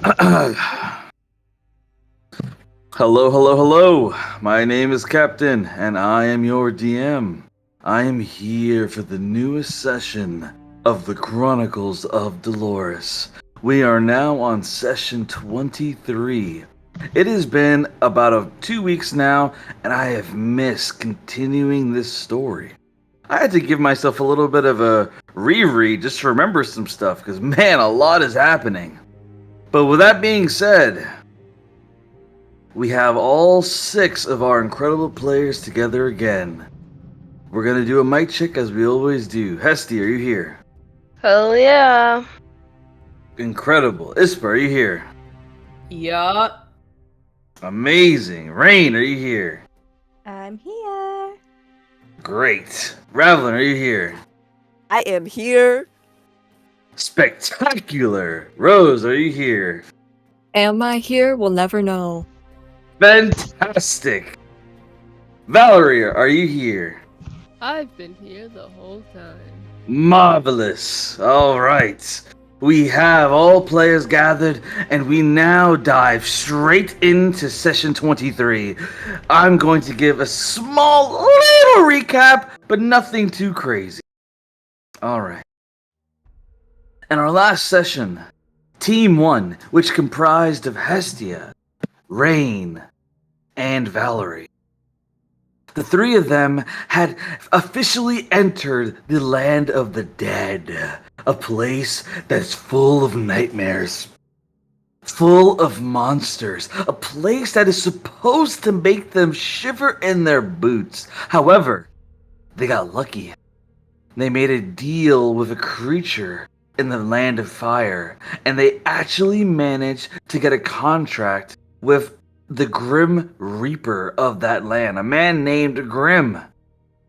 Hello, hello, hello. My name is Captain, and I am your DM. I am here for the newest session of the Chronicles of Dolores. We are now on session 23. It has been about 2 weeks now, and I have missed continuing this story. I had to give myself a little bit of a reread just to remember some stuff, because man, a lot is happening. But with that being said, we have all 6 of our incredible players together again. We're gonna do a mic check as we always do. Hesty, are you here? Hell yeah. Incredible. Ispa, are you here? Yup. Amazing. Rain, are you here? I'm here. Great. Ravlin, are you here? I am here. Spectacular. Rose, are you here? Am I here? We'll never know. Fantastic. Valerie, are you here? I've been here the whole time. Marvelous. All right. We have all players gathered, and we now dive straight into session 23. I'm going to give a small little recap, but nothing too crazy. All right. In our last session, Team 1, which comprised of Hestia, Rain, and Valerie, the 3 of them had officially entered the land of the dead, a place that's full of nightmares, full of monsters, a place that is supposed to make them shiver in their boots. However, they got lucky. They made a deal with a creature in the land of fire, and they actually managed to get a contract with the Grim Reaper of that land, a man named Grim,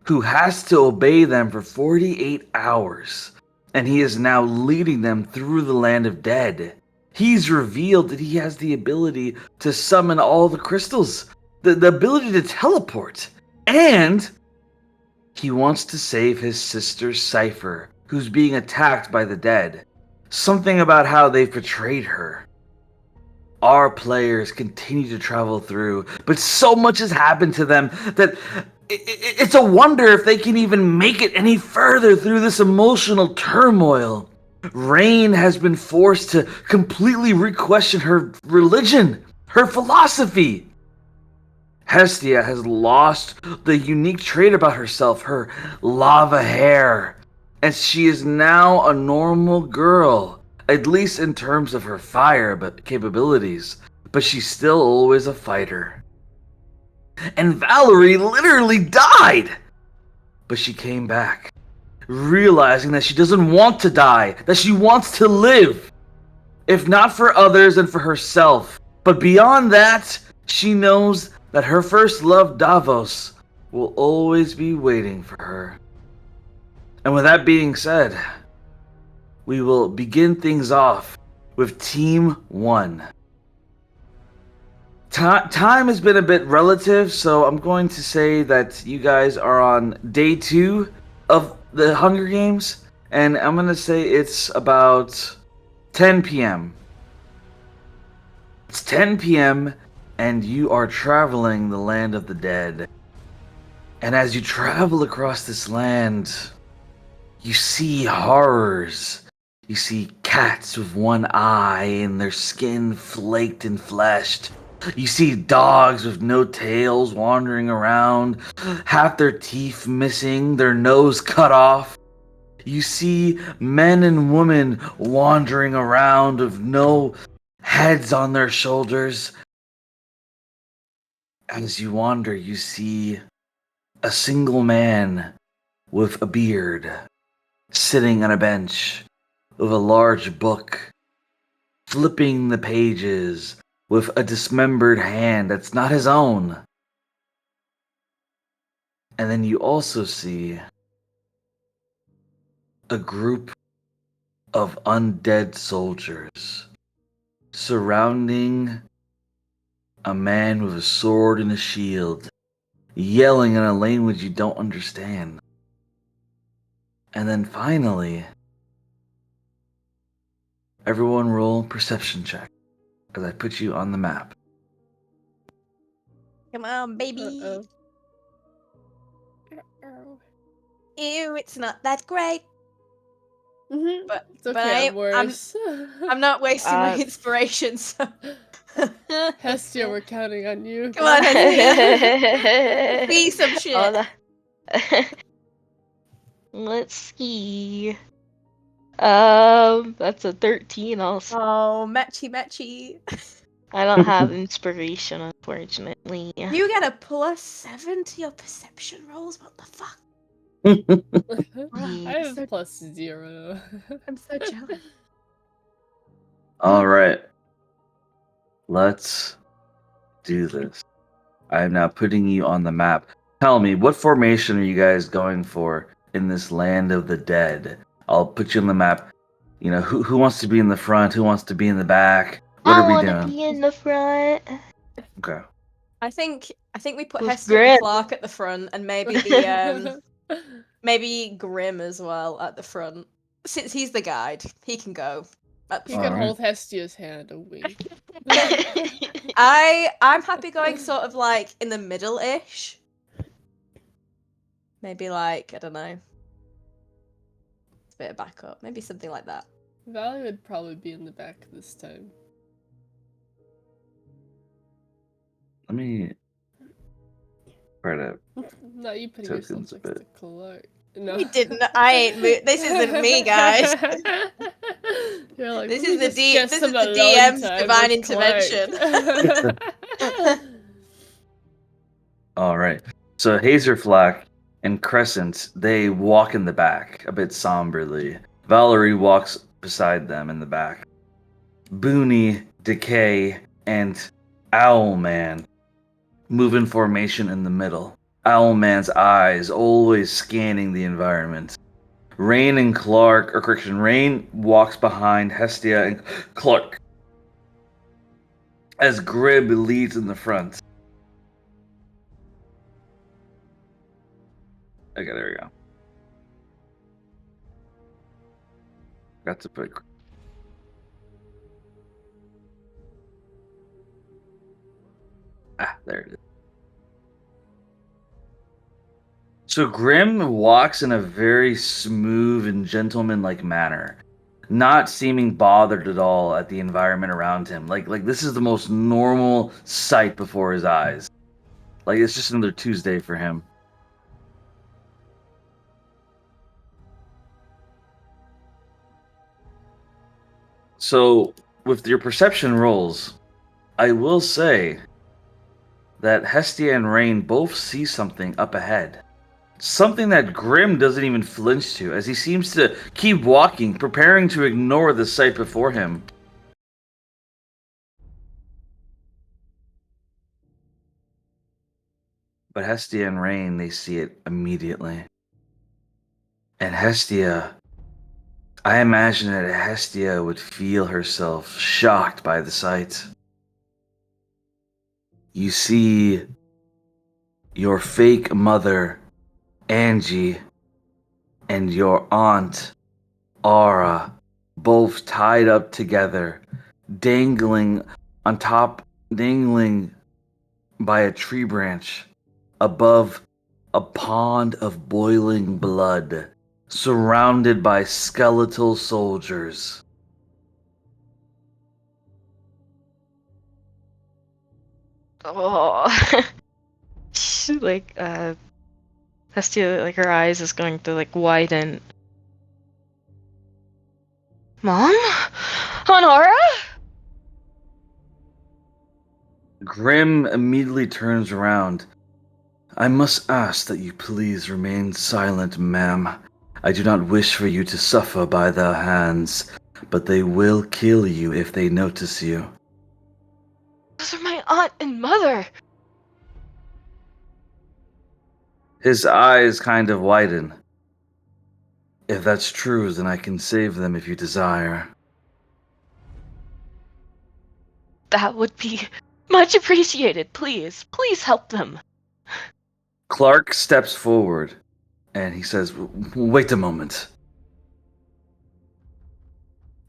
who has to obey them for 48 hours, and he is now leading them through the land of dead. He's revealed that he has the ability to summon all the crystals, the ability to teleport, and he wants to save his sister Cypher, who's being attacked by the dead. Something about how they've betrayed her. Our players continue to travel through, but so much has happened to them that it's a wonder if they can even make it any further through this emotional turmoil. Rain has been forced to completely re-question her religion, her philosophy. Hestia has lost the unique trait about herself, her lava hair, and she is now a normal girl, at least in terms of her fire capabilities, but she's still always a fighter. And Valerie literally died, but she came back, realizing that she doesn't want to die, that she wants to live, if not for others and for herself. But beyond that, she knows that her first love, Davos, will always be waiting for her. And with that being said, we will begin things off with Team 1. Time has been a bit relative, so I'm going to say that you guys are on day 2 of the Hunger Games, and I'm going to say it's about 10 p.m. It's 10 p.m., and you are traveling the land of the dead. And as you travel across this land, you see horrors. You see cats with one eye and their skin flaked and fleshed. You see dogs with no tails wandering around, half their teeth missing, their nose cut off. You see men and women wandering around with no heads on their shoulders. As you wander, you see a single man with a beard sitting on a bench with a large book, flipping the pages with a dismembered hand that's not his own. And then you also see a group of undead soldiers surrounding a man with a sword and a shield, yelling in a language you don't understand. And then finally, everyone roll perception check. as I put you on the map. Come on, baby. Uh-oh. Ew, it's not that great. Mm-hmm. But It's okay, I'm worse. I'm not wasting my Uh, inspiration. So. Hestia, we're counting on you. Come on, girl. Hestia. Be some shit. Hold on. Let's see. That's a 13 also. Oh, matchy. I don't have inspiration, unfortunately. You get a +7 to your perception rolls. What the fuck? I have +0. I'm so jealous. All right. Let's do this. I am now putting you on the map. Tell me, what formation are you guys going for in this land of the dead? I'll put you on the map. You know, who wants to be in the front? Who wants to be in the back? What I are we want to doing? be in the front. Okay. I think we put With Hestia Grim. and Clark at the front, and maybe the maybe Grim as well at the front. Since he's the guide, he can go at the You front. can Alright. hold Hestia's hand a wink. I'm happy going sort of like in the middle-ish. Maybe like, I don't know. It's a bit of backup. Maybe something like that. Valley would probably be in the back this time. Let me try to. Not you putting yourself Tokens a next to bit. Clark. No. We didn't. I ain't. This isn't me, guys. You're like, This "Let is me the just D- get this some is the alone DM's time divine with Clark." All right. So Hazerflack and Crescent, they walk in the back a bit somberly. Valerie walks beside them in the back. Booney, Decay, and Owlman move in formation in the middle. Owlman's eyes always scanning the environment. Rain walks behind Hestia and Clark as Grib leads in the front. Okay, there we go. Got to put. There it is. So Grim walks in a very smooth and gentlemanlike manner, not seeming bothered at all at the environment around him. Like this is the most normal sight before his eyes. Like it's just another Tuesday for him. So with your perception rolls, I will say that Hestia and Rain both see something up ahead. Something that Grim doesn't even flinch to, as he seems to keep walking, preparing to ignore the sight before him. But Hestia and Rain, they see it immediately. And Hestia, I imagine that Hestia would feel herself shocked by the sight. You see your fake mother, Angie, and your aunt, Aura, both tied up together, dangling by a tree branch above a pond of boiling blood, surrounded by skeletal soldiers. Oh. Like, Hestia, like, her eyes is going to, like, widen. Mom? Honora? Grim immediately turns around. I must ask that you please remain silent, ma'am. I do not wish for you to suffer by their hands, but they will kill you if they notice you. Those are my aunt and mother! His eyes kind of widen. If that's true, then I can save them if you desire. That would be much appreciated. Please, please help them. Clark steps forward, and he says, wait a moment.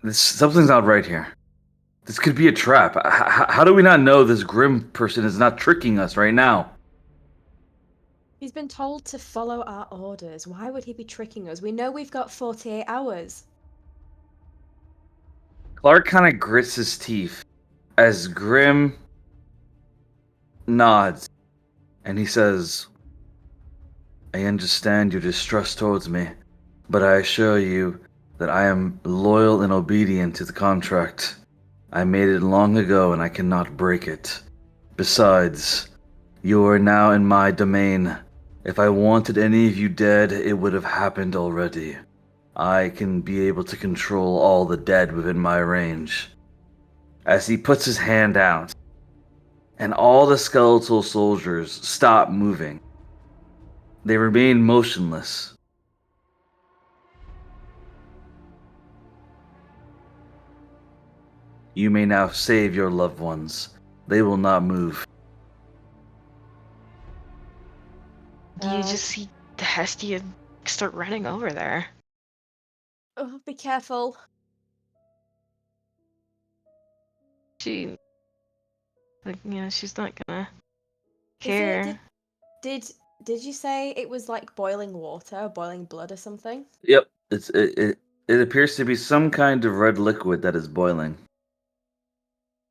Something's not right here. This could be a trap. How do we not know this Grim person is not tricking us right now? He's been told to follow our orders. Why would he be tricking us? We know we've got 48 hours. Clark kind of grits his teeth as Grim nods and he says, I understand your distrust towards me, but I assure you that I am loyal and obedient to the contract. I made it long ago and I cannot break it. Besides, you are now in my domain. If I wanted any of you dead, it would have happened already. I can be able to control all the dead within my range. As he puts his hand out, and all the skeletal soldiers stop moving. They remain motionless. You may now save your loved ones. They will not move. Do you just see Hestia start running over there? Oh, be careful. She, like, she's not gonna Is care. Did you say it was like boiling water, boiling blood or something? Yep, it appears to be some kind of red liquid that is boiling.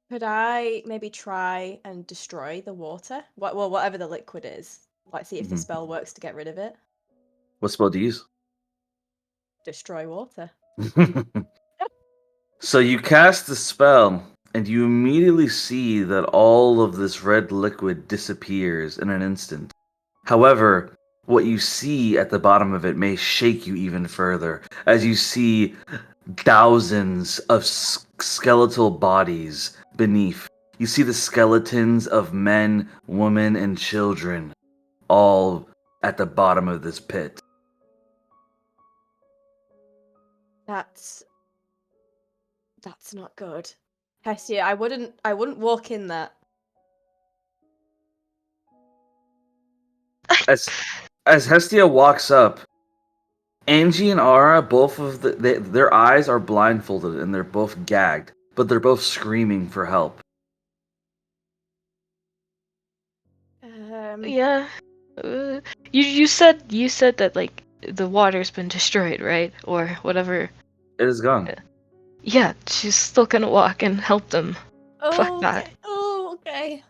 Could I maybe try and destroy the water? Well, whatever the liquid is. Like, see if the Mhm. spell works to get rid of it. What spell do you use? Destroy water. So you cast the spell, and you immediately see that all of this red liquid disappears in an instant. However, what you see at the bottom of it may shake you even further, as you see thousands of skeletal bodies beneath. You see the skeletons of men, women, and children, all at the bottom of this pit. That's not good. Hestia, I wouldn't walk in that. As Hestia walks up, Angie and Ara, both of their eyes are blindfolded and they're both gagged, but they're both screaming for help. Yeah. You said that like the water's been destroyed, right? Or whatever. It is gone. Yeah, she's still gonna walk and help them. Fuck that. Okay. Oh, okay.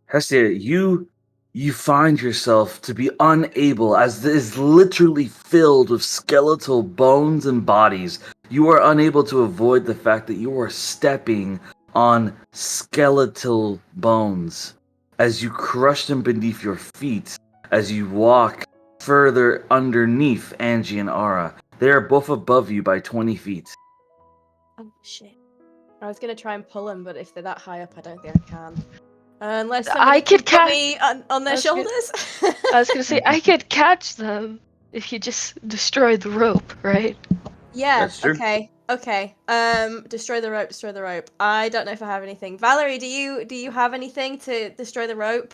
Hestia, you find yourself to be unable, as this is literally filled with skeletal bones and bodies. You are unable to avoid the fact that you are stepping on skeletal bones as you crush them beneath your feet as you walk further underneath Angie and Ara. They are both above you by 20 feet. Oh shit. I was gonna try and pull them, but if they're that high up, I don't think I can. Unless somebody I can could put me on their I was gonna- shoulders. I was gonna say I could catch them if you just destroy the rope, right? Yeah. That's true. Okay. Destroy the rope. Destroy the rope. I don't know if I have anything. Valerie, do you have anything to destroy the rope?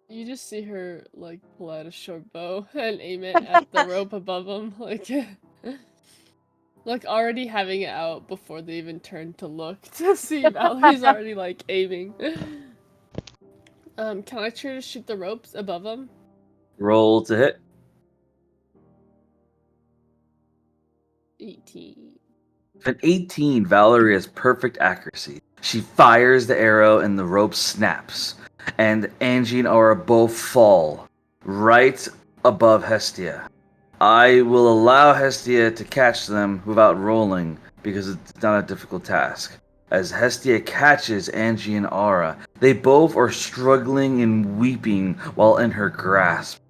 You just see her like pull out a short bow and aim it at the rope above them, like already having it out before they even turn to look to see. Valerie's already like aiming. Can I try to shoot the ropes above them? Roll to hit. 18. With an 18, Valerie has perfect accuracy. She fires the arrow and the rope snaps. And Angie and Aura both fall right above Hestia. I will allow Hestia to catch them without rolling because it's not a difficult task. As Hestia catches Angie and Aura, they both are struggling and weeping while in her grasp.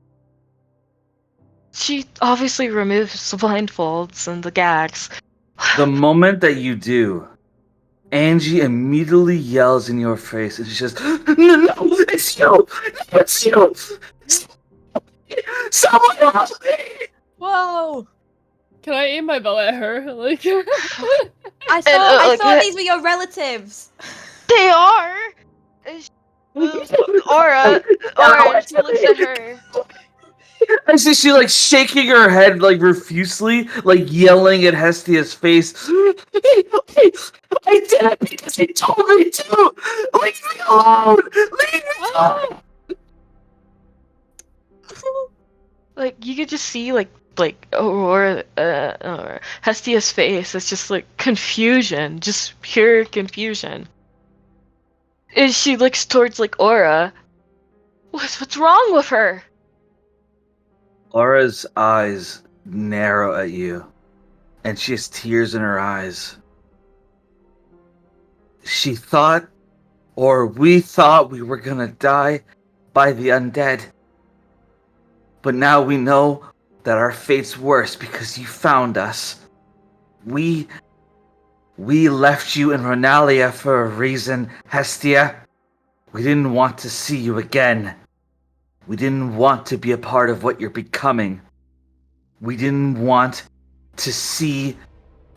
She obviously removes the blindfolds and the gags. The moment that you do, Angie immediately yells in your face and she says, No, it's you! It's you! Someone help me! Whoa! Can I aim my bow at her? Like, I thought these were your relatives. They are. Aura, she looks at her. I see she like shaking her head like profusely, like yelling at Hestia's face. I did it because he told me to. Leave me alone. Leave me alone. Like you could just see like Aurora or Hestia's face. It's just like confusion, just pure confusion. And she looks towards like Aura. What's wrong with her? Aura's eyes narrow at you, and she has tears in her eyes. She thought, or we thought, we were gonna die by the undead. But now we know that our fate's worse because you found us. We left you in Ronalia for a reason, Hestia. We didn't want to see you again. We didn't want to be a part of what you're becoming. We didn't want to see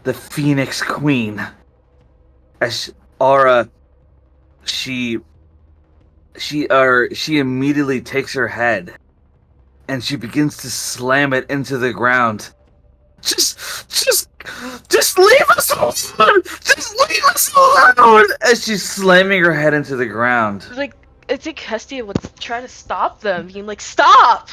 the Phoenix Queen. As Aura, she immediately takes her head and she begins to slam it into the ground. Just leave us alone! Just leave us alone! As she's slamming her head into the ground. Like I think Hestia would try to stop them, being like, "Stop!"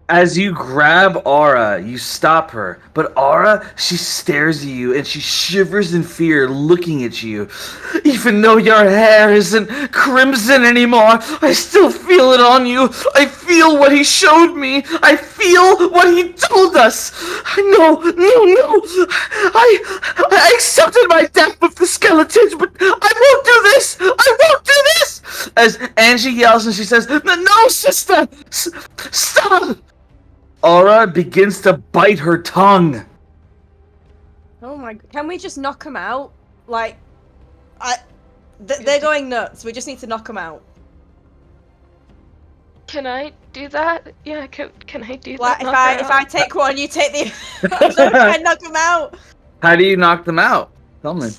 As you grab Aura, you stop her. But Aura, she stares at you and she shivers in fear looking at you. Even though your hair isn't crimson anymore, I still feel it on you. I feel what he showed me. I feel what he told us. No. I accepted my death with the skeletons, but I won't do this. I won't do this. As Angie yells and she says, "No, sister, stop." Aura begins to bite her tongue. Oh my! Can we just knock them out? Like, they're going nuts. We just need to knock them out. Can I do that? Yeah, can I do Like, that? if I take one, you take the. I knock them out. How do you knock them out? Tell me.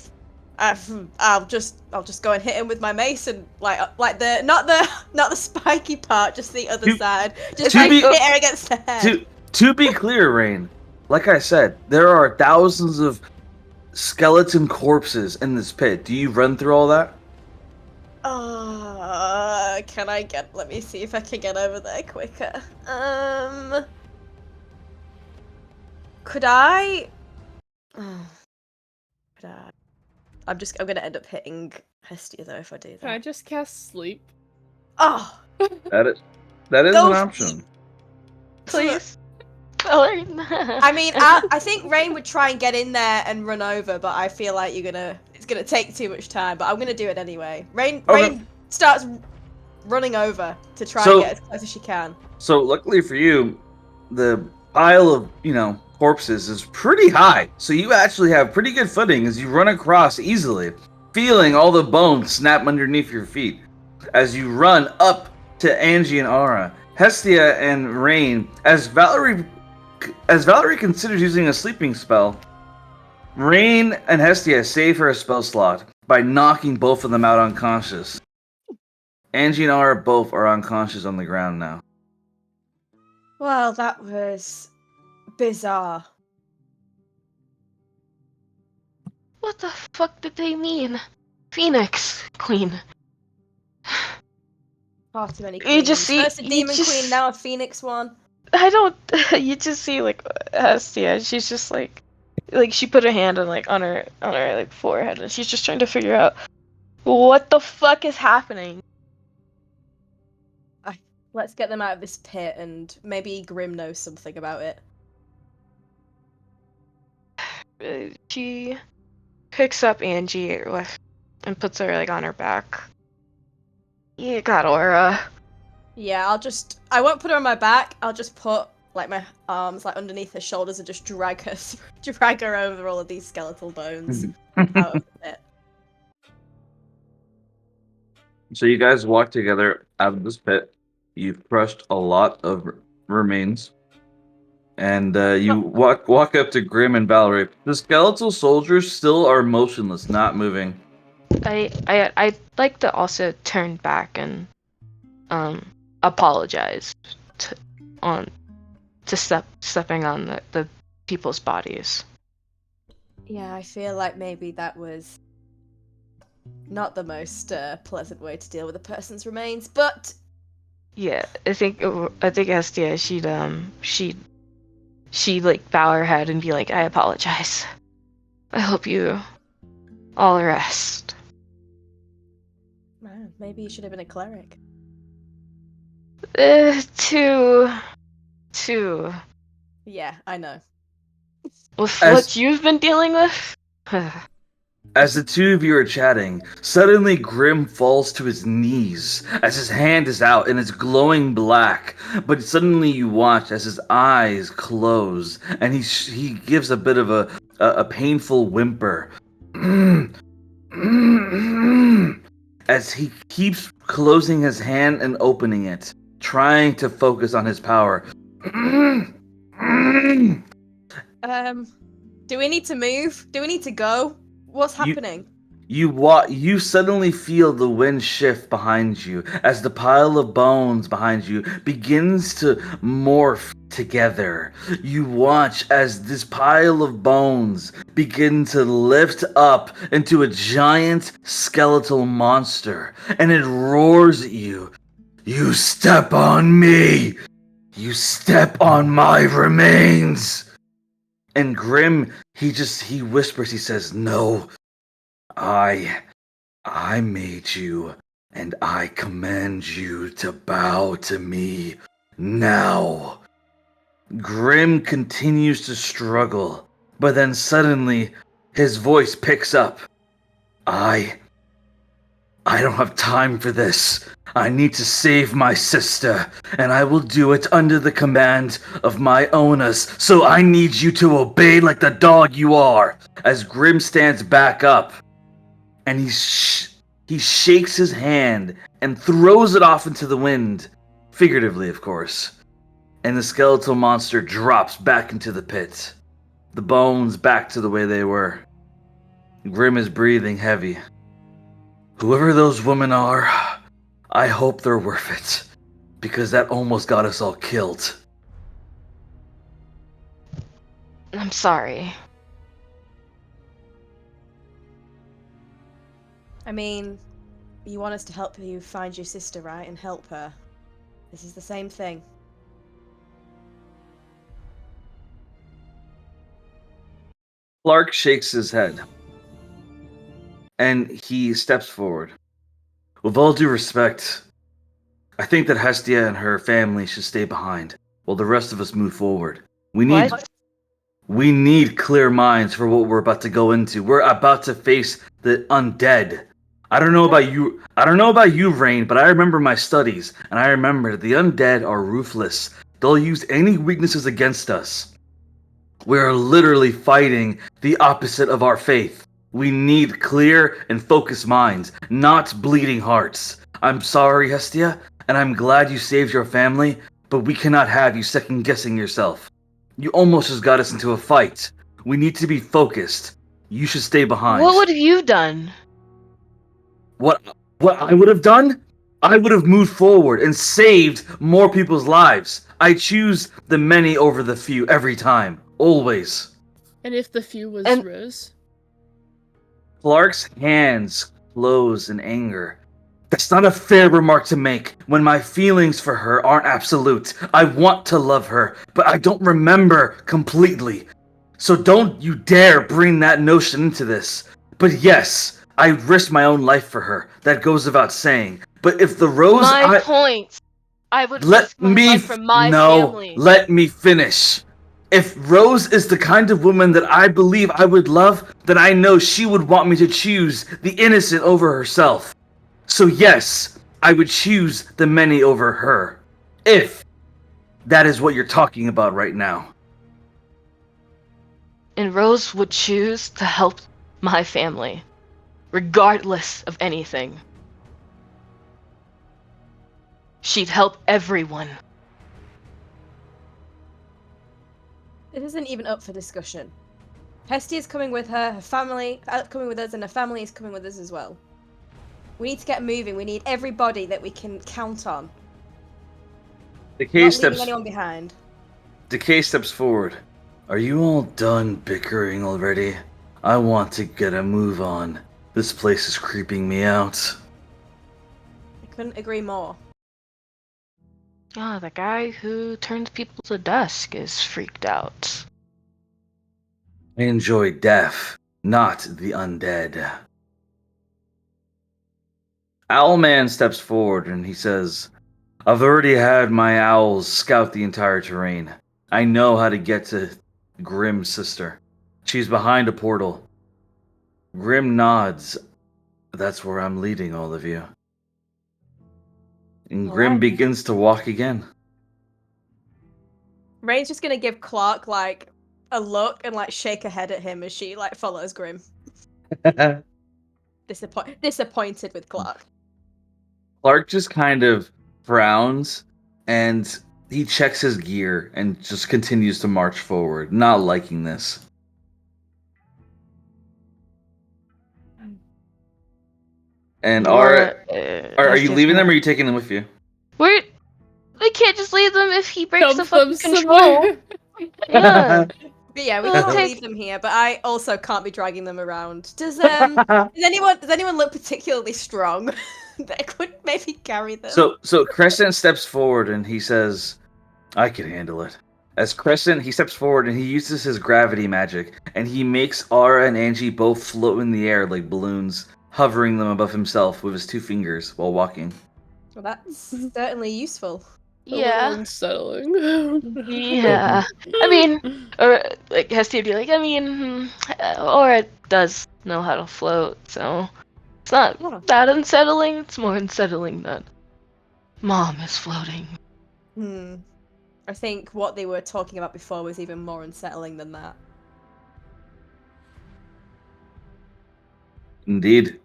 I'll just go and hit him with my mace and like the not the spiky part, just the other side. Just to like be- hit her against the head. To be clear, Rain, like I said, there are thousands of skeleton corpses in this pit. Do you run through all that? Can I get? Let me see if I can get over there quicker. Could I? Could I? I'm gonna end up hitting Hestia though if I do that. Can I just cast sleep? Oh, That is Go an f- option. Please. I I mean, I think Rain would try and get in there and run over, but I feel like it's gonna take too much time. But I'm gonna do it anyway. Okay. Rain starts running over to try and get as close as she can. So luckily for you, the pile of, corpses is pretty high. So you actually have pretty good footing as you run across easily, feeling all the bones snap underneath your feet. As you run up to Angie and Aura, Hestia and Rain, as Valerie considers using a sleeping spell, Rain and Hestia save her a spell slot by knocking both of them out unconscious. Angie and Aura both are unconscious on the ground now. Well, that was bizarre. What the fuck did they mean? Phoenix Queen. Far too many You queens. just see- First a you demon just- queen, now a phoenix one. I don't. You just see like Hestia. She's just like she put her hand on her like forehead, and she's just trying to figure out what the fuck is happening. Let's get them out of this pit, and maybe Grim knows something about it. She picks up Angie and puts her like on her back. You got Aura. Yeah, I won't put her on my back. I'll just put like my arms like underneath her shoulders and just drag her over all of these skeletal bones out of the pit. So you guys walk together out of this pit. You've crushed a lot of remains. And you walk up to Grim and Valerie. The skeletal soldiers still are motionless, not moving. I'd like to also turn back and apologize stepping on the people's bodies. Yeah, I feel like maybe that was not the most pleasant way to deal with a person's remains, but Yeah, I think Estia, she'd like bow her head and be like, I apologize. I hope you all rest. man, maybe you should have been a cleric. Too. Yeah, I know. With As- what you've been dealing with? As the two of you are chatting, suddenly Grim falls to his knees as his hand is out and it's glowing black. But suddenly you watch as his eyes close and he gives a bit of a painful whimper. As he keeps closing his hand and opening it, trying to focus on his power. Do we need to move? Do we need to go? What's happening? You suddenly feel the wind shift behind you as the pile of bones behind you begins to morph together. You watch as this pile of bones begin to lift up into a giant skeletal monster, and it roars at you. You step on me! You step on my remains! And Grim, he whispers, he says, no, I made you, and I command you to bow to me now. Grim continues to struggle, but then suddenly his voice picks up. I don't have time for this. I need to save my sister, and I will do it under the command of my owners, so I need you to obey like the dog you are. As Grim stands back up, and he shakes his hand and throws it off into the wind, figuratively, of course, and the skeletal monster drops back into the pit, the bones back to the way they were. Grim is breathing heavy. Whoever those women are, I hope they're worth it, because that almost got us all killed. I'm sorry. I mean, you want us to help you find your sister, right? And help her. This is the same thing. Clark shakes his head, and he steps forward. With all due respect, I think that Hestia and her family should stay behind, while the rest of us move forward. We need clear minds for what we're about to go into. We're about to face the undead. I don't know about you, Rain, but I remember my studies, and I remember the undead are ruthless. They'll use any weaknesses against us. We're literally fighting the opposite of our faith. We need clear and focused minds, not bleeding hearts. I'm sorry, Hestia, and I'm glad you saved your family, but we cannot have you second-guessing yourself. You almost just got us into a fight. We need to be focused. You should stay behind. What would have you done? What I would have done? I would have moved forward and saved more people's lives. I choose the many over the few every time. Always. And if the few was And- Rose? Clark's hands close in anger. That's not a fair remark to make when my feelings for her aren't absolute. I want to love her, but I don't remember completely. So don't you dare bring that notion into this. But yes, I risked my own life for her. That goes without saying. But if the Rose My point. I would Let risk my me life for my no, family. let me finish. If Rose is the kind of woman that I believe I would love, then I know she would want me to choose the innocent over herself. So yes, I would choose the many over her. If that is what you're talking about right now. And Rose would choose to help my family, regardless of anything. She'd help everyone. It isn't even up for discussion. Hestia is coming with her family, coming with us, and her family is coming with us as well. We need to get moving. We need everybody that we can count on. Decay Not steps. leaving anyone behind. Decay steps forward. Are you all done bickering already? I want to get a move on. This place is creeping me out. I couldn't agree more. Ah, the guy who turns people to dust is freaked out. I enjoy death, not the undead. Owlman steps forward and he says, I've already had my owls scout the entire terrain. I know how to get to Grim's sister. She's behind a portal. Grim nods. That's where I'm leading all of you. And Grim Alright. begins to walk again. Rain's just gonna give Clark like a look and like shake her head at him as she like follows Grim. Disappointed with Clark. Clark just kind of frowns and he checks his gear and just continues to march forward, not liking this. And are you leaving them or are you taking them with you? We can't just leave them if he breaks the Dump fucking them control. somewhere. Yeah. But yeah, we Well, can't take- leave them here, but I also can't be dragging them around. Does anyone look particularly strong that could maybe carry them? So Crescent steps forward and he says, I can handle it. As Crescent, he steps forward and he uses his gravity magic, and he makes Ara and Angie both float in the air like balloons, hovering them above himself with his 2 fingers while walking. Well, that's certainly useful. A little Yeah. unsettling. Yeah. I mean, or like Hestia would be like, Aura does know how to float, so it's not Yeah. that unsettling. It's more unsettling that Mom is floating. I think what they were talking about before was even more unsettling than that. Indeed.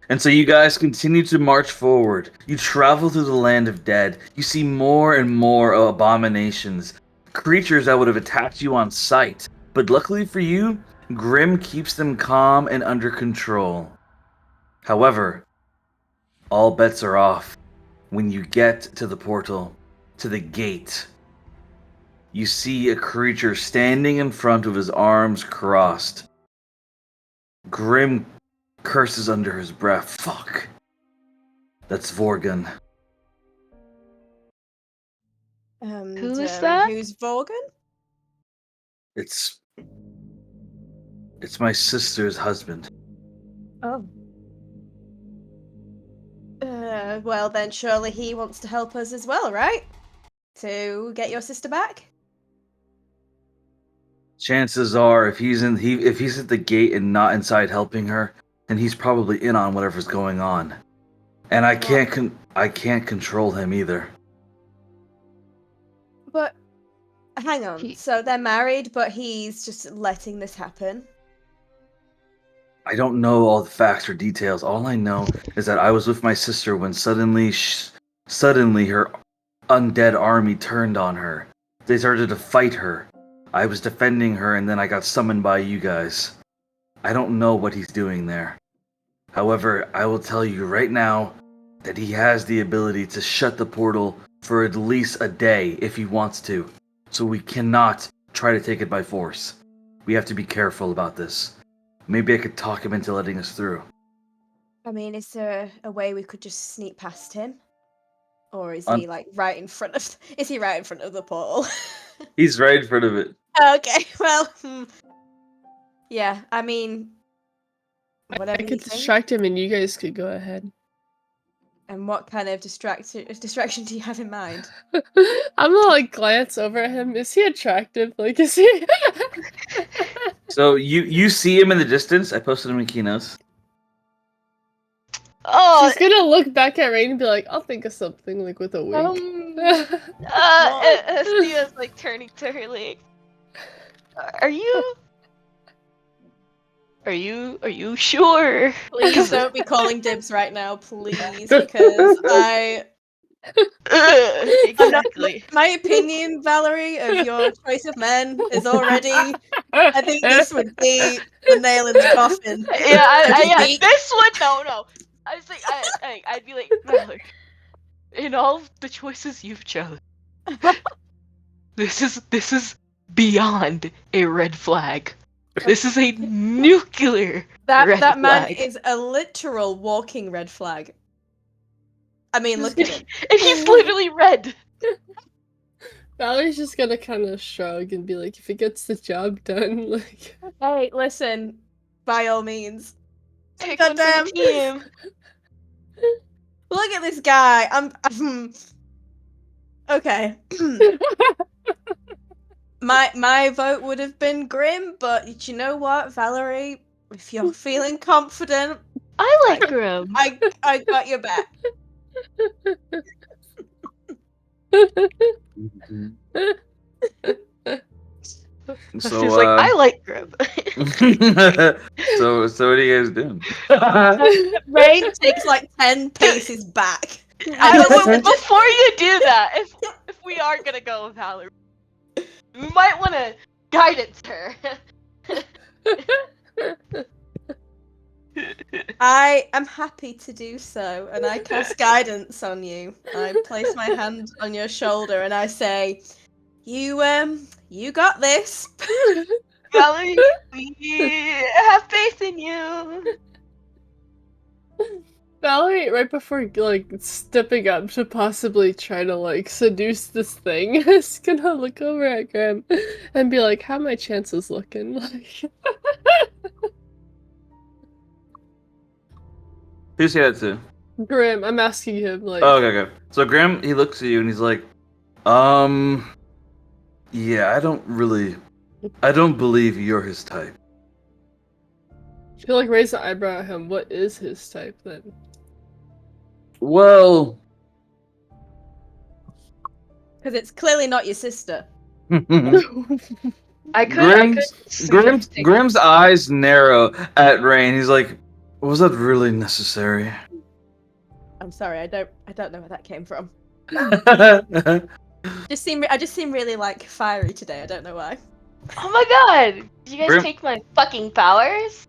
And so you guys continue to march forward. You travel through the land of dead. You see more and more abominations, creatures that would have attacked you on sight. But luckily for you, Grim keeps them calm and under control. However, all bets are off when you get to the portal, to the gate. You see a creature standing in front with his arms crossed. Grim curses under his breath. Fuck. That's Vorgan. Who's that? Who's Vorgan? It's my sister's husband. Oh. Well then surely he wants to help us as well, right? To get your sister back? Chances are, if he's at the gate and not inside helping her, then he's probably in on whatever's going on. And I can't control him either. But hang on. So they're married, but he's just letting this happen. I don't know all the facts or details. All I know is that I was with my sister when suddenly her undead army turned on her. They started to fight her. I was defending her and then I got summoned by you guys. I don't know what he's doing there. However, I will tell you right now that he has the ability to shut the portal for at least a day if he wants to. So we cannot try to take it by force. We have to be careful about this. Maybe I could talk him into letting us through. I mean, is there a way we could just sneak past him? Or is he like right in front of the portal? He's right in front of it. Okay, well, yeah, I mean, whatever I you could think. distract him and you guys could go ahead. And what kind of distraction do you have in mind? I'm gonna like glance over at him. Is he attractive? Like, is he? So you see him in the distance. I posted him in Keynotes. Oh, She's gonna look back at Rain and be like, "I'll think of something," like with a wink. Hestia's like turning to her like, Are you sure? Please don't be calling dibs right now, please, because Exactly. my opinion, Valerie, of your choice of men is already. I think this would be the nail in the coffin. Yeah, this one, no. I was like, I'd be like, Valerie, in all the choices you've chosen, This is beyond a red flag. This is a nuclear red That man flag. is a literal walking red flag. I mean, look at him. And he's literally red. Valerie's just gonna kind of shrug and be like, if it gets the job done, like. Hey, listen. By all means. Take one for Goddamn. the team. Look at this guy. I'm okay. My vote would have been Grim, but you know what, Valerie? If you're feeling confident, I like Grim. I got your back. So, He's like, I like Grim. so what are you guys doing? Rain takes like 10 paces back. Before you do that, if we are gonna go with Valerie, we might want to guidance her. I am happy to do so, and I cast guidance on you. I place my hand on your shoulder and I say, you got this. Valerie, we have faith in you. Valerie, right before like stepping up to possibly try to like seduce this thing, is gonna look over at Graham and be like, "How are my chances looking?" Like, Who's he at to? Graham, I'm asking him like. Oh, okay. So Graham, he looks at you and he's like, yeah, I don't believe you're his type. She'll like raise an eyebrow at him. What is his type then? Well, Because it's clearly not your sister. Grim's eyes narrow at Rain. He's like, was that really necessary? I'm sorry, I don't know where that came from. Grim, I just seem really like fiery today. I don't know why. Oh my god! Did you guys Grim- take my fucking powers?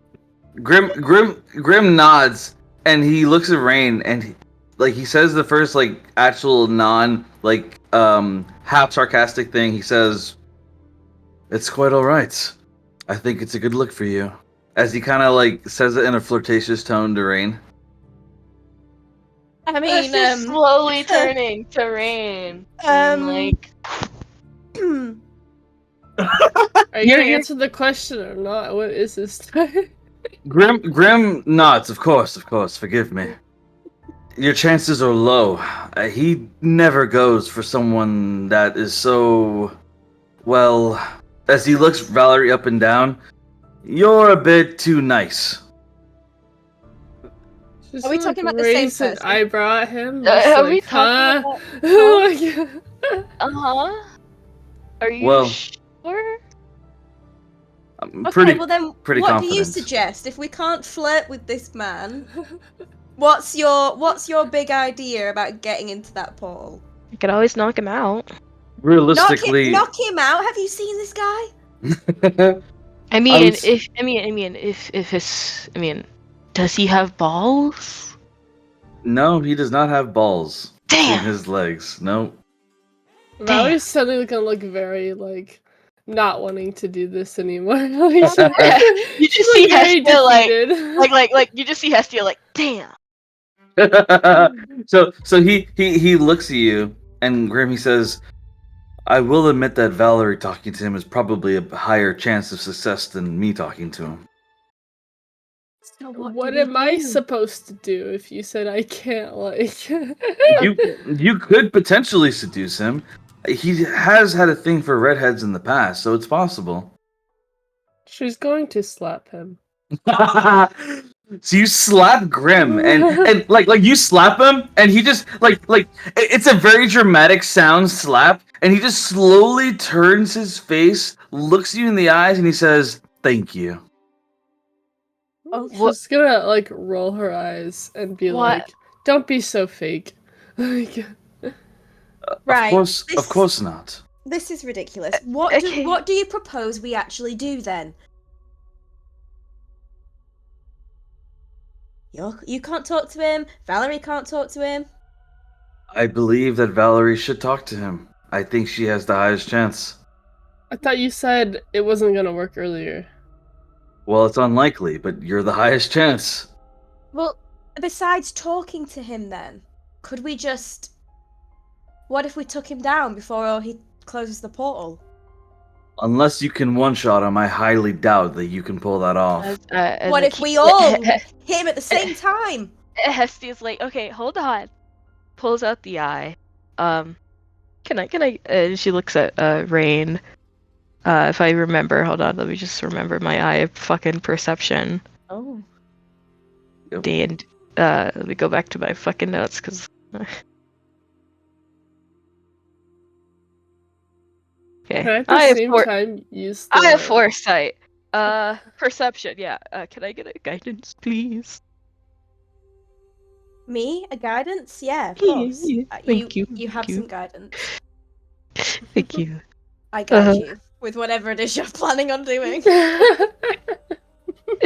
Grim nods and he looks at Rain and he says the first like actual non half sarcastic thing. He says, "It's quite all right. I think it's a good look for you." As he kind of like says it in a flirtatious tone to Rain. I mean, This is slowly turning to rain. Like, Are you gonna answer the question or not? What is his type? Grim nods. Of course. Forgive me. Your chances are low. He never goes for someone that is so... Well, as he looks Valerie up and down, you're a bit too nice. Just Are we talking about the same raise an person? eyebrow at him. are just we like, talking huh? about? Oh my God. Are you Well- sure? I'm okay, pretty well then, pretty what do confident. you suggest? If we can't flirt with this man, what's your big idea about getting into that portal? You could always knock him out. Realistically... knock him out. Have you seen this guy? I mean, was- if his, does he have balls? No, he does not have balls in Damn. his legs. No. Valerie's suddenly gonna look very like not wanting to do this anymore. Like, You just she's, see very Hestia defeated. like you just see Hestia like, damn. So he looks at you and Grim, he says, I will admit that Valerie talking to him is probably a higher chance of success than me talking to him. So What do we am I do? supposed to do if you said I can't like You could potentially seduce him. He has had a thing for redheads in the past, so it's possible. She's going to slap him. So you slap Grim and like you slap him and he just like it's a very dramatic sound slap and he just slowly turns his face, looks you in the eyes and he says, "Thank you." Oh, She's gonna like roll her eyes and be What? like, "Don't be so fake." Like, right. Of course not. This is ridiculous. What do you propose we actually do then? You can't talk to him. Valerie can't talk to him. I believe that Valerie should talk to him. I think she has the highest chance. I thought you said it wasn't gonna work earlier. Well, it's unlikely, but you're the highest chance. Well, besides talking to him then, could we just... What if we took him down before he closes the portal? Unless you can one-shot him, I highly doubt that you can pull that off. What if we all hit him at the same time? Hestia's like, okay, hold on. Pulls out the eye. Can I? She looks at Rain. If I remember, hold on, let me just remember my eye of fucking perception. Oh. Yep. And let me go back to my fucking notes because. Okay. Can I at the same time use the... I have foresight. Perception. Yeah. Can I get a guidance, please? Me? A guidance? Yeah, of Yeah, course. yeah. Thank you. You have Thank you. some guidance. Thank you. I guide you with whatever it is you're planning on doing. It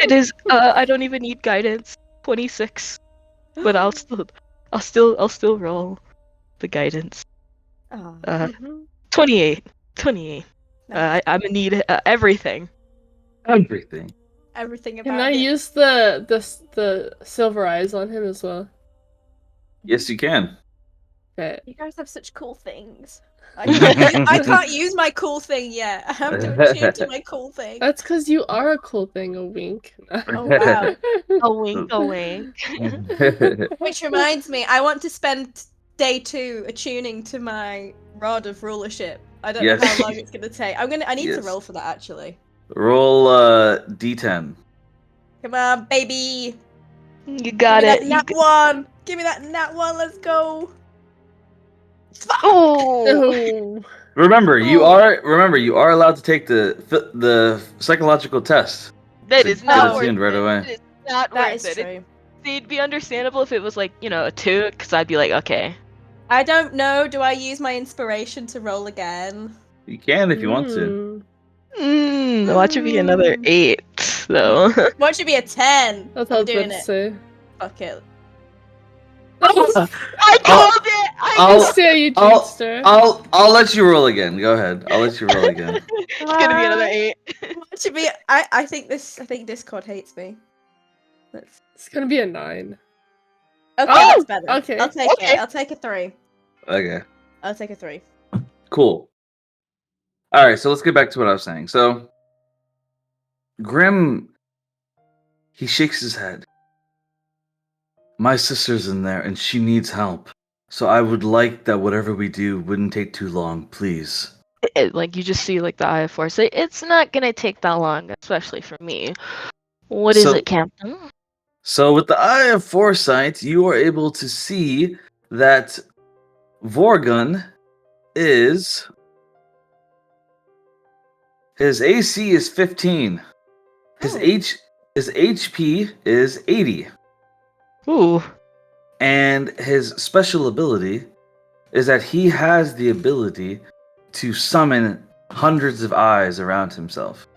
is. I don't even need guidance. 26. But I'll still roll the guidance. Oh. 28. 28. Nice. I'm gonna need everything. Everything. Everything about Can I it. use the silver eyes on him as well? Yes, you can. Okay. You guys have such cool things. I can't use my cool thing yet. I have to attune to my cool thing. That's because you are a cool thing, a wink. Oh, wow. A wink, a wink. Which reminds me, I want to spend day 2 attuning to my rod of rulership. I don't know how long it's gonna take. I need to roll for that actually. Roll D10. Come on, baby. You got it. Nat 1. Give me that nat 1. Let's go. Oh. Remember, you are allowed to take the psychological test. That to is not get attuned worth right away. It is not That worth is it. true. It'd be understandable if it was like, a 2, because I'd be like, okay. I don't know. Do I use my inspiration to roll again? You can if you want to. Watch it be another 8, though. What should be a 10? That's I'm what I was doing about to it. say. Fuck it. I called it! I'll say you jester. I'll let you roll again. Go ahead. I'll let you roll again. It's gonna be another 8. What should be? I think Discord hates me. It's gonna be a 9. Okay, Oh, that's better. okay. I'll take Okay. it. I'll take a 3. Okay. I'll take a 3. Cool. All right, so let's get back to what I was saying. So, Grim, he shakes his head. My sister's in there, and she needs help. So I would like that whatever we do wouldn't take too long, please. Like, you just see, like, the Eye of Foresight. It's not gonna take that long, especially for me. What is it, Captain? So with the Eye of Foresight, you are able to see that Vorgun is... His AC is 15. His HP is 80. Ooh. And his special ability is that he has the ability to summon hundreds of eyes around himself.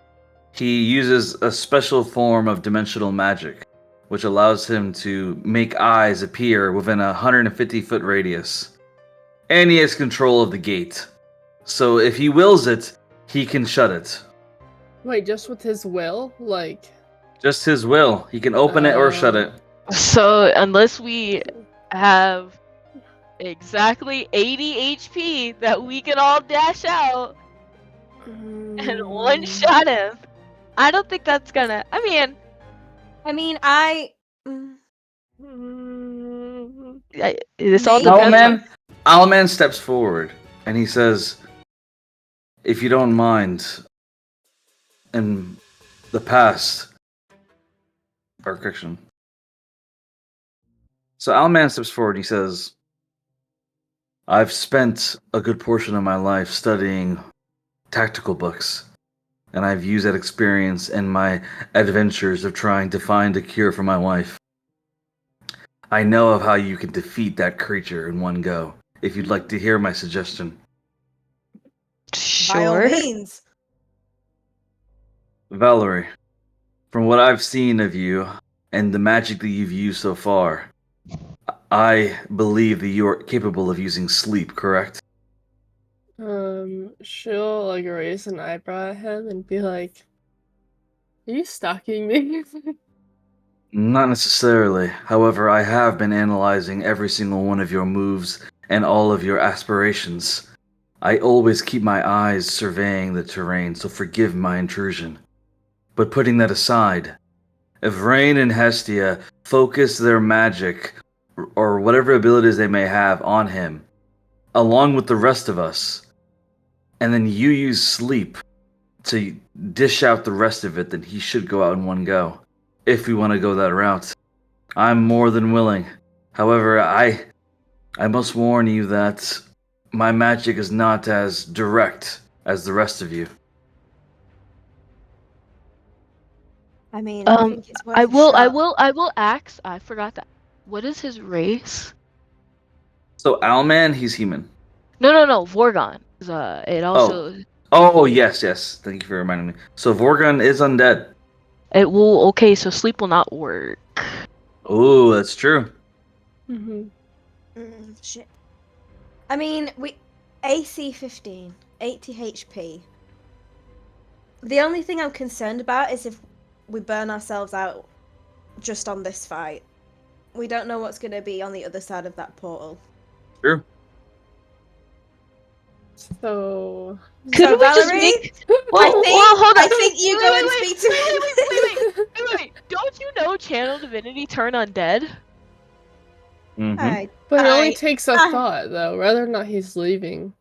He uses a special form of dimensional magic, which allows him to make eyes appear within a 150-foot radius. And he has control of the gate. So if he wills it, he can shut it. Wait, just with his will? Like... Just his will. He can open it or shut it. So, unless we have exactly 80 HP that we can all dash out and one-shot him, I don't think that's gonna... This all depends on... Owlman steps forward and he says, if you don't mind, in the past... Or correction. So Owlman steps forward and he says, I've spent a good portion of my life studying tactical books, and I've used that experience in my adventures of trying to find a cure for my wife. I know of how you can defeat that creature in one go, if you'd like to hear my suggestion. By all Sure. means. Valerie, from what I've seen of you and the magic that you've used so far, I believe that you are capable of using sleep, correct? She'll like raise an eyebrow at him and be like, "Are you stalking me?" Not necessarily. However, I have been analyzing every single one of your moves and all of your aspirations. I always keep my eyes surveying the terrain, so forgive my intrusion. But putting that aside, if Rain and Hestia focus their magic or whatever abilities they may have on him, along with the rest of us, and then you use sleep to dish out the rest of it, then he should go out in one go. If we want to go that route, I'm more than willing. However, I must warn you that my magic is not as direct as the rest of you. I mean, I think it's worth I a will shot. ask. I forgot that. What is his race? So Owlman, he's human. No, Vorgon. It also Oh, yes, yes. Thank you for reminding me. So Vorgon is undead. it will okay. So sleep will not work. Oh, that's true. Shit. I mean, we AC 15, 80 HP. The only thing I'm concerned about is if we burn ourselves out just on this fight. We don't know what's going to be on the other side of that portal. True. So Could we just Valerie, make? I Hold on. think you go and speak to him. Wait. Don't you know Channel Divinity turn undead? Mm-hmm. but it only takes a thought though, whether or not he's leaving.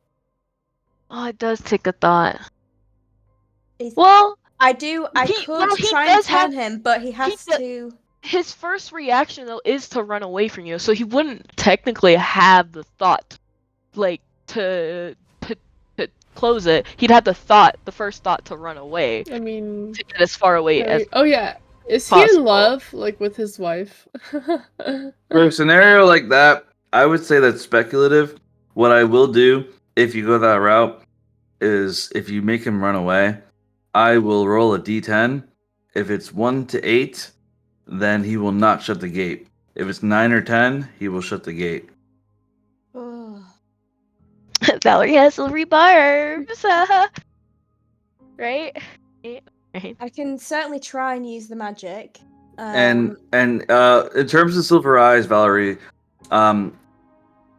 Oh, it does take a thought. He's- Well, I could try and turn him, but he has to. His first reaction though is to run away from you, so he wouldn't technically have the thought, like to close it. He'd have the first thought to run away. I mean, To get as far away as. oh yeah, is he possible. in love like with his wife? For a scenario like that, I would say that's speculative. What I will do, if you go that route, is if you make him run away, I will roll a d10. If it's 1 to 8, then he will not shut the gate. If it's 9 or 10, he will shut the gate. Valerie has silvery barbs. Right? I can certainly try and use the magic. And in terms of Silver Eyes, Valerie,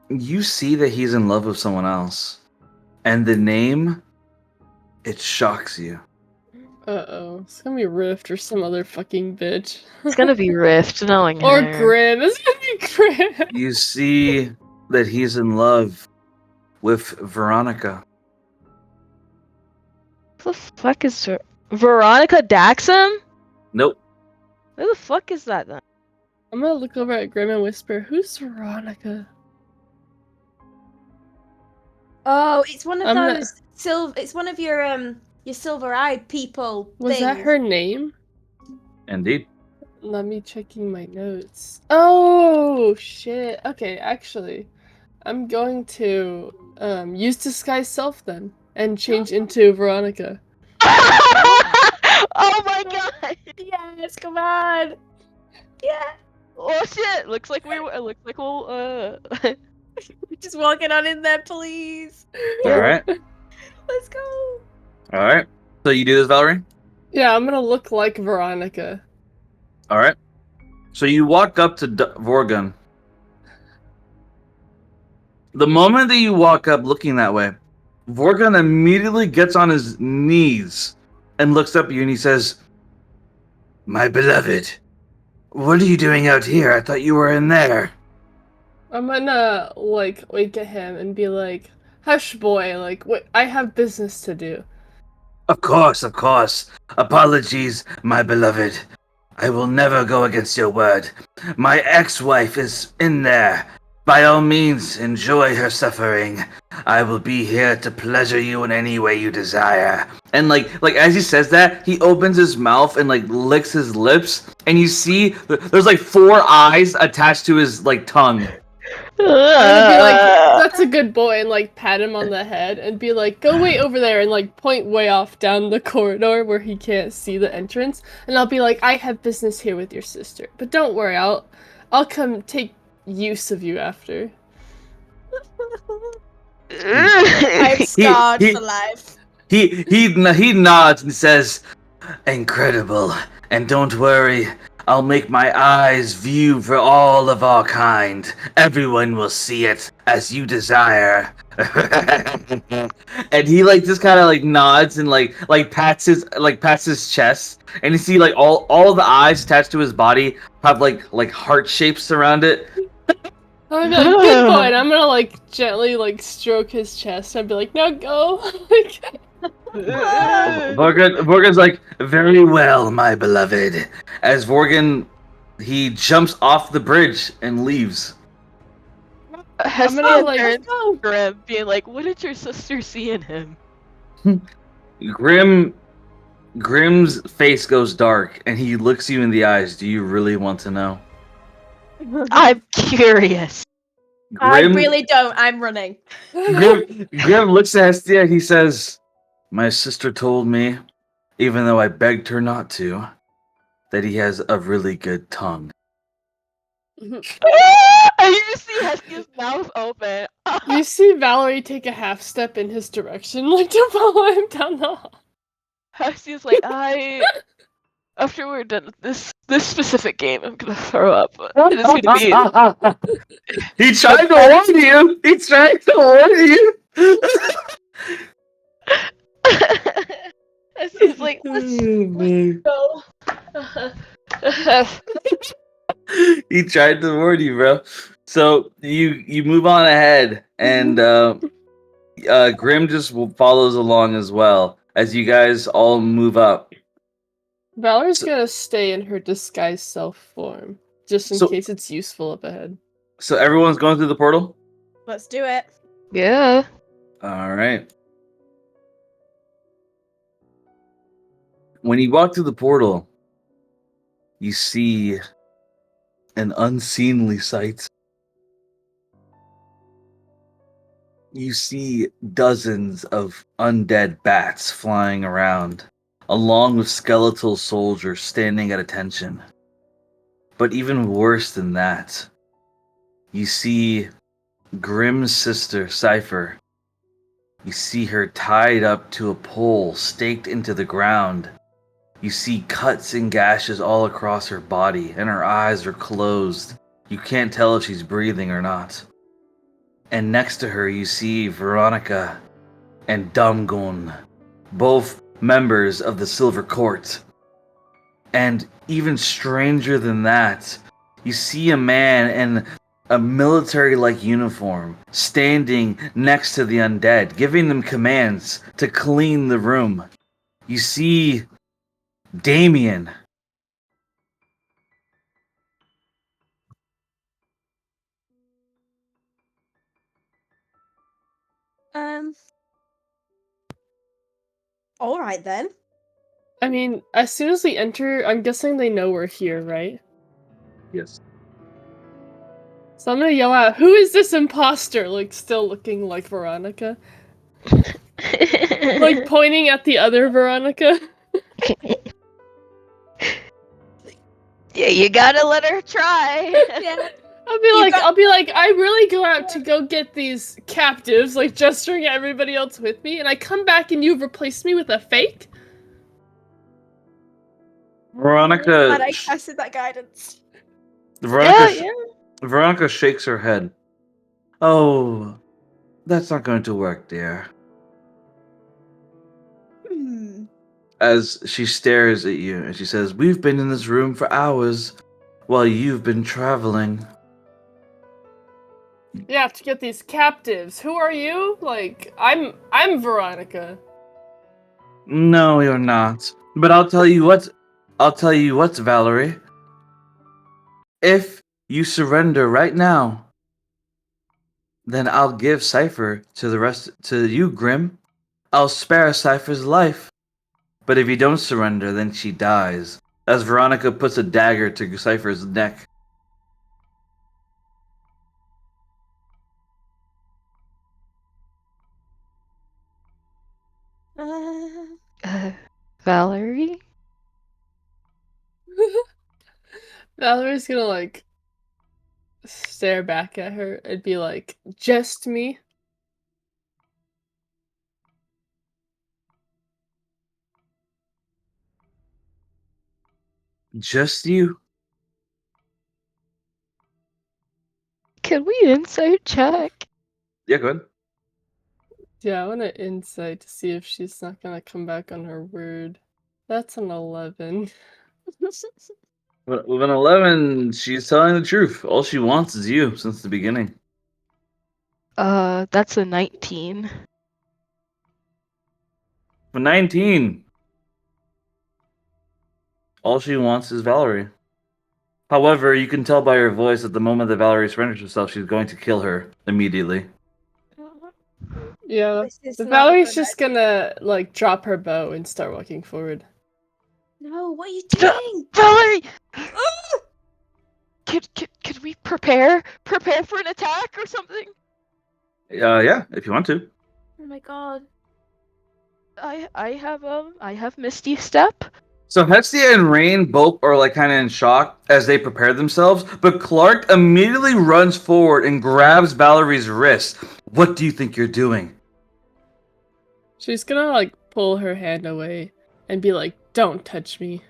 you see that he's in love with someone else, and the name, it shocks you. Uh-oh, it's gonna be Rift or some other fucking bitch. It's gonna be Rift, knowing Or her. Grim. It's gonna be Grim. You see that he's in love with Veronica. What the fuck is Veronica Daxam? Nope. Who the fuck is that then? I'm gonna look over at Grim and whisper, "Who's Veronica?" Oh, it's one of I'm not- those It's one of your silver-eyed people. Was that things. her name? Indeed. Let me checking my notes. Oh shit. Okay, actually, I'm going to use disguise self then and change into Veronica. Oh my god! Yes, come on. Yeah. Oh shit! Looks like we'll Just walking on in there, please. All right. Let's go. All right. So you do this, Valerie? Yeah, I'm gonna look like Veronica. All right. So you walk up to Vorgun. The moment that you walk up looking that way, Vorgun immediately gets on his knees and looks up at you and he says, "My beloved, what are you doing out here? I thought you were in there." I'm gonna like wink at him and be like, "Hush, boy. Like, I have business to do." Of course, of course. Apologies, my beloved. I will never go against your word. My ex-wife is in there. By all means, enjoy her suffering. I will be here to pleasure you in any way you desire. And like as he says that, he opens his mouth and like licks his lips, and you see there's like 4 eyes attached to his like tongue. I'm gonna be like, "That's a good boy," and like pat him on the head and be like, "Go wait over there," and like point way off down the corridor where he can't see the entrance. And I'll be like, "I have business here with your sister, but don't worry, I'll come take use of you after." I'm scarred he- for life. he nods and says, "Incredible. And don't worry, I'll make my eyes view for all of our kind. Everyone will see it as you desire." And he like just kind of like nods and like pats his chest, and you see like all the eyes attached to his body have like heart shapes around it. I'm gonna be like, good boy, and I'm gonna like gently like stroke his chest. I'd be like, now go. Like, Vorgan's like, "Very well, my beloved." As Vorgan, he jumps off the bridge and leaves. I'm gonna like, turns go. to Grim, being like, "What did your sister see in him?" Grim's face goes dark, and he looks you in the eyes. Do you really want to know? I'm curious. I Grim, really don't. I'm running. Grim looks at Hestia. And he says, "My sister told me, even though I begged her not to, that he has a really good tongue." And you just see Hestia's mouth open. You see Valerie take a half step in his direction, like to follow him down the hall. Hestia's like, after we're done with this specific game, I'm gonna throw up. It's gonna be. He tried to warn you. He tried to warn you. Hestia's like, let's go. He tried to warn you, bro. So you move on ahead, and Grim just follows along as well as you guys all move up. Valerie's gonna stay in her disguised self form, just in So- case it's useful up ahead. So everyone's going through the portal. Let's do it. Yeah. All right. When you walk through the portal, you see an unseemly sight. You see dozens of undead bats flying around, along with skeletal soldiers standing at attention. But even worse than that, you see Grim's sister, Cypher. You see her tied up to a pole, staked into the ground. You see cuts and gashes all across her body, and her eyes are closed. You can't tell if she's breathing or not. And next to her, you see Veronica and Dumgun, both members of the Silver Court. And even stranger than that, you see a man in a military-like uniform standing next to the undead, giving them commands to clean the room. You see Damien. All right then. I mean, as soon as we enter, I'm guessing they know we're here, right? Yes. So I'm gonna yell out, "Who is this imposter?" Like, still looking like Veronica. Like, pointing at the other Veronica. Yeah, you gotta let her try. Yeah. I'll be like, I really go out to go get these captives, like gesturing at everybody else with me, and I come back and you've replaced me with a fake? Veronica. Glad I casted that guidance. Veronica shakes her head. "Oh, that's not going to work, dear." As she stares at you and she says, "We've been in this room for hours while you've been traveling." Yeah, to get these captives. Who are you? Like, I'm Veronica. "No, you're not. But I'll tell you what, Valerie. If you surrender right now, then I'll give Cypher to you, Grim. I'll spare Cypher's life. But if you don't surrender, then she dies." As Veronica puts a dagger to Cypher's neck. Valerie? Valerie's gonna, like, stare back at her and be like, "Just me?" Just you? Can we insight check? Yeah, go ahead. Yeah, I want to insight to see if she's not gonna come back on her word. That's an 11. With an 11, she's telling the truth. All she wants is you since the beginning. That's a 19. For 19, all she wants is Valerie. However, you can tell by her voice that the moment that Valerie surrenders herself, she's going to kill her immediately. Yeah, This is but not a Valerie's good just gonna like drop her bow and start walking forward. No, what are you doing? Valerie! Could we prepare? Prepare for an attack or something? Yeah, if you want to. Oh my god. I have Misty Step. So Hestia and Rain both are like kind of in shock as they prepare themselves, but Clark immediately runs forward and grabs Valerie's wrist. What do you think you're doing? She's gonna like pull her hand away and be like, "Don't touch me."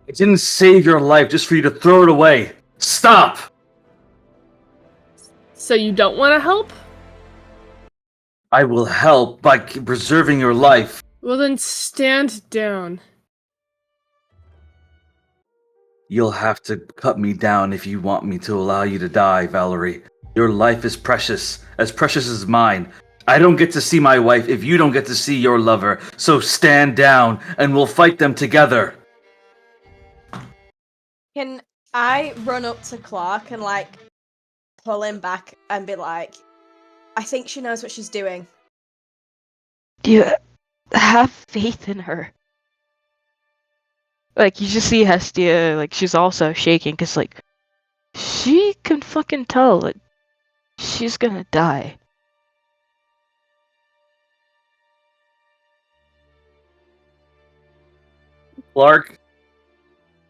I didn't save your life just for you to throw it away. Stop! So you don't want to help? I will help by preserving your life. Well then stand down. You'll have to cut me down if you want me to allow you to die, Valerie. Your life is precious as mine. I don't get to see my wife if you don't get to see your lover, so stand down and we'll fight them together. Can I run up to Clark and like pull him back and be like, I think she knows what she's doing. Do you have faith in her? Like, you just see Hestia, like, she's also shaking, because, like, she can fucking tell that she's gonna die. Clark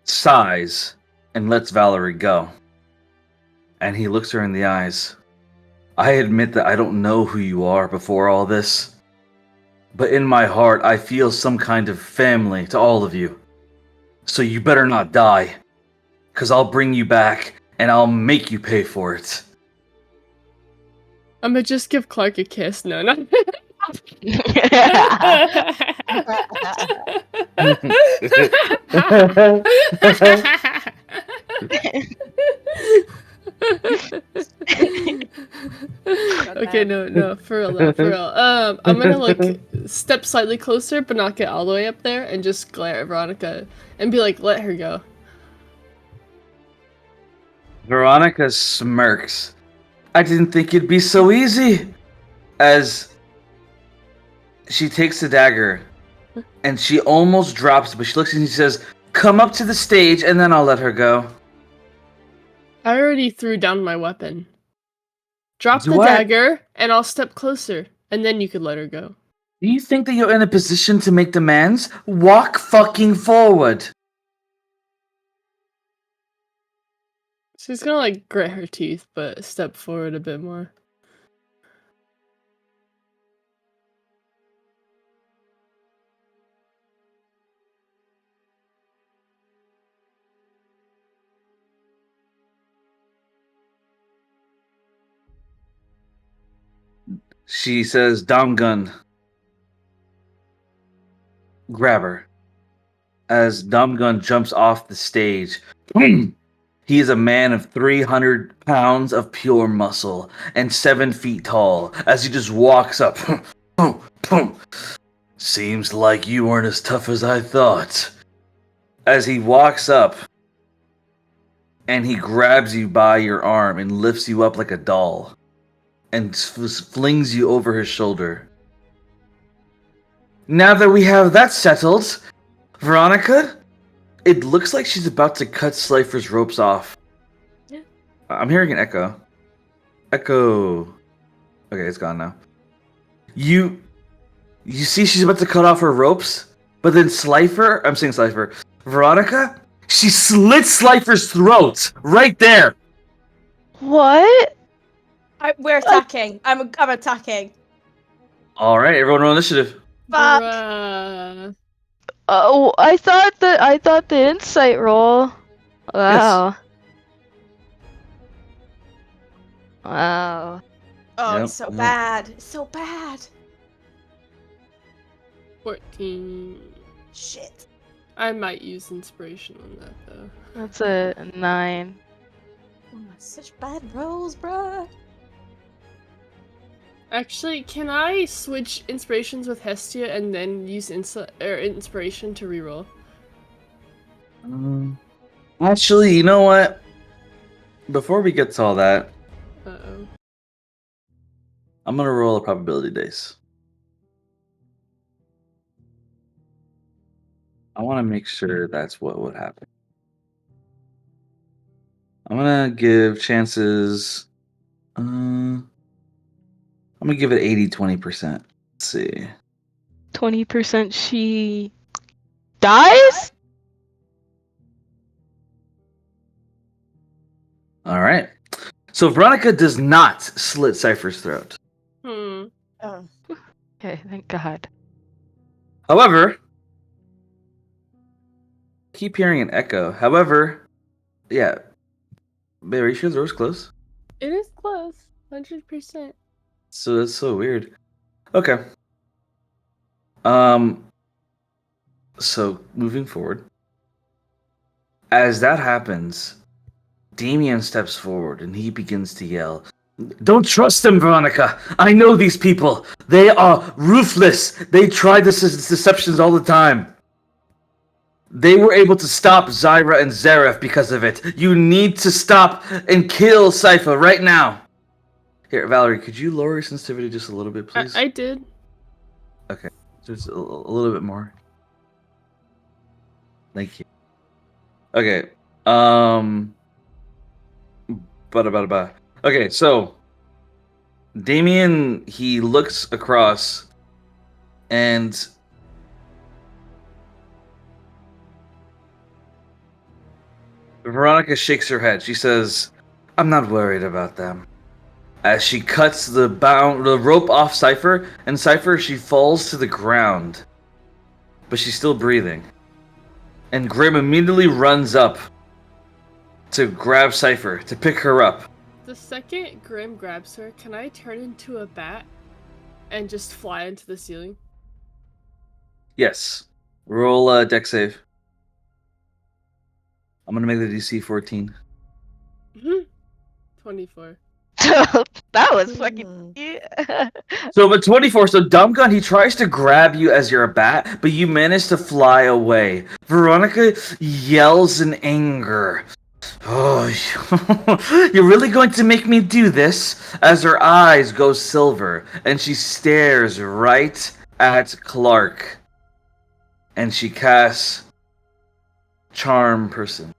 sighs and lets Valerie go. And he looks her in the eyes. I admit that I don't know who you are before all this. But in my heart, I feel some kind of family to all of you. So you better not die. Because I'll bring you back and I'll make you pay for it. I'm gonna just give Clark a kiss. No, no. Okay, no, for real, though, for real. I'm gonna like step slightly closer, but not get all the way up there, and just glare at Veronica and be like, "Let her go." Veronica smirks. I didn't think it'd be so easy. As she takes the dagger and she almost drops it, but she looks and she says, "Come up to the stage and then I'll let her go." I already threw down my weapon. Drop the Do I- dagger, and I'll step closer, and then you could let her go. Do you think that you're in a position to make demands? Walk fucking forward. She's gonna like grit her teeth, but step forward a bit more. She says, "Domgun, grab her." As Domgun jumps off the stage, he is a man of 300 pounds of pure muscle and 7 feet tall. As he just walks up, seems like you weren't as tough as I thought. As he walks up, and he grabs you by your arm and lifts you up like a doll, and flings you over his shoulder. Now that we have that settled, Veronica, it looks like she's about to cut Slifer's ropes off. Yeah. I'm hearing an echo. Echo. Okay, it's gone now. You see she's about to cut off her ropes, but then I'm saying Slifer, Veronica, she slit Slifer's throat right there. What? We're attacking. I'm attacking. All right, everyone roll initiative. Fuck. Bruh. Oh, I thought the insight roll. Wow. Wow. Oh, Yep, it's so yep. bad. It's so bad. 14. Shit. I might use inspiration on that though. That's a 9. Oh, such bad rolls, bruh. Actually, can I switch inspirations with Hestia and then use inspiration to reroll? Actually, you know what? Before we get to all that, Uh-oh. I'm gonna roll a probability dice. I want to make sure that's what would happen. I'm gonna give chances. I'm gonna give it 80-20%. Let's see. 20% she dies? All right. So Veronica does not slit Cypher's throat. Hmm. Oh. Okay, thank God. However, I keep hearing an echo. However, yeah. Babe, are you sure the door's closed? It is close. 100%. So that's so weird. Okay. So moving forward, as that happens, Damien steps forward and he begins to yell, "Don't trust them, Veronica! I know these people! They are ruthless! They try this deceptions all the time! They were able to stop Zyra and Zareth because of it! You need to stop and kill Sypha right now!" Here, Valerie, could you lower your sensitivity just a little bit, please? I did. Okay, just a little bit more. Thank you. Okay, Okay, so Damien, he looks across and Veronica shakes her head. She says, "I'm not worried about them." As she cuts the rope off Cypher, and Cypher, she falls to the ground. But she's still breathing. And Grim immediately runs up to grab Cypher, to pick her up. The second Grim grabs her, can I turn into a bat and just fly into the ceiling? Yes. Roll a deck save. I'm gonna make the DC 14. 24. That was fucking. So, but 24. So, Dumbgun, he tries to grab you as you're a bat, but you manage to fly away. Veronica yells in anger. "Oh, you're really going to make me do this?" As her eyes go silver, and she stares right at Clark. And she casts Charm Person.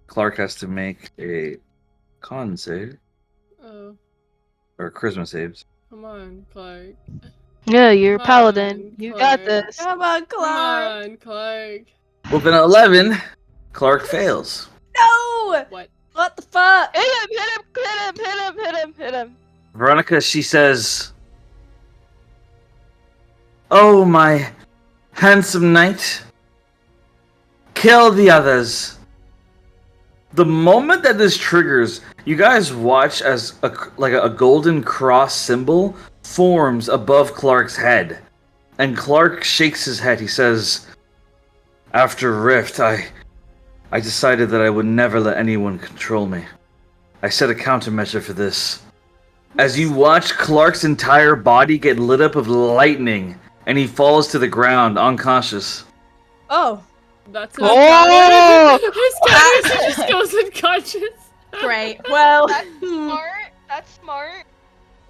Clark has to make a con save. Oh, Or charisma saves. come on, Clark. Yeah, you're a Come paladin. on, You Clark. got this. Come on, Come Clark. on, Clark. With an 11, Clark fails. No! What? What the fuck? Hit him! Hit him! Hit him! Hit him! Hit him! Hit him! Veronica, she says, "Oh, my handsome knight, kill the others." The moment that this triggers, you guys watch as a golden cross symbol forms above Clark's head. And Clark shakes his head. He says, "After Rift, I decided that I would never let anyone control me. I set a countermeasure for this." As you watch Clark's entire body get lit up with lightning, and he falls to the ground, unconscious. Oh, That's Oh! His character just goes unconscious. great. Well, That's smart. That's smart.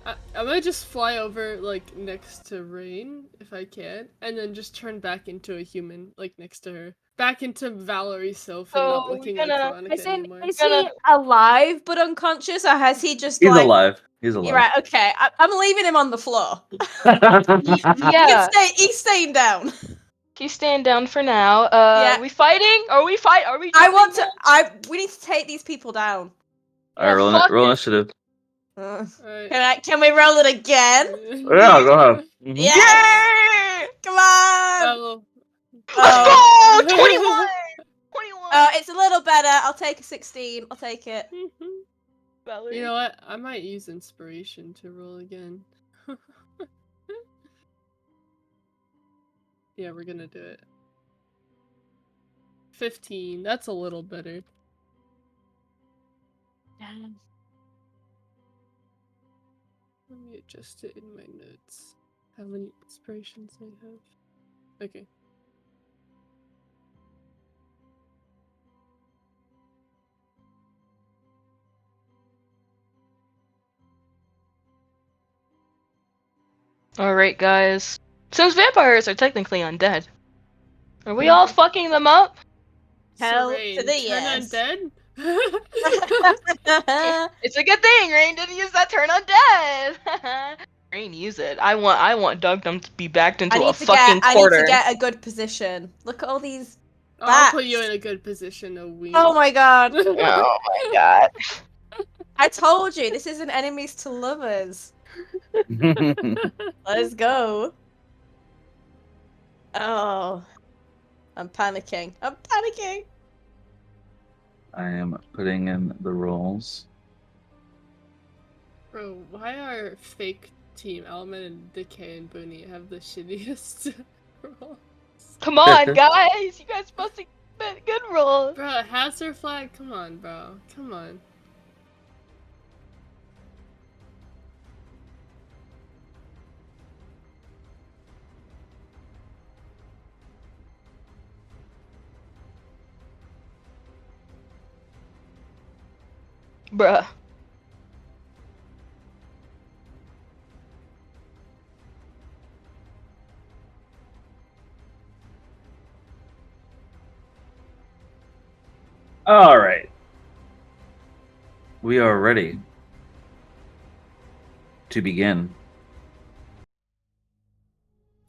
I'm gonna just fly over, like, next to Rain, if I can, and then just turn back into a human, like, next to her. Back into Valerie's self and not So, looking we're like gonna- Veronica anymore. is he alive but unconscious, or has he just He's like? alive. He's alive. You're right. Okay, I'm leaving him on the floor. Yeah, He's staying down. he's staying down for now. Yeah. We fighting? Are we fight? Are we? I want jumping to. in? We need to take these people down. Alright, Well, roll, fuck roll it. initiative. Uh, Alright. Can we roll it again? Yeah, go ahead. Mhm. Yes. Come Oh. Let's go! 21! 21! It's a little better. I'll take a 16. I'll take it. Valerie. You know what? I might use inspiration to roll again. Yeah, we're gonna do it. 15. That's a little better. Let me adjust it in my notes. How many inspirations I have. Okay. Alright, guys. Since vampires are technically undead, are we all fucking them up? Hell Rain, to the turn yes. undead? It's a good thing Rain didn't use that turn undead. Rain, use it. I want Dugdom to be backed into a fucking I quarter. need to get a good position. Look at all these. I'll put Bats. you in a good position, a week. Oh my god. Oh my god. I told you, this isn't enemies to lovers. Let's go. Oh. I'm panicking. I'm panicking. I am putting in the rolls. Bro, why are fake Team Element and Decay and Booney have the shittiest rolls? Come on, guys! You guys supposed to get good roll. Bro, Hazard Flag? Come on, bro. Come on. Bruh. All right. We are ready to begin.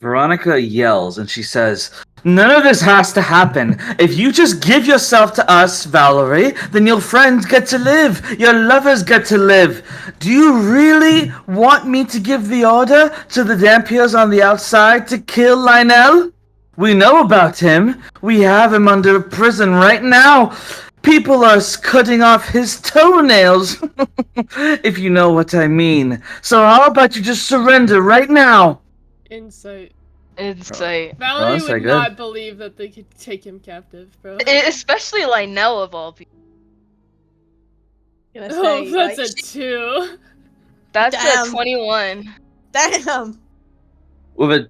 Veronica yells and she says, "None of this has to happen. If you just give yourself to us, Valerie, then your friends get to live. Your lovers get to live. Do you really want me to give the order to the Dampiers on the outside to kill Lionel? We know about him. We have him under prison right now. People are cutting off his toenails, if you know what I mean. So how about you just surrender right now?" Insight. Insight. Valerie that's would good. not believe that they could take him captive, bro. Especially Lionel of all people. Gonna Oh, say, that's like, a 2. That's Damn. a 21. Damn. With a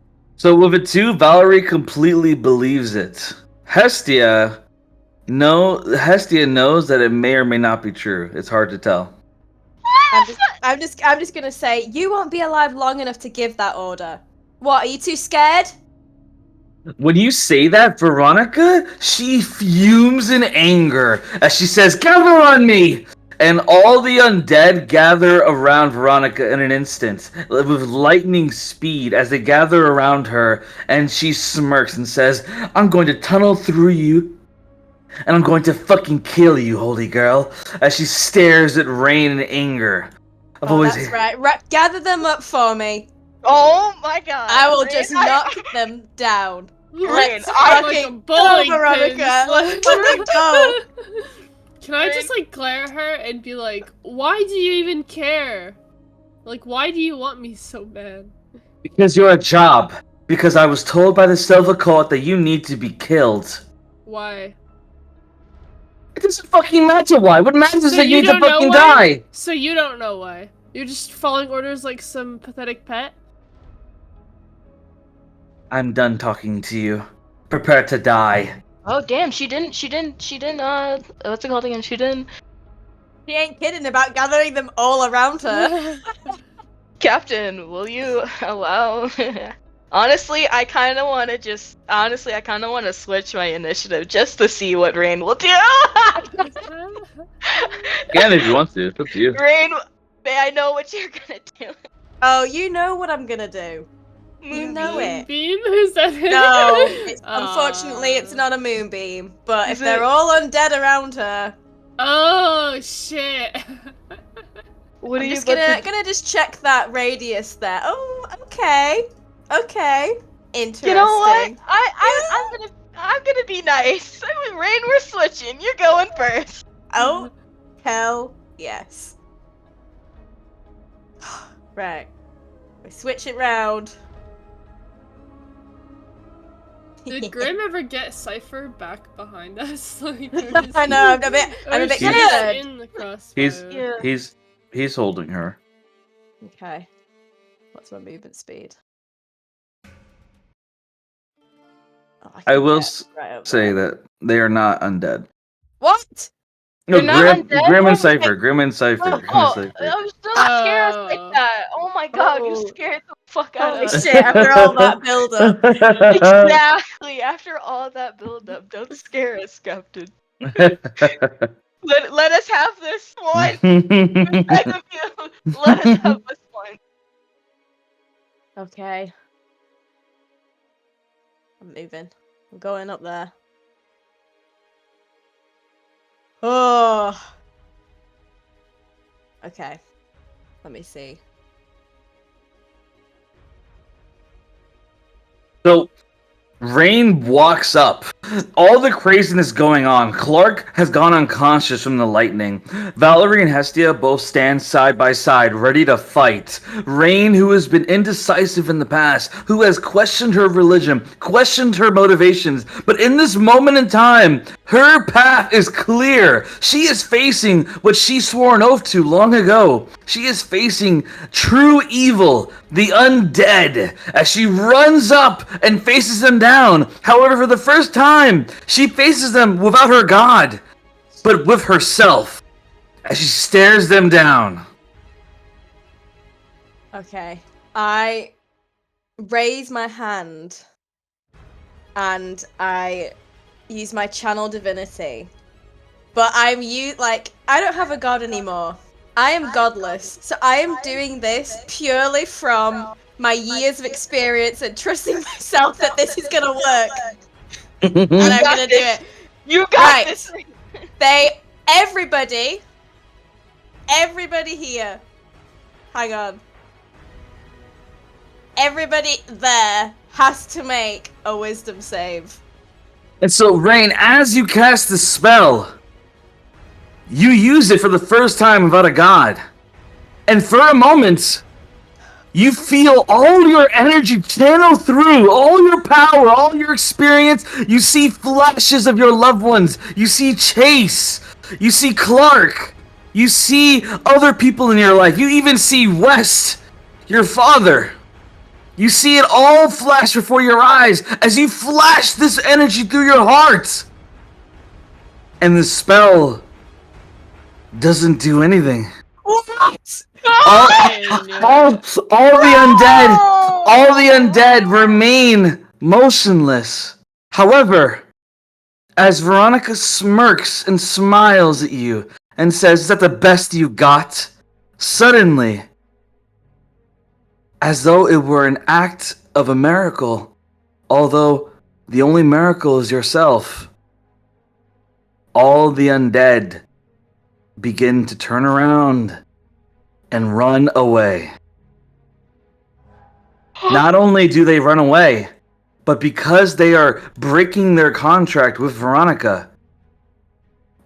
2, Valerie completely believes it. Hestia knows that it may or may not be true. It's hard to tell. I'm just gonna say, you won't be alive long enough to give that order. What, are you too scared? When you say that, Veronica, she fumes in anger as she says, "Gather on me!" And all the undead gather around Veronica in an instant, with lightning speed as they gather around her, and she smirks and says, "I'm going to tunnel through you, and I'm going to fucking kill you, holy girl," as she stares at Rain in anger. That's right. Gather them up for me. Oh my god. I will Rain, just knock them down. Rain, Let's I'm like a fucking bowling go, Veronica. pin. Let's fucking go. Can I just like glare at her and be like, why do you even care? Like, why do you want me so bad? Because you're a job. Because I was told by the Silver Court that you need to be killed. Why? It doesn't fucking matter why. What matters is So that you you need to don't know fucking why? die. So you don't know why? You're just following orders like some pathetic pet? I'm done talking to you. Prepare to die. Oh damn, she didn't, what's it called again? She ain't kidding about gathering them all around her. Captain, will you allow... Honestly, I kinda wanna switch my initiative just to see what Rain will do! Again, if you want to, it's up to you. Rain, may I know what you're gonna do? Oh, you know what I'm gonna do. You know it. Moonbeam? Is that it? No, unfortunately, it's not a moonbeam. But Is if they're it- all undead around her, Oh, shit. What I'm just gonna just check that radius there. Oh, okay, okay. Interesting. You know what? I'm gonna be nice. I mean, Rain, we're switching. You're going first. Oh, hell yes. Right. We switch it round. Did Grim ever get Cypher back behind us? Like, I know, I'm a bit He's concerned. in the crossfire. He's holding her. Okay. What's my movement speed? Oh, I can will get right up say there. that they are not undead. What? No, They're not undead? Grim Oh and my- Cypher. Grim and Cypher. Grim and Oh, Cypher. don't scare us like that. Oh my god, you Oh. scared the fuck out Holy of us. shit, after all that build up. Exactly. After all that build-up, don't scare us, Captain. Let us have this one. Beg of you. Let us have this one. Okay. I'm moving. I'm going up there. Oh. Okay. Let me see. So, Rain walks up. All the craziness going on. Clark has gone unconscious from the lightning. Valerie and Hestia both stand side by side, ready to fight. Rain, who has been indecisive in the past, who has questioned her religion, questioned her motivations, but in this moment in time, her path is clear. She is facing what she swore an oath to long ago. She is facing true evil, the undead, as she runs up and faces them down. However, for the first time, she faces them without her god, but with herself, as she stares them down. Okay. I raise my hand and I use my channel divinity. But I don't have a god anymore. I am godless. So I am doing this purely from my years of experience and trusting myself that this is gonna work. And I'm gonna do it. You got this. Everybody here. Hang on. Everybody there has to make a wisdom save. And so, Rain, as you cast the spell, you use it for the first time without a god. And for a moment, you feel all your energy channel through, all your power, all your experience. You see flashes of your loved ones. You see Chase. You see Clark. You see other people in your life. You even see West, your father. You see it all flash before your eyes as you flash this energy through your heart. And the spell doesn't do anything. What? All the undead remain motionless. However, as Veronica smirks and smiles at you and says, "Is that the best you got?" Suddenly, as though it were an act of a miracle, although the only miracle is yourself, all the undead begin to turn around and run away. Not only do they run away, but because they are breaking their contract with Veronica,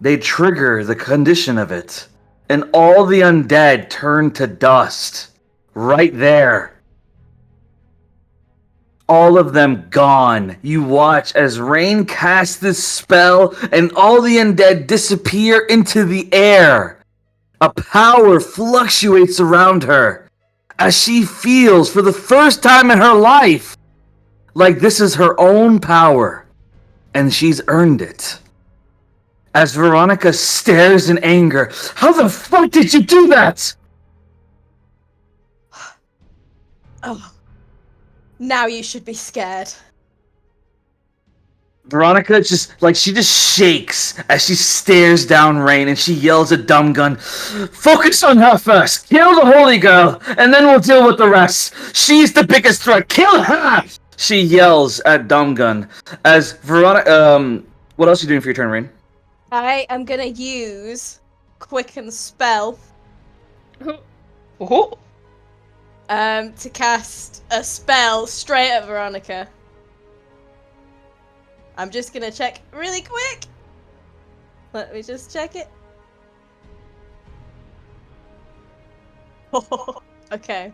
they trigger the condition of it. And all the undead turn to dust. Right there. All of them gone. You watch as Rain casts this spell and all the undead disappear into the air. A power fluctuates around her as she feels for the first time in her life like this is her own power and she's earned it. As Veronica stares in anger, "How the fuck did you do that?" Oh. Now you should be scared. Veronica just shakes as she stares down Rain and she yells at Dumbgun, "Focus on her first. Kill the holy girl, and then we'll deal with the rest. She's the biggest threat. Kill her!" She yells at Dumbgun as Veronica. What else are you doing for your turn, Rain? I am gonna use Quicken Spell Oh. to cast a spell straight at Veronica. I'm just gonna check really quick. Let me just check it. Okay.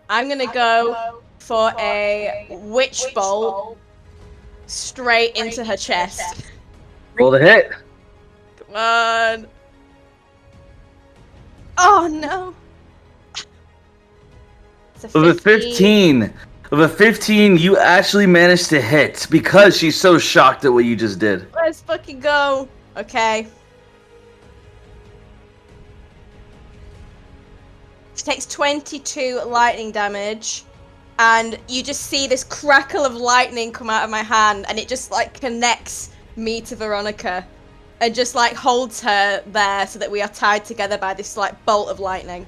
I'm gonna go for a witch bolt straight into her chest. Roll the hit. Come on. Oh no. It's a Of a 15. Of a 15, you actually managed to hit because she's so shocked at what you just did. Let's fucking go. Okay. She takes 22 lightning damage, and you just see this crackle of lightning come out of my hand, and it just like connects me to Veronica, and just like holds her there so that we are tied together by this like bolt of lightning.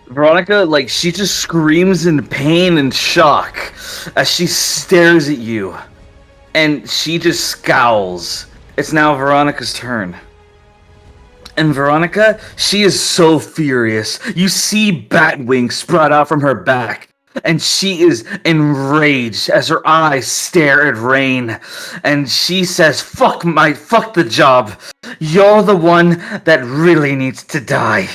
Veronica, like, she just screams in pain and shock as she stares at you. And she just scowls. It's now Veronica's turn. And Veronica, she is so furious. You see bat wings sprout out from her back. And she is enraged as her eyes stare at Rain. And she says, fuck the job. You're the one that really needs to die.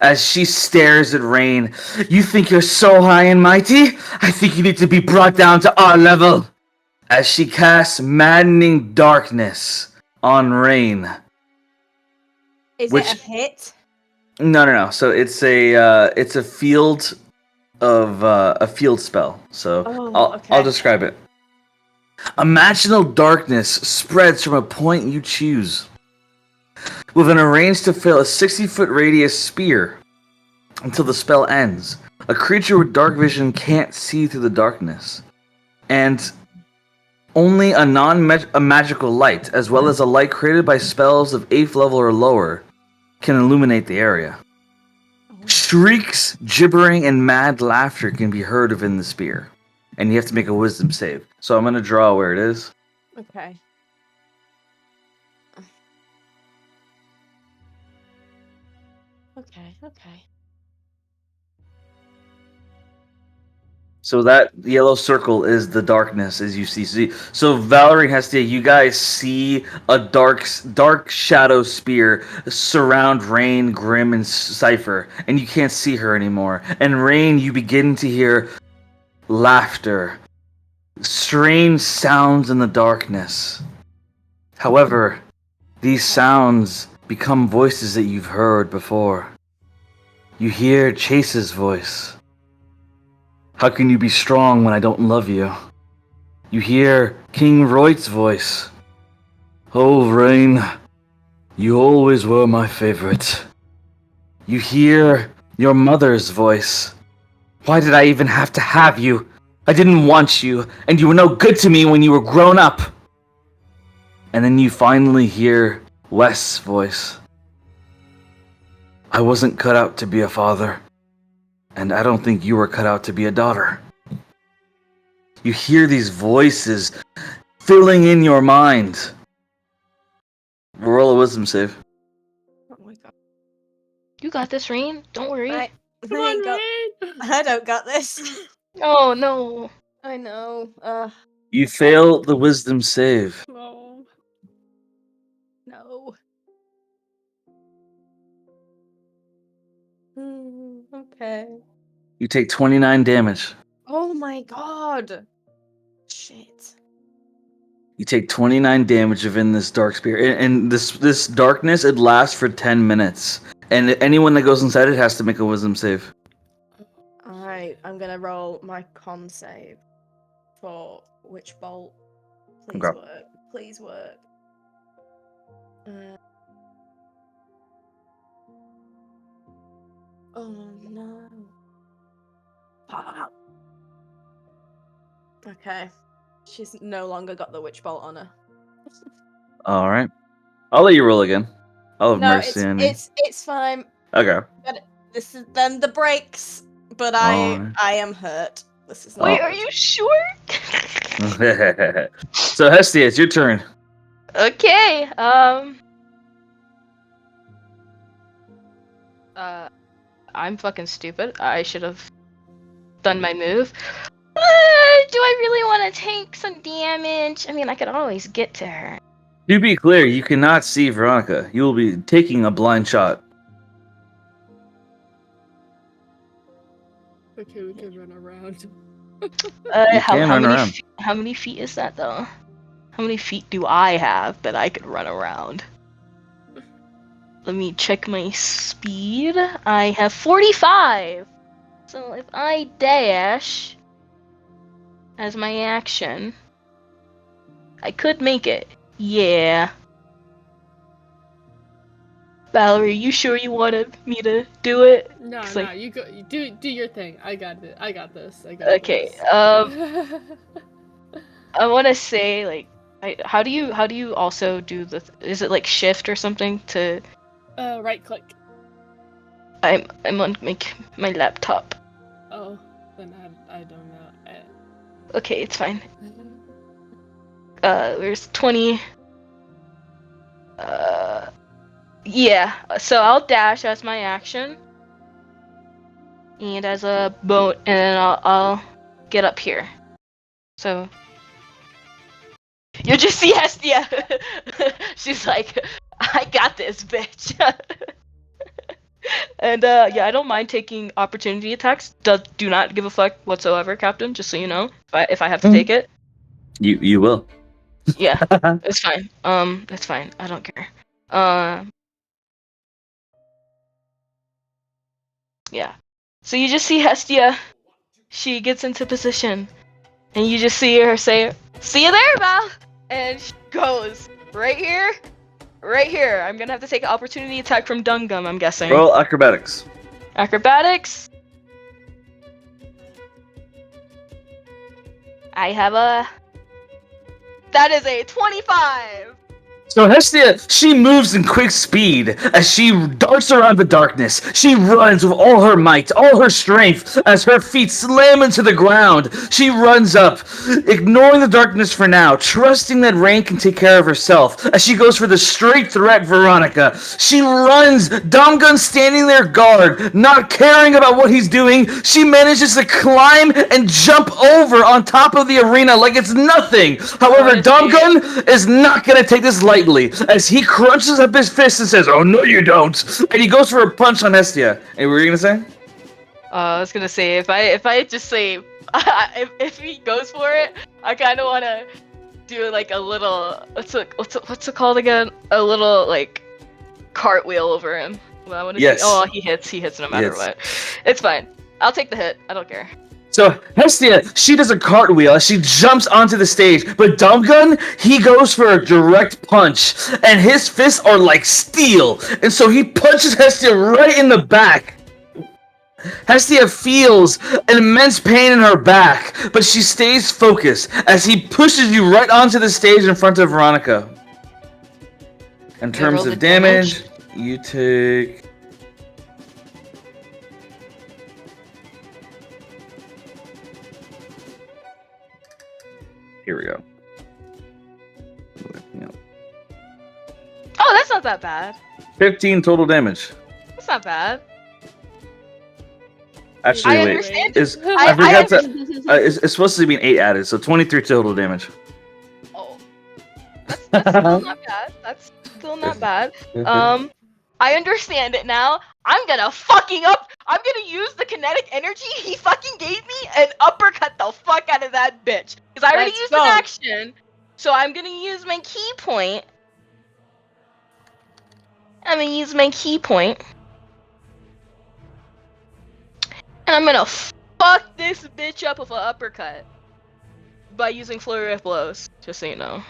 As she stares at Rain. You think you're so high and mighty? I think you need to be brought down to our level. As she casts maddening darkness on Rain. Is it a hit? No. So it's a field of a field spell. So I'll describe it. Imaginal darkness spreads from a point you choose. Within a range to fill a 60-foot radius sphere until the spell ends. A creature with dark vision can't see through the darkness. And only a magical light, as well as a light created by spells of 8th level or lower, can illuminate the area. Shrieks, gibbering, and mad laughter can be heard within the sphere. And you have to make a wisdom save. So I'm going to draw where it is. Okay. Okay. So that yellow circle is the darkness, as you see. So Valerie and Hestia, you guys see a dark shadow spear surround Rain, Grim, and Cypher, and you can't see her anymore. And Rain, you begin to hear laughter, strange sounds in the darkness. However, these sounds become voices that you've heard before. You hear Chase's voice. How can you be strong when I don't love you? You hear King Royt's voice. Oh, Rain, you always were my favorite. You hear your mother's voice. Why did I even have to have you? I didn't want you, and you were no good to me when you were grown up. And then you finally hear Wes's voice. I wasn't cut out to be a father. And I don't think you were cut out to be a daughter. You hear these voices filling in your mind. Roll a wisdom save. Oh my god. You got this, Rain. Don't worry. I Come on, Rain. I don't got this. Oh no. I know. You fail the wisdom save. No. No. Okay. You take 29 damage. Oh my god. Shit. You take 29 damage within this dark spear. And this darkness, it lasts for 10 minutes. And anyone that goes inside it has to make a wisdom save. Alright, I'm gonna roll my con save for Witch Bolt. Please Okay. work. Please work. Oh no. Okay. She's no longer got the Witch Bolt on her. Alright. I'll let you roll again. I'll have mercy on you. It's fine. Okay. But this is then the breaks. But I am hurt. This is not. Wait, are you sure? So Hestia, it's your turn. Okay. I'm fucking stupid. I should have done my move. do I really want to take some damage? I mean, I could always get to her. To be clear, you cannot see Veronica. You will be taking a blind shot. Okay, we can run around. You can run around. How many feet is that though? How many feet do I have that I could run around? Let me check my speed. I have 45. So if I dash as my action, I could make it. Yeah. Valerie, you sure you wanted me to do it? No, 'Cause, no, like- you go. Do your thing. I got it. I got this. Okay. This. I want to say like, how do you also do the? Is it like shift or something to? Right click. I'm on my laptop. Oh, then I don't know. Okay, it's fine. There's 20. Yeah. So I'll dash as my action, and as a boat, and then I'll get up here. So you just see Hestia. She's like, I got this, bitch. And yeah, I don't mind taking opportunity attacks. Do not give a fuck whatsoever, Captain. Just so you know, if I have to take it. You will. Yeah, it's fine. It's fine. I don't care. Yeah. So you just see Hestia. She gets into position, and you just see her say, "See you there, Val," and she goes right here, right here. I'm gonna have to take an opportunity attack from Dungum, I'm guessing. Roll acrobatics. Acrobatics. I have a. That is a 25. So Hestia, she moves in quick speed as she darts around the darkness. She runs with all her might, all her strength, as her feet slam into the ground. She runs up, ignoring the darkness for now, trusting that Rain can take care of herself, as she goes for the straight threat Veronica. She runs, Domgun standing there guard, not caring about what he's doing. She manages to climb and jump over on top of the arena like it's nothing. However, Domgun is not going to take this lightly, as he crunches up his fist and says, "Oh no, you don't!" And he goes for a punch on Hestia. Hey, what were you gonna say? I was gonna say if I just say if he goes for it, I kind of want to do like a little what's it called again? A little like cartwheel over him. Well, I want to Yes. see. Oh, he hits no matter what. It's fine. I'll take the hit. I don't care. So Hestia, she does a cartwheel as she jumps onto the stage, but Dumbgun, he goes for a direct punch, and his fists are like steel, and so he punches Hestia right in the back. Hestia feels an immense pain in her back, but she stays focused as he pushes you right onto the stage in front of Veronica. In terms roll the of damage, you take... Here we go. Oh, that's not that bad. 15 total damage. That's not bad. Actually, I wait. understand. I forgot to. It's supposed to be an 8 added, so 23 total damage. Oh, that's still not bad. That's still not bad. I understand it now. I'm gonna use the kinetic energy he fucking gave me and uppercut the fuck out of that bitch. Because I already used an action, so I'm gonna use my key point. And I'm gonna fuck this bitch up with an uppercut. By using Flurry of Blows, just so you know.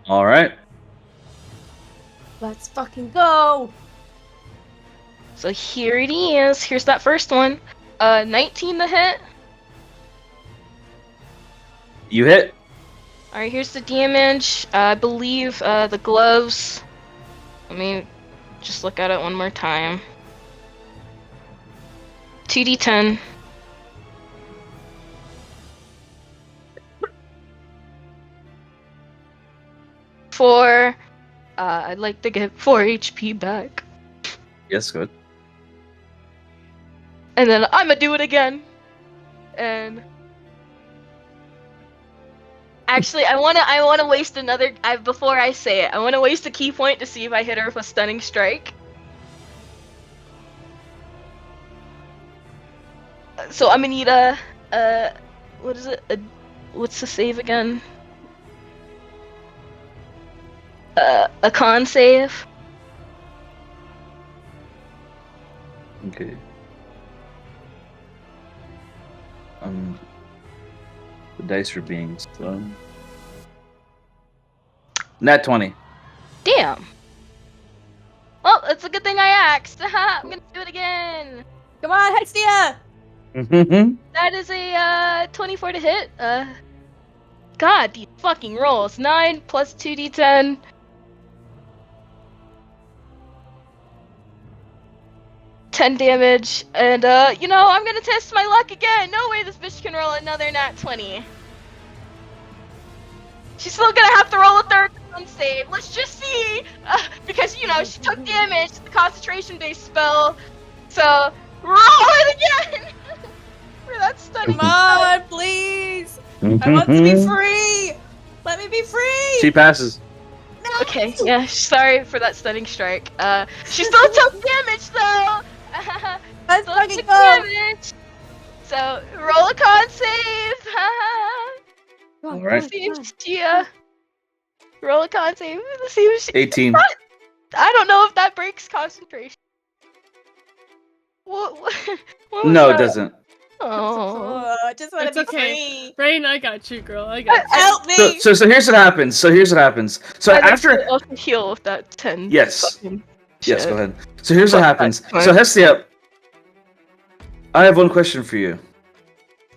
Alright. Let's fucking go! So here it is. Here's that first one. 19 to hit. You hit. Alright, here's the damage. I believe the gloves. Let me just look at it one more time. 2d10. I'd like to get 4 HP back. Yes, good. And then I'm gonna do it again. And Actually, I wanna waste another. Before I say it, I wanna waste a key point to see if I hit her with a stunning strike. So I'm gonna need what is it? What's the save again? A con save. Okay. The dice are being slow. Nat 20. Damn. Well, it's a good thing I asked. I'm gonna do it again. Come on, Hexia! That is a 24 to hit. God, these fucking rolls. 9 plus 2d10. 10 damage, and I'm gonna test my luck again. No way this bitch can roll another nat 20. She's still gonna have to roll a third con save. Let's just see, because she took damage to the concentration-based spell. So roll it again for that stunning. Come on, please! I want to be free! Let me be free! She passes. No! Okay, yeah, sorry for that stunning strike. She still took damage though. Let's Still fucking took go! damage. So roll a con save. Come on, All right. See if she roll a con save. Let's see if she. 18. I don't know if that breaks concentration. What was No, that? it doesn't. Oh. I just want It's to be okay. free! Rain, I got you, girl. I got you. Help me! So here's what happens. So after. I'll heal with that 10. Yes. fucking Yes, shit. go ahead. So here's what Fuck happens. that. So Hestia, I have one question for you.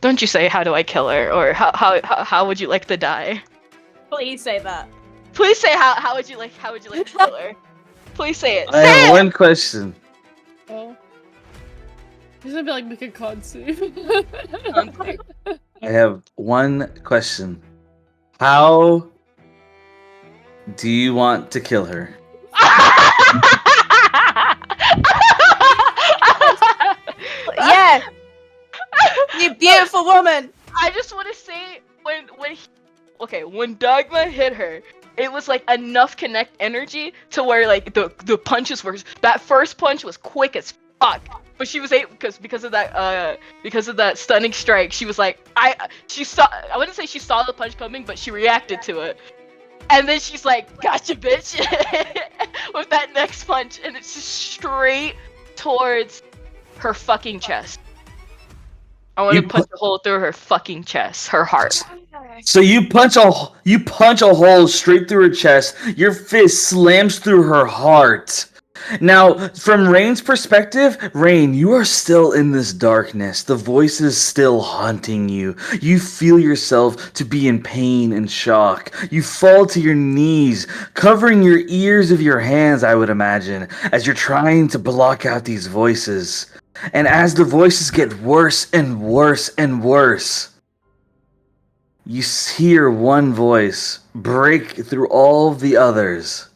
Don't you say how do I kill her, or how would you like to die? Please say that. Please say how would you like to kill her? Please say it. I Say have it! one question. Oh. He's gonna be like, make a con save. I have one question. How do you want to kill her? Yeah! You beautiful woman! I just want to say when Dogma hit her, it was like enough connect energy to where like the punches were, that first punch was quick as fuck, but she was able because of that stunning strike, she was like I wouldn't say she saw the punch coming, but she reacted to it. And then she's like, gotcha, bitch, with that next punch, and it's just straight towards her fucking chest. I want to punch a hole through her fucking chest, her heart. So you punch a hole straight through her chest. Your fist slams through her heart. Now, from Rain's perspective, Rain, you are still in this darkness. The voice is still haunting you. You feel yourself to be in pain and shock. You fall to your knees, covering your ears with your hands, I would imagine, as you're trying to block out these voices. And as the voices get worse and worse and worse, you hear one voice break through all of the others.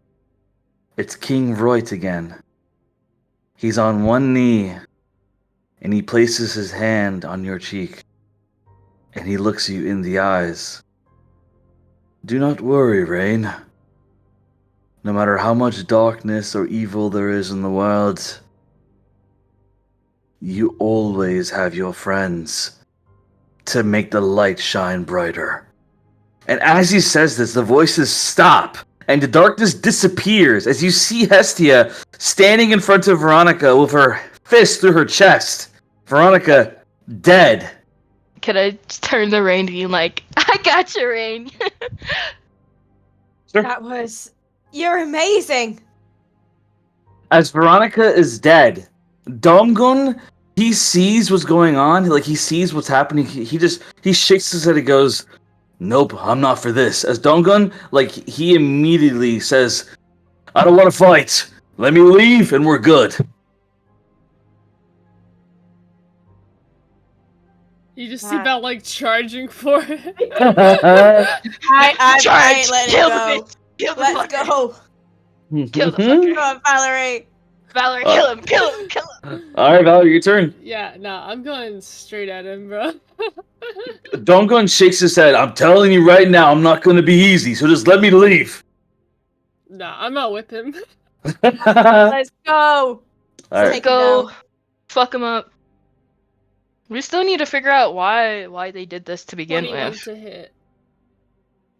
It's King Royt again. He's on one knee, and he places his hand on your cheek, and he looks you in the eyes. Do not worry, Rain. No matter how much darkness or evil there is in the world, you always have your friends to make the light shine brighter. And as he says this, the voices stop, and the darkness disappears as you see Hestia standing in front of Veronica with her fist through her chest. Veronica, dead. Could I turn the Rain to you like, I got you, Rain? Sure. That was... You're amazing! As Veronica is dead, Domgun, he sees what's going on, like he sees what's happening, he shakes his head and goes, nope, I'm not for this. As Domgun, like, he immediately says, I don't want to fight. Let me leave and we're good. You just see about like charging for it. I ain't letting Kill go. the bitch! Kill the Let's fucker! go! Kill the fucker! Come on, Valerie! Valerie, kill him! Kill him! Kill him! Alright, Valerie, your turn. Yeah, nah, I'm going straight at him, bro. Dongun shakes his head. I'm telling you right now, I'm not gonna be easy, so just let me leave. Nah, I'm not with him. Let's go. Alright. Take him Go. down. Fuck him up. We still need to figure out why they did this to begin 21 with. to hit.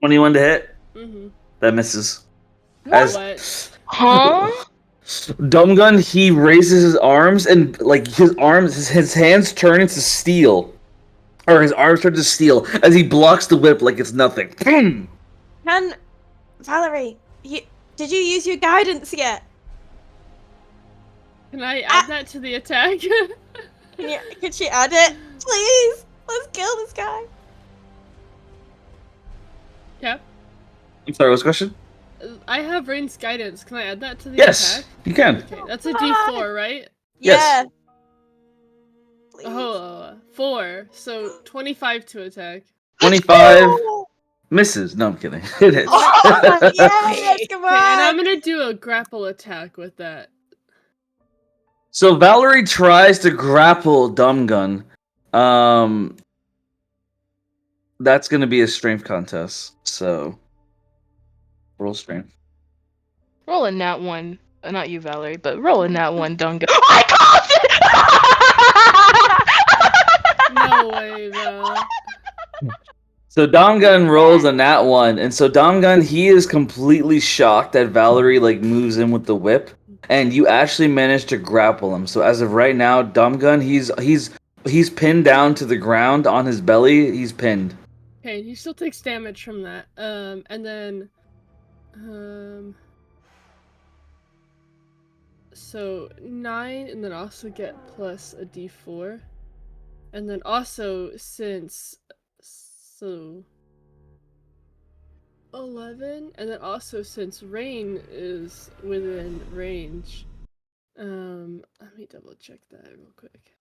21 to hit. Mm-hmm. That misses. What? Huh? Dumbgun, he raises his arms and like his hands turn into steel, or his arms turn to steel as he blocks the whip like it's nothing. Can Valerie, did you use your guidance yet? Can I add that to the attack? Can she add it? Please, let's kill this guy. Yeah. I'm sorry, what's the question? I have Rain's guidance. Can I add that to the Yes, attack? you can. Okay, that's a D4, right? Yes. Yeah. Please. Oh, 4. So 25 to attack. 25 misses. No, I'm kidding. It hits. Oh, yes, come Okay, and I'm on. gonna do a grapple attack with that. So Valerie tries to grapple Dumbgun. That's gonna be a strength contest. So roll strength. Roll in that one. Not you, Valerie, but roll in that one, Dunga. I No way, bro. So Domgun rolls on that one, and so Domgun, he is completely shocked that Valerie like moves in with the whip, and you actually managed to grapple him. So as of right now, Domgun, he's pinned down to the ground on his belly. He's pinned. Okay, he still takes damage from that. And then, so 9, and then also get plus a D4, and then also so 11, and then also since Rain is within range, let me double check that real quick.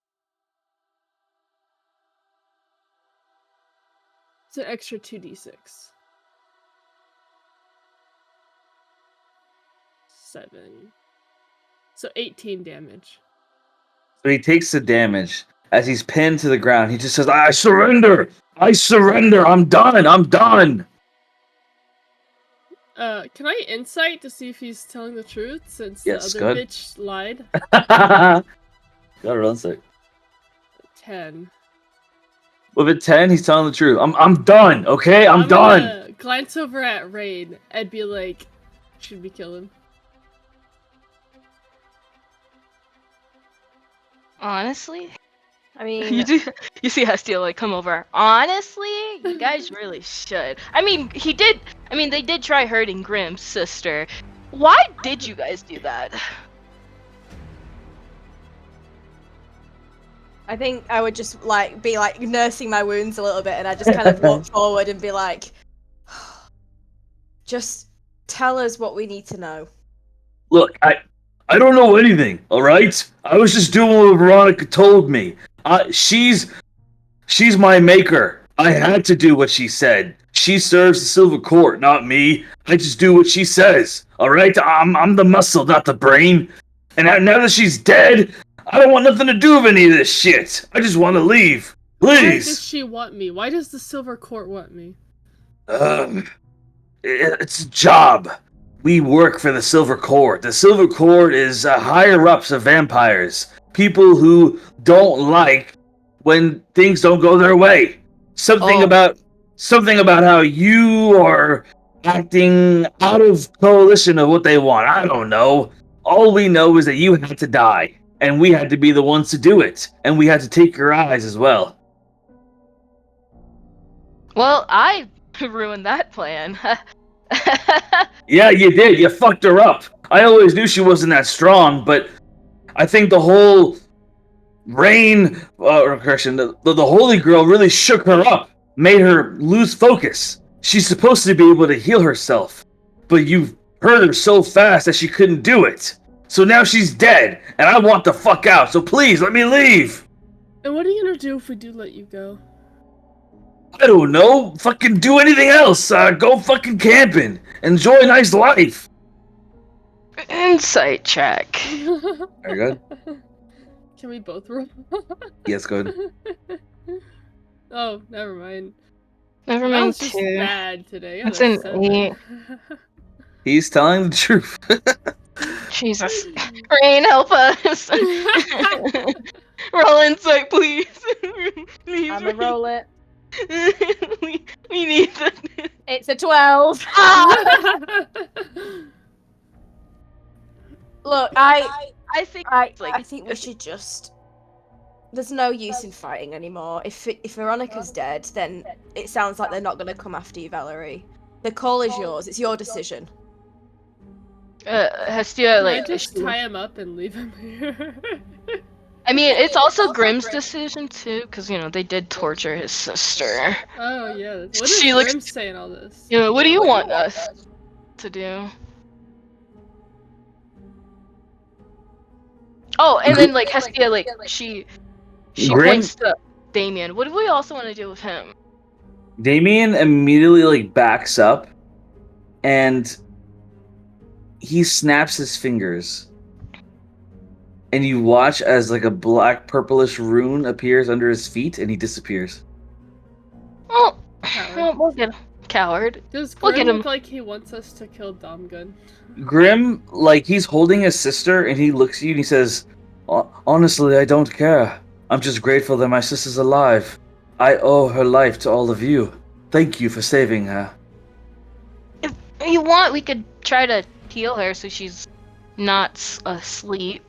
It's an extra 2d6. 7. So 18 damage. So he takes the damage as he's pinned to the ground. He just says, "I surrender! I surrender! I'm done! I'm done!" Can I insight to see if he's telling the truth since Yes, the go other ahead. bitch lied? Got a run sick. 10. With a 10, he's telling the truth. I'm done, okay? I'm done. Gonna glance over at Rain and be like, should we kill him? Honestly, I mean, you see Hestia like come over. Honestly, you guys really should. I mean, they did try hurting Grimm's sister. Why did you guys do that? I think I would just be nursing my wounds a little bit, and I just kind of walk forward and be like, just tell us what we need to know. Look, I don't know anything, all right? I was just doing what Veronica told me. She's my maker. I had to do what she said. She serves the Silver Court, not me. I just do what she says, all right? I'm the muscle, not the brain. And now that she's dead, I don't want nothing to do with any of this shit. I just want to leave. Why does Please. she want me? Why does the Silver Court want me? It's a job. We work for the Silver Court. The Silver Court is higher-ups of vampires. People who don't like when things don't go their way. Something about how you are acting out of coalition of what they want. I don't know. All we know is that you had to die, and we had to be the ones to do it, and we had to take your eyes as well. Well, I ruined that plan. Yeah, you did. You fucked her up. I always knew she wasn't that strong, but I think the whole the Holy Girl really shook her up, made her lose focus. She's supposed to be able to heal herself, but you hurt her so fast that she couldn't do it. So now she's dead, and I want the fuck out, so please, let me leave! And what are you gonna do if we do let you go? I don't know. Fucking do anything else. Go fucking camping. Enjoy a nice life. Insight check. Very good. Can we both roll? Yes, go ahead. Oh, never mind. Never That mind was just 2. bad today. I It's got a an 7. 8. He's telling the truth. Jesus. Rain, help us. Roll insight, please. Please, I'ma roll it. we need that. It's a 12. Look, I think I like think we should just. There's no use in fighting anymore. If Veronica's dead, then it sounds like they're not going to come after you, Valerie. The call is yours. It's your decision. Hestia, I like just tie him up and leave him here. I mean, it's also Grimm's decision too, because they did torture his sister. Oh yeah. What does She looks- Grim say in all this? What do you want us to do? Oh, and then like Hestia, like she Grim- points to Damien. What do we also want to do with him? Damien immediately like backs up, and he snaps his fingers, and you watch as like a black purplish rune appears under his feet, and he disappears. Oh, Coward. we'll get him. Coward. Does We'll Grim get him. look like he wants us to kill Domgun? Grim, like he's holding his sister, and he looks at you and he says, "Honestly, I don't care. I'm just grateful that my sister's alive. I owe her life to all of you. Thank you for saving her." If you want, we could try to heal her so she's not asleep.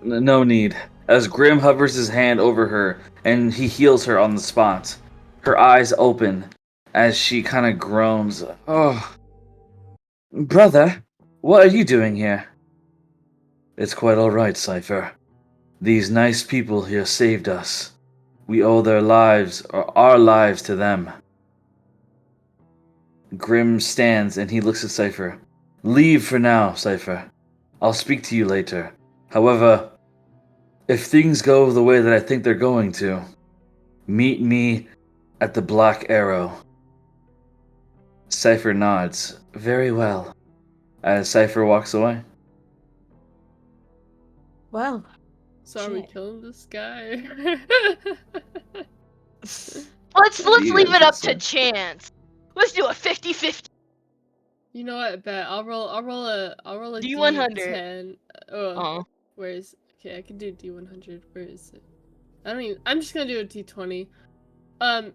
No need. As Grim hovers his hand over her, and he heals her on the spot. Her eyes open as she kind of groans. "Oh, brother, what are you doing here?" "It's quite all right, Cypher. These nice people here saved us. We owe their lives, or our lives, to them." Grim stands and he looks at Cypher. "Leave for now, Cypher. I'll speak to you later. However, if things go the way that I think they're going to, meet me at the Black Arrow." Cypher nods. "Very well," as Cypher walks away. Well, So are we Shit. killing this guy? Let's You leave guys it up to decide. chance. Let's do a 50-50. You know what? Bet I'll roll a D100. D10. Oh. Where is? Okay, I can do D100. Where is it? I don't even. I'm just gonna do a D20.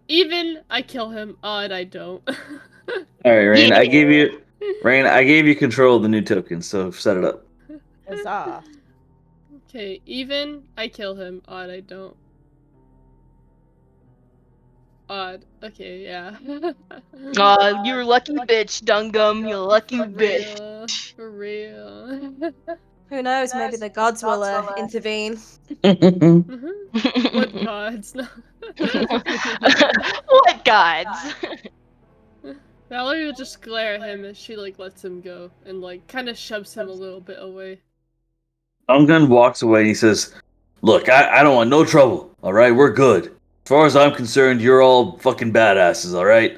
Even I kill him. Odd I don't. All right, Rain. I Yeah. gave you control of the new token, so set it up. huzzah. Okay, even I kill him. Odd I don't. Odd. Okay, yeah. Aw, you lucky bitch, Dungum. You lucky For bitch. real. For real. Who knows? Maybe the gods will intervene. What gods? No. What gods? Valerie will just glare at him as she like lets him go and like kind of shoves him a little bit away. Ungun walks away and he says, "Look, I don't want no trouble, alright? We're good. As far as I'm concerned, you're all fucking badasses, alright?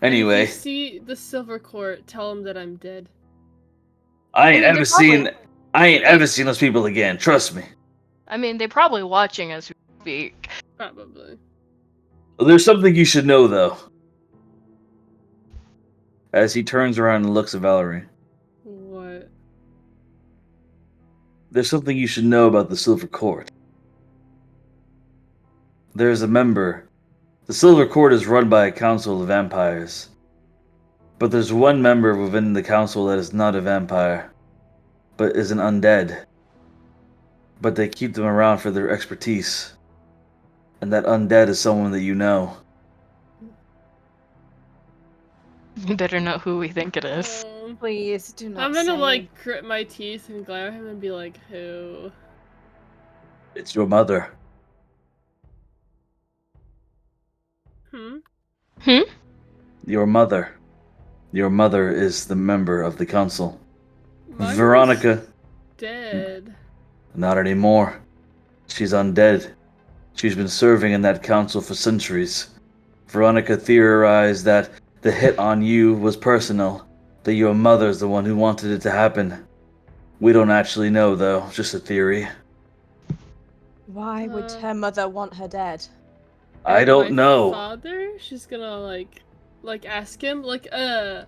And Anyway, if you see the silver court, tell him that I'm dead. I ain't I mean, they're ever seen those people again, trust me." I mean, they're probably watching as we speak. Probably. There's something you should know, though. As he turns around and looks at Valerie. What? There's something you should know about the Silver Court. There's a member. The Silver Court is run by a council of vampires. But there's one member within the council that is not a vampire, but is an undead. But they keep them around for their expertise. And that undead is someone that you know. You better know who we think it is. Please do not. I'm gonna say like grit my teeth and glare at him and be like, who? It's your mother. Hmm? Your mother. Your mother is the member of the council. Mine Veronica. was dead. Not anymore. She's undead. She's been serving in that council for centuries. Veronica theorized that the hit on you was personal, that your mother's the one who wanted it to happen. We don't actually know, though, just a theory. Why would her mother want her dead? I don't My know. father? She's gonna like ask him like a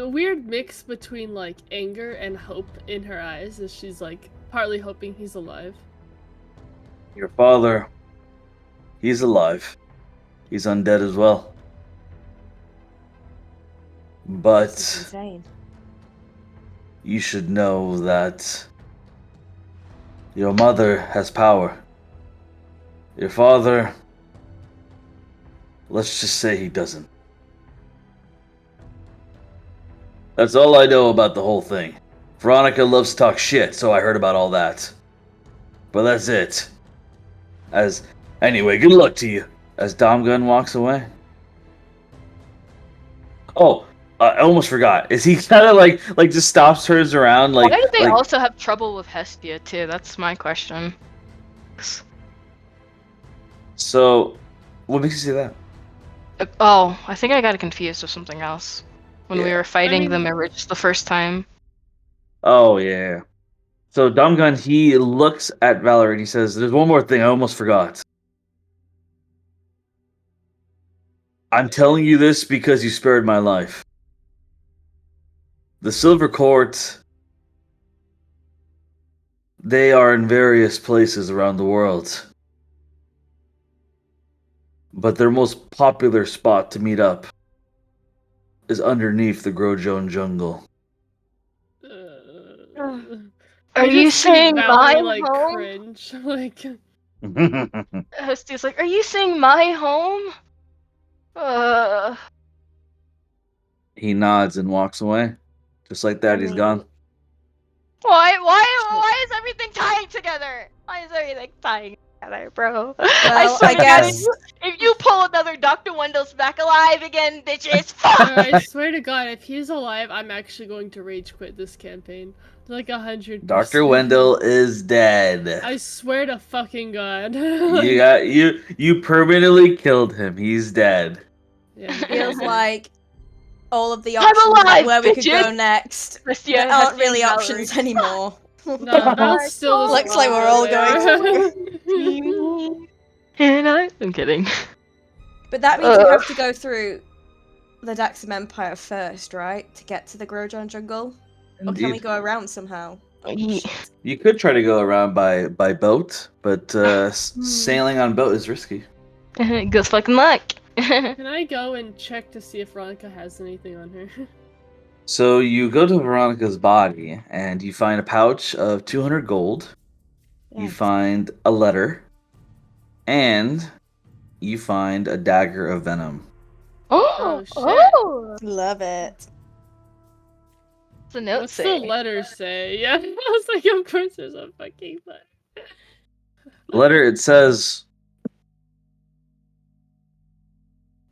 weird mix between like anger and hope in her eyes as she's like partly hoping he's alive. Your father, he's alive. He's undead as well. This is But insane. you should know that your mother has power. Your father, let's just say he doesn't. That's all I know about the whole thing. Veronica loves to talk shit, so I heard about all that. But that's it. Anyway, good luck to you. As Domgun walks away. Oh, I almost forgot. Is he kind of like just stops, turns around, Why like do they like also have trouble with Hestia too? That's my question. so? What makes you say that? Oh, I think I got confused with something else when we Yeah. were fighting mean- the mirrors the first time. Oh yeah. So Domgun, he looks at Valerie and he says, "There's one more thing I almost forgot. I'm telling you this because you spared my life. The Silver Court, they are in various places around the world. But their most popular spot to meet up is underneath the Grojon jungle." Are I you just see saying Valerie, my like home? cringe? Like Hestia's like, are you saying my home? He nods and walks away. Just like that, I he's mean, gone. Why is everything tying together? Why is everything tying together, bro? Well, swear I to God, guess- if you pull another Dr. Wendell's back alive again, bitches, fuck! I swear to God, if he's alive, I'm actually going to rage quit this campaign. Like 100%. Dr. Wendell is dead. I swear to fucking God. You permanently killed him. He's dead. Yeah, he feels died. like all of the I'm options of alive, where we could go bitches! next Hestia, there aren't Hestia, really and options Valerie. anymore. No, Val's still doesn't Looks like wanna we're go all there. going and I'm kidding. But that means we have to go through the Daxam Empire first, right? To get to the Grojon jungle? Or can we Indeed. go around somehow? You could try to go around by boat, but sailing on boat is risky. Good fucking luck. Can I go and check to see if Veronica has anything on her? So you go to Veronica's body and you find a pouch of 200 gold. You Yes. find a letter, and you find a dagger of venom. Oh, shit. Love it. What's the note What's say? the letter say? Yeah, I was like, of course there's a fucking letter. The letter, it says,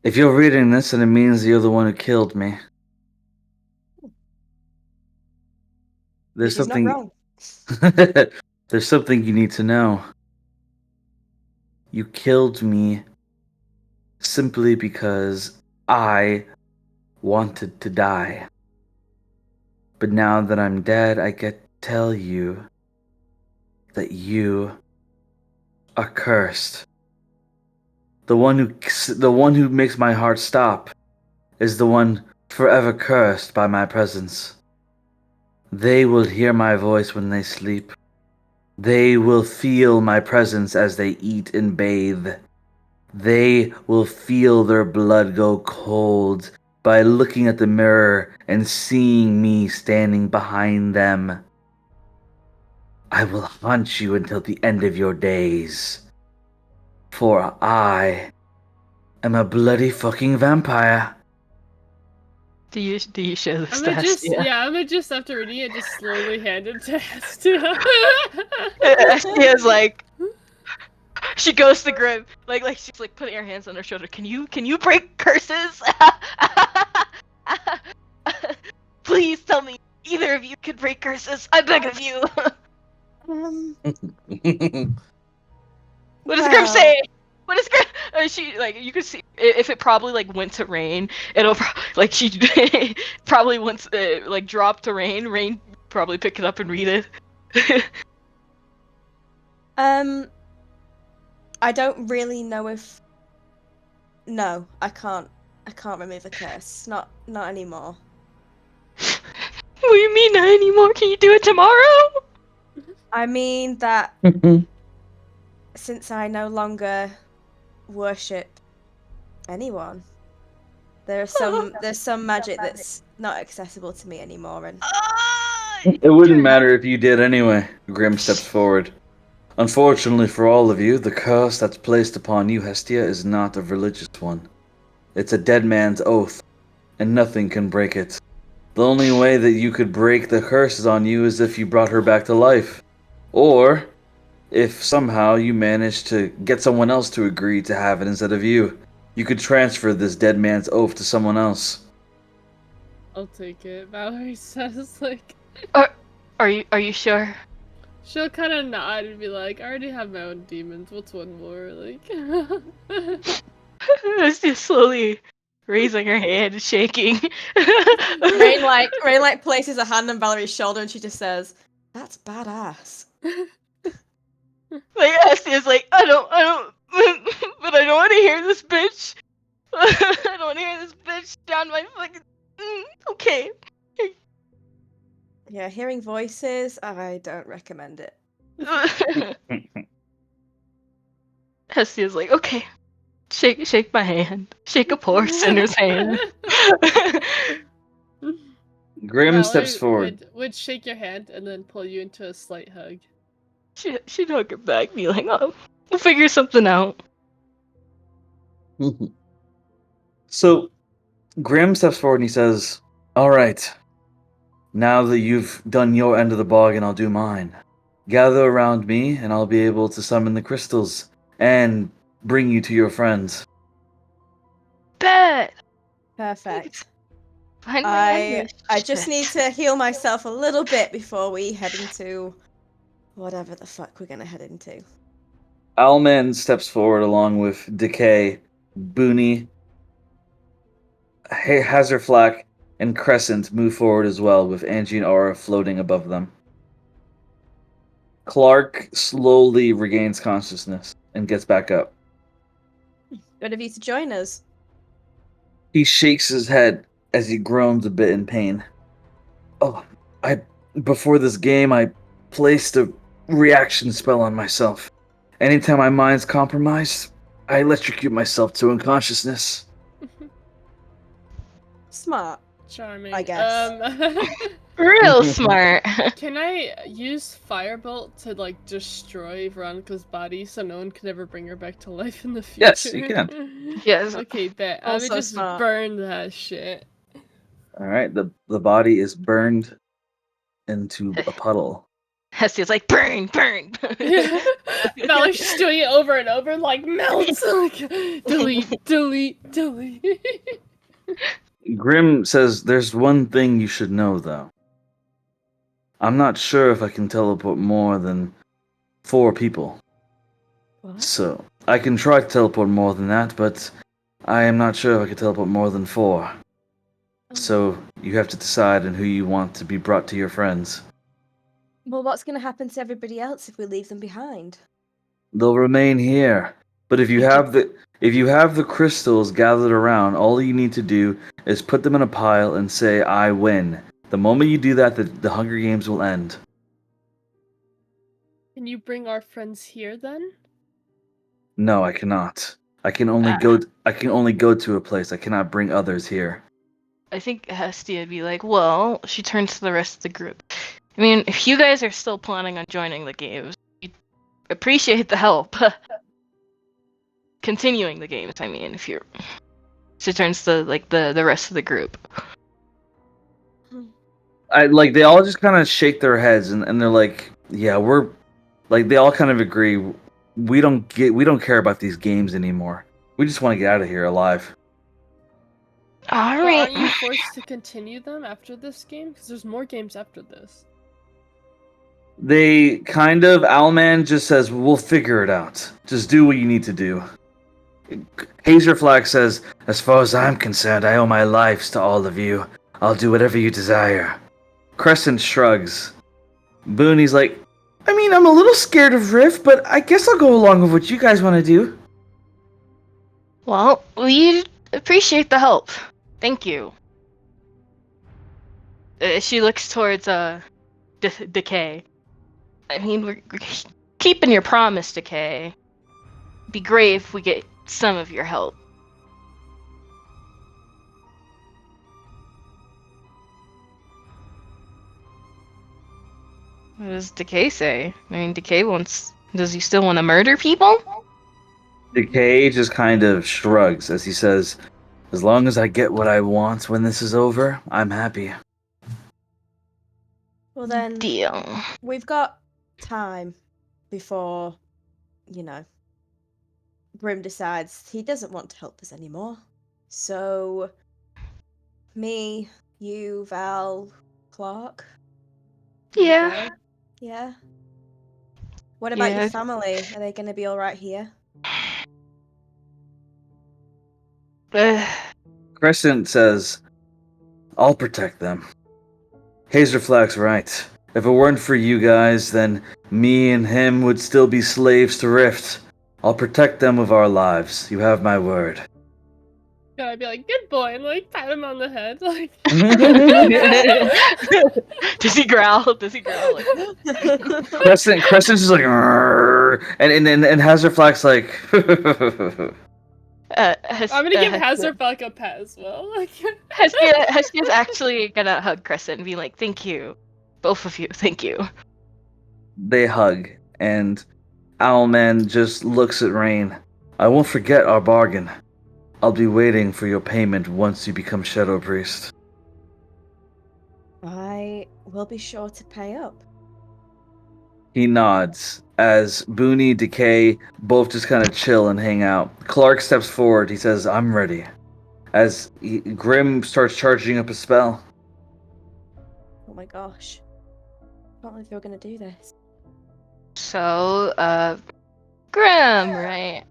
"If you're reading this, then it means you're the one who killed me. There's He's not something wrong. there's something you need to know. You killed me simply because I wanted to die. But now that I'm dead, I get to tell you that you are cursed. The one who makes my heart stop is the one forever cursed by my presence. They will hear my voice when they sleep. They will feel my presence as they eat and bathe. They will feel their blood go cold by looking at the mirror and seeing me standing behind them. I will haunt you until the end of your days. For I am a bloody fucking vampire." Do you show this I'm to gonna just, Hestia? yeah, I'm gonna just, after reading it, just slowly hand it to Hestia. Hestia's like, she goes to Grim, like she's like putting her hands on her shoulder. Can you break curses? Please tell me either of you can break curses. I beg of you. What does Grim Well, say? What is Grim? She like you could see if it probably like went to rain. It'll like she probably once like dropped to rain. Rain probably pick it up and read it. I don't really know if. No, I can't. I can't remove a curse. Not anymore. What do you mean not anymore? Can you do it tomorrow? I mean that since I no longer worship anyone, there's some magic that's not accessible to me anymore, and It wouldn't matter if you did anyway. Grim steps forward. Unfortunately for all of you, the curse that's placed upon you, Hestia, is not a religious one. It's a dead man's oath, and nothing can break it. The only way that you could break the curses on you is if you brought her back to life. Or if somehow you managed to get someone else to agree to have it instead of you. You could transfer this dead man's oath to someone else. I'll take it. Valerie says, like... Are you sure? She'll kind of nod and be like, I already have my own demons. What's one more? Like... It's just slowly raising her hand, shaking. Rain places a hand on Valerie's shoulder, and she just says, "That's badass." Like Estia's like, I don't, but I don't want to hear this bitch. I don't want to hear this bitch down my fucking. Okay. Yeah, hearing voices, I don't recommend it. Hestia's like, okay, shake my hand, shake a poor sinner's hand. Grim Valerie steps forward. would shake your hand and then pull you into a slight hug. She'd hug her back, be like, oh, we'll figure something out. So, Grim steps forward and he says, "Alright, now that you've done your end of the bargain, I'll do mine. Gather around me, and I'll be able to summon the crystals and bring you to your friends." Bet. Perfect. Finally, I just need to heal myself a little bit before we head into whatever the fuck we're gonna head into. Owlman steps forward along with Decay, Booney, Hazardflack, and Crescent move forward as well, with Angie and Aura floating above them. Clark slowly regains consciousness and gets back up. Good of you to join us. He shakes his head as he groans a bit in pain. "Oh, before this game, I placed a reaction spell on myself. Anytime my mind's compromised, I electrocute myself to unconsciousness." Smart. Charming. I guess. real smart. Can I use Firebolt to, like, destroy Veronica's body so no one can ever bring her back to life in the future? Yes, you can. Yes. Okay, bet. Let me Also just smart. burn that shit. Alright, the body is burned into a puddle. Hestia's like, burn, burn. Valerie's just doing it over and over, like, melts! Like, delete, delete, delete. Grim says, "There's one thing you should know, though. I'm not sure if I can teleport more than 4 people. What? So, I can try to teleport more than that, but I am not sure if I can teleport more than 4. So, you have to decide on who you want to be brought to your friends. Well, what's gonna happen to everybody else if we leave them behind? They'll remain here. But if you have the crystals gathered around, all you need to do is put them in a pile and say, 'I win.' The moment you do that, the Hunger Games will end." Can you bring our friends here, then? "No, I cannot. I can only go to a place. I cannot bring others here." I think Hestia would be like, well, she turns to the rest of the group. I mean, if you guys are still planning on joining the games, we appreciate the help. Continuing the games, I mean, if you're... She turns to, like, the rest of the group. They all just kind of shake their heads and they're like, "Yeah, we're..." Like, they all kind of agree, we don't care about these games anymore. We just want to get out of here alive. So aren't you Alright. forced to continue them after this game? Because there's more games after this. They kind of... Owlman just says, "We'll figure it out. Just do what you need to do." Hazerflag says, "As far as I'm concerned, I owe my lives to all of you. I'll do whatever you desire." Crescent shrugs. Booney's like, I mean, I'm a little scared of Rift, but I guess I'll go along with what you guys want to do. Well, we appreciate the help. Thank you. She looks towards Decay. I mean, we're keeping your promise, Decay. Be great if we get some of your help. What does Decay say? I mean, Decay wants. Does he still want to murder people? Decay just kind of shrugs as he says, "As long as I get what I want when this is over, I'm happy." Well then, Deal. we've got time before, Grim decides he doesn't want to help us anymore. So, me, you, Val, Clark. we Yeah. go? Yeah. What about Yeah. your family? Are they going to be all right here? Crescent says, "I'll protect them." Hazerflack's right. If it weren't for you guys, then me and him would still be slaves to Rift. I'll protect them with our lives. You have my word. And I'd be like, good boy, and like pat him on the head, like. Does he growl? Does he growl? Like... Crescent's just like, "Arrgh," and Hazerflack's like, I'm gonna give Hazardfuck a pat as well. Like, Heskia's actually gonna hug Crescent and be like, "Thank you, both of you. Thank you." They hug, and Owlman just looks at Rain. "I won't forget our bargain. I'll be waiting for your payment once you become Shadow Priest." I will be sure to pay up. He nods as Booney, Decay both just kind of chill and hang out. Clark steps forward. He says, "I'm ready." As Grim starts charging up a spell. Oh my gosh. I can't believe you're going to do this. So, Grim, right?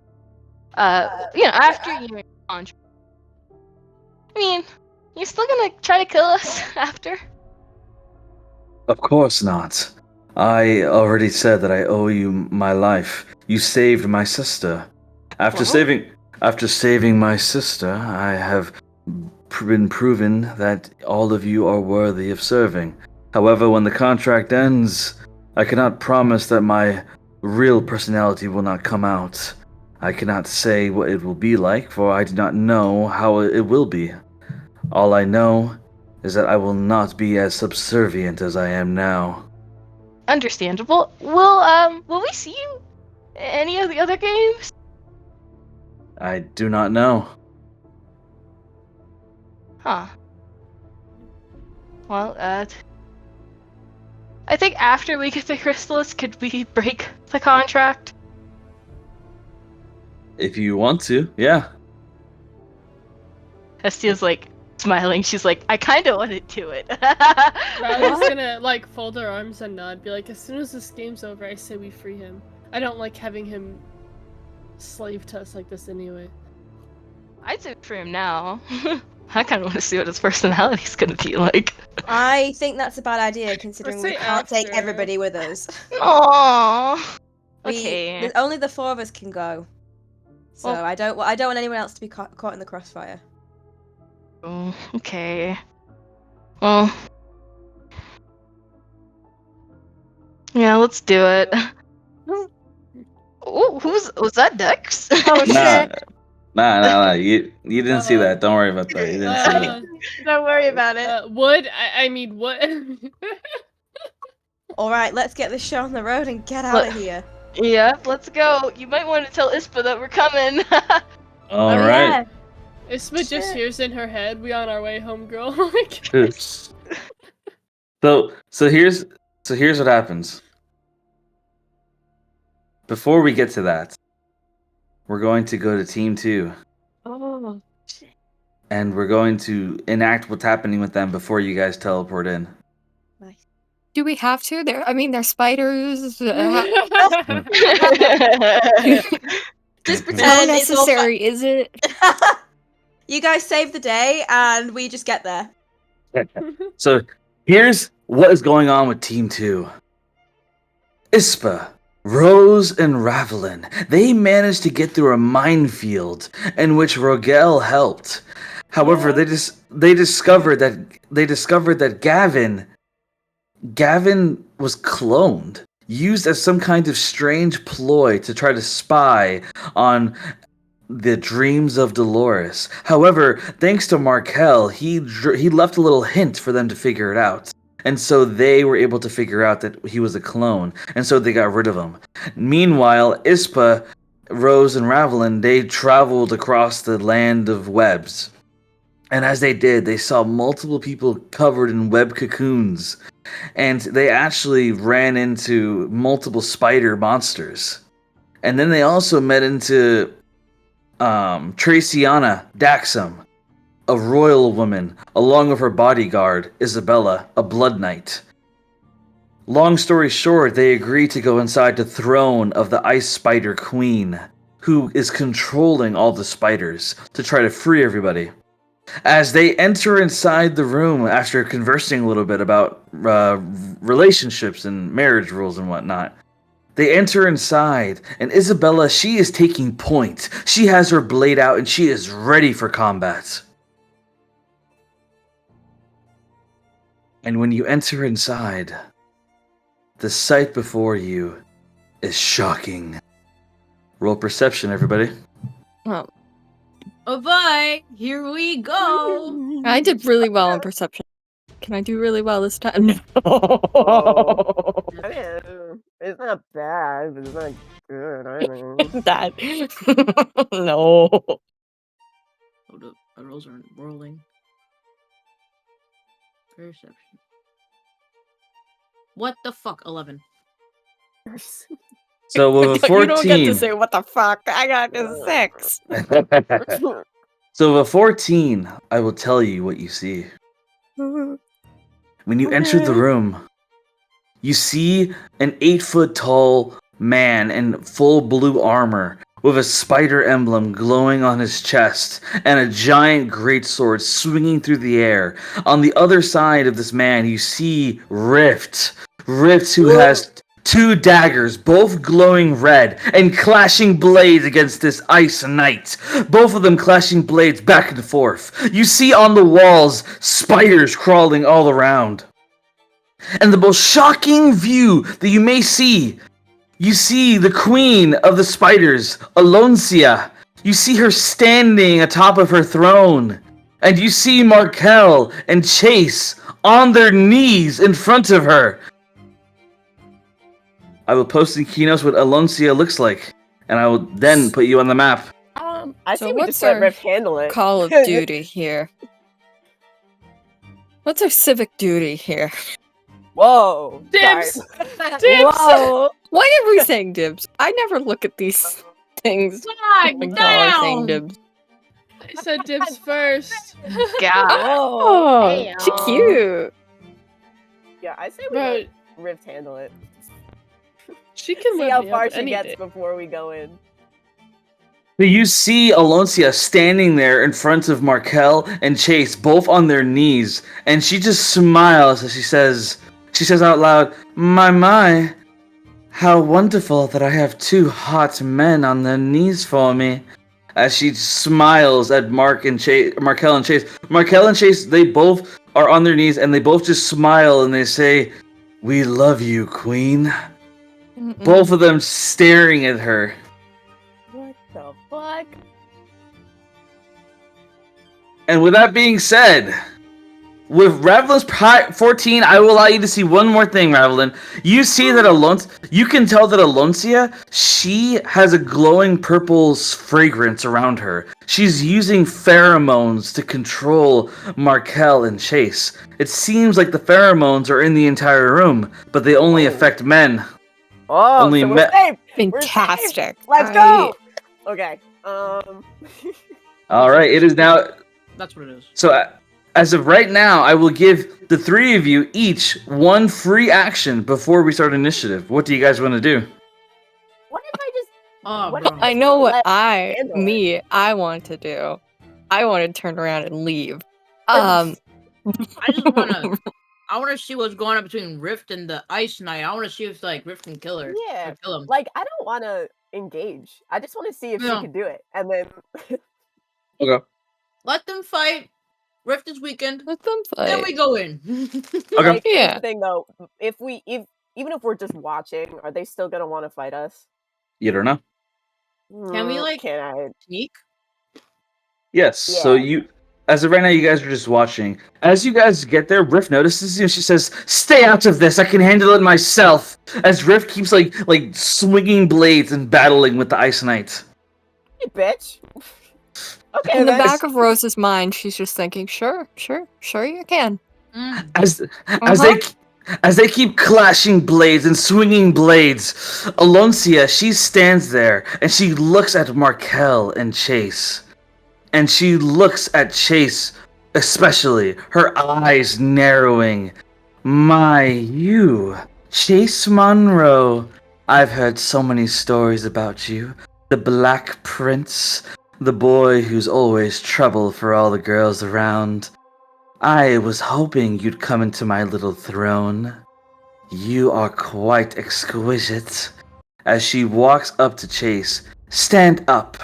After you contract, I mean, you're still gonna try to kill us after? Of course not. I already said that I owe you my life. You saved my sister. After saving my sister, I have been proven that all of you are worthy of serving. However, when the contract ends, I cannot promise that my real personality will not come out. I cannot say what it will be like, for I do not know how it will be. All I know is that I will not be as subservient as I am now. Understandable. Will we see you any of the other games? I do not know. Huh. Well, I think after we get the crystals, could we break the contract? If you want to, yeah. Hestia's like smiling. She's like, I kind of want to do it. Riley's gonna like fold her arms and nod, be like, as soon as this game's over, I say we free him. I don't like having him slave to us like this anyway. I'd say for him now. I kind of want to see what his personality's gonna be like. I think that's a bad idea, considering we say can't take after. everybody with us. Aww. Okay. Only the four of us can go. So Well- I don't want anyone else to be caught in the crossfire. Oh, okay. Well. Yeah, let's do it. Oh, was that Dex? Oh Nah, shit! nah. You didn't see that. Don't worry about that. You didn't see that. Don't worry about it. Wood? I mean, what? All right, let's get this show on the road and get out of here. Yep, let's go. You might want to tell Ispa that we're coming. All right. Isma just Shit. hears in her head, we on our way home, girl. Like, So here's what happens. Before we get to that, we're going to go to Team 2. Oh. And we're going to enact what's happening with them before you guys teleport in. Nice. Do we have to? They're spiders. Just Not pretend it's all necessary, is it? You guys save the day, and we just get there. So here's what is going on with Team 2. Ispa, Rose, and Ravelin, they managed to get through a minefield in which Rogel helped. However, Yeah. they discovered that Gavin was cloned, used as some kind of strange ploy to try to spy on the Dreams of Dolores. However, thanks to Markel, he left a little hint for them to figure it out. And so they were able to figure out that he was a clone, and so they got rid of him. Meanwhile, Ispa, Rose, and Ravelin, they traveled across the land of webs. And as they did, they saw multiple people covered in web cocoons. And they actually ran into multiple spider monsters. And then they also met into Traciana Daxam, a royal woman, along with her bodyguard, Isabella, a blood knight. Long story short, they agree to go inside the throne of the Ice Spider Queen, who is controlling all the spiders, to try to free everybody. As they enter inside the room after conversing a little bit about relationships and marriage rules and whatnot, they enter inside, and Isabella, she is taking point. She has her blade out, and she is ready for combat. And when you enter inside, the sight before you is shocking. Roll perception, everybody. Oh, Oh boy, here we go. I did really well on perception. Can I do really well this time? No. I mean, it's not bad, but it's not good either. That. No. Hold up, my rolls aren't rolling. Perception. What the fuck? 11. So with a 14, You don't get to say what the fuck. I got a 6. So with a 14, I will tell you what you see. When you enter the room, you see an 8-foot tall man in full blue armor with a spider emblem glowing on his chest and a giant greatsword swinging through the air. On the other side of this man, you see Rift, who has 2 daggers, both glowing red, and clashing blades against this ice knight. Both of them clashing blades back and forth. You see on the walls spiders crawling all around. And the most shocking view that you may see, you see the queen of the spiders, Aloncia. You see her standing atop of her throne. And you see Markel and Chase on their knees in front of her. I will post in keynotes what Aloncia looks like, and I will then put you on the map. I So think we what's just let our Riff handle it. Call of Duty here. What's our civic duty here? Whoa. Dibs! Sorry. Dibs! Whoa. Why are we saying dibs? I never look at these things. God When y'all are saying damn! dibs. I said dibs first. God. Whoa. Oh, she Damn. cute. Yeah, I say we Bro, let Rift handle it. she can See whip how me far up she any gets day. before we go in. So you see Aloncia standing there in front of Markel and Chase, both on their knees, and she just smiles as she says out loud, My, how wonderful that I have 2 hot men on their knees for me. As she smiles at Markel and Chase. Markel and Chase, they both are on their knees, and they both just smile, and they say, We love you, Queen. Mm-mm. Both of them staring at her. What the fuck? And with that being said, with Ravelin's 14, I will allow you to see one more thing, Ravelin. You see that you can tell that Aloncia, she has a glowing purple fragrance around her. She's using pheromones to control Markel and Chase. It seems like the pheromones are in the entire room, but they only affect men. Oh, Only so we're me- safe. Fantastic. Let's go. Okay. All right, it is now. That's what it is. So, as of right now, I will give the 3 of you each 1 free action before we start initiative. What do you guys want to do? What if I just? Oh, What bro. if I know what Let handle it. I want to do. I want to turn around and leave. I just wanna. I want to see what's going on between Rift and the Ice Knight. I want to see if like Rift can kill her. Yeah, Or kill him. like I don't want to engage. I just want to see if she Yeah. can do it, and then Okay. Let them fight. Rift is weakened. Let them Then fight. we go in. Okay. like here's Yeah. the thing though, even if we're just watching, are they still gonna want to fight us? You don't know. Can we like Can I? sneak? Yes. So Yeah. you, as of right now, you guys are just watching. As you guys get there, Rift notices you. And she says, "Stay out of this. I can handle it myself." As Rift keeps like swinging blades and battling with the Ice Knight. You bitch. Okay, In the then. back of Rose's mind, she's just thinking, sure you can. Mm. As they keep clashing blades and swinging blades, Aloncia, she stands there and she looks at Markel and Chase. And she looks at Chase especially, her eyes narrowing. My, you, Chase Monroe. I've heard so many stories about you. The Black Prince, the boy who's always trouble for all the girls around. I was hoping you'd come into my little throne. You are quite exquisite. As she walks up to Chase, stand up.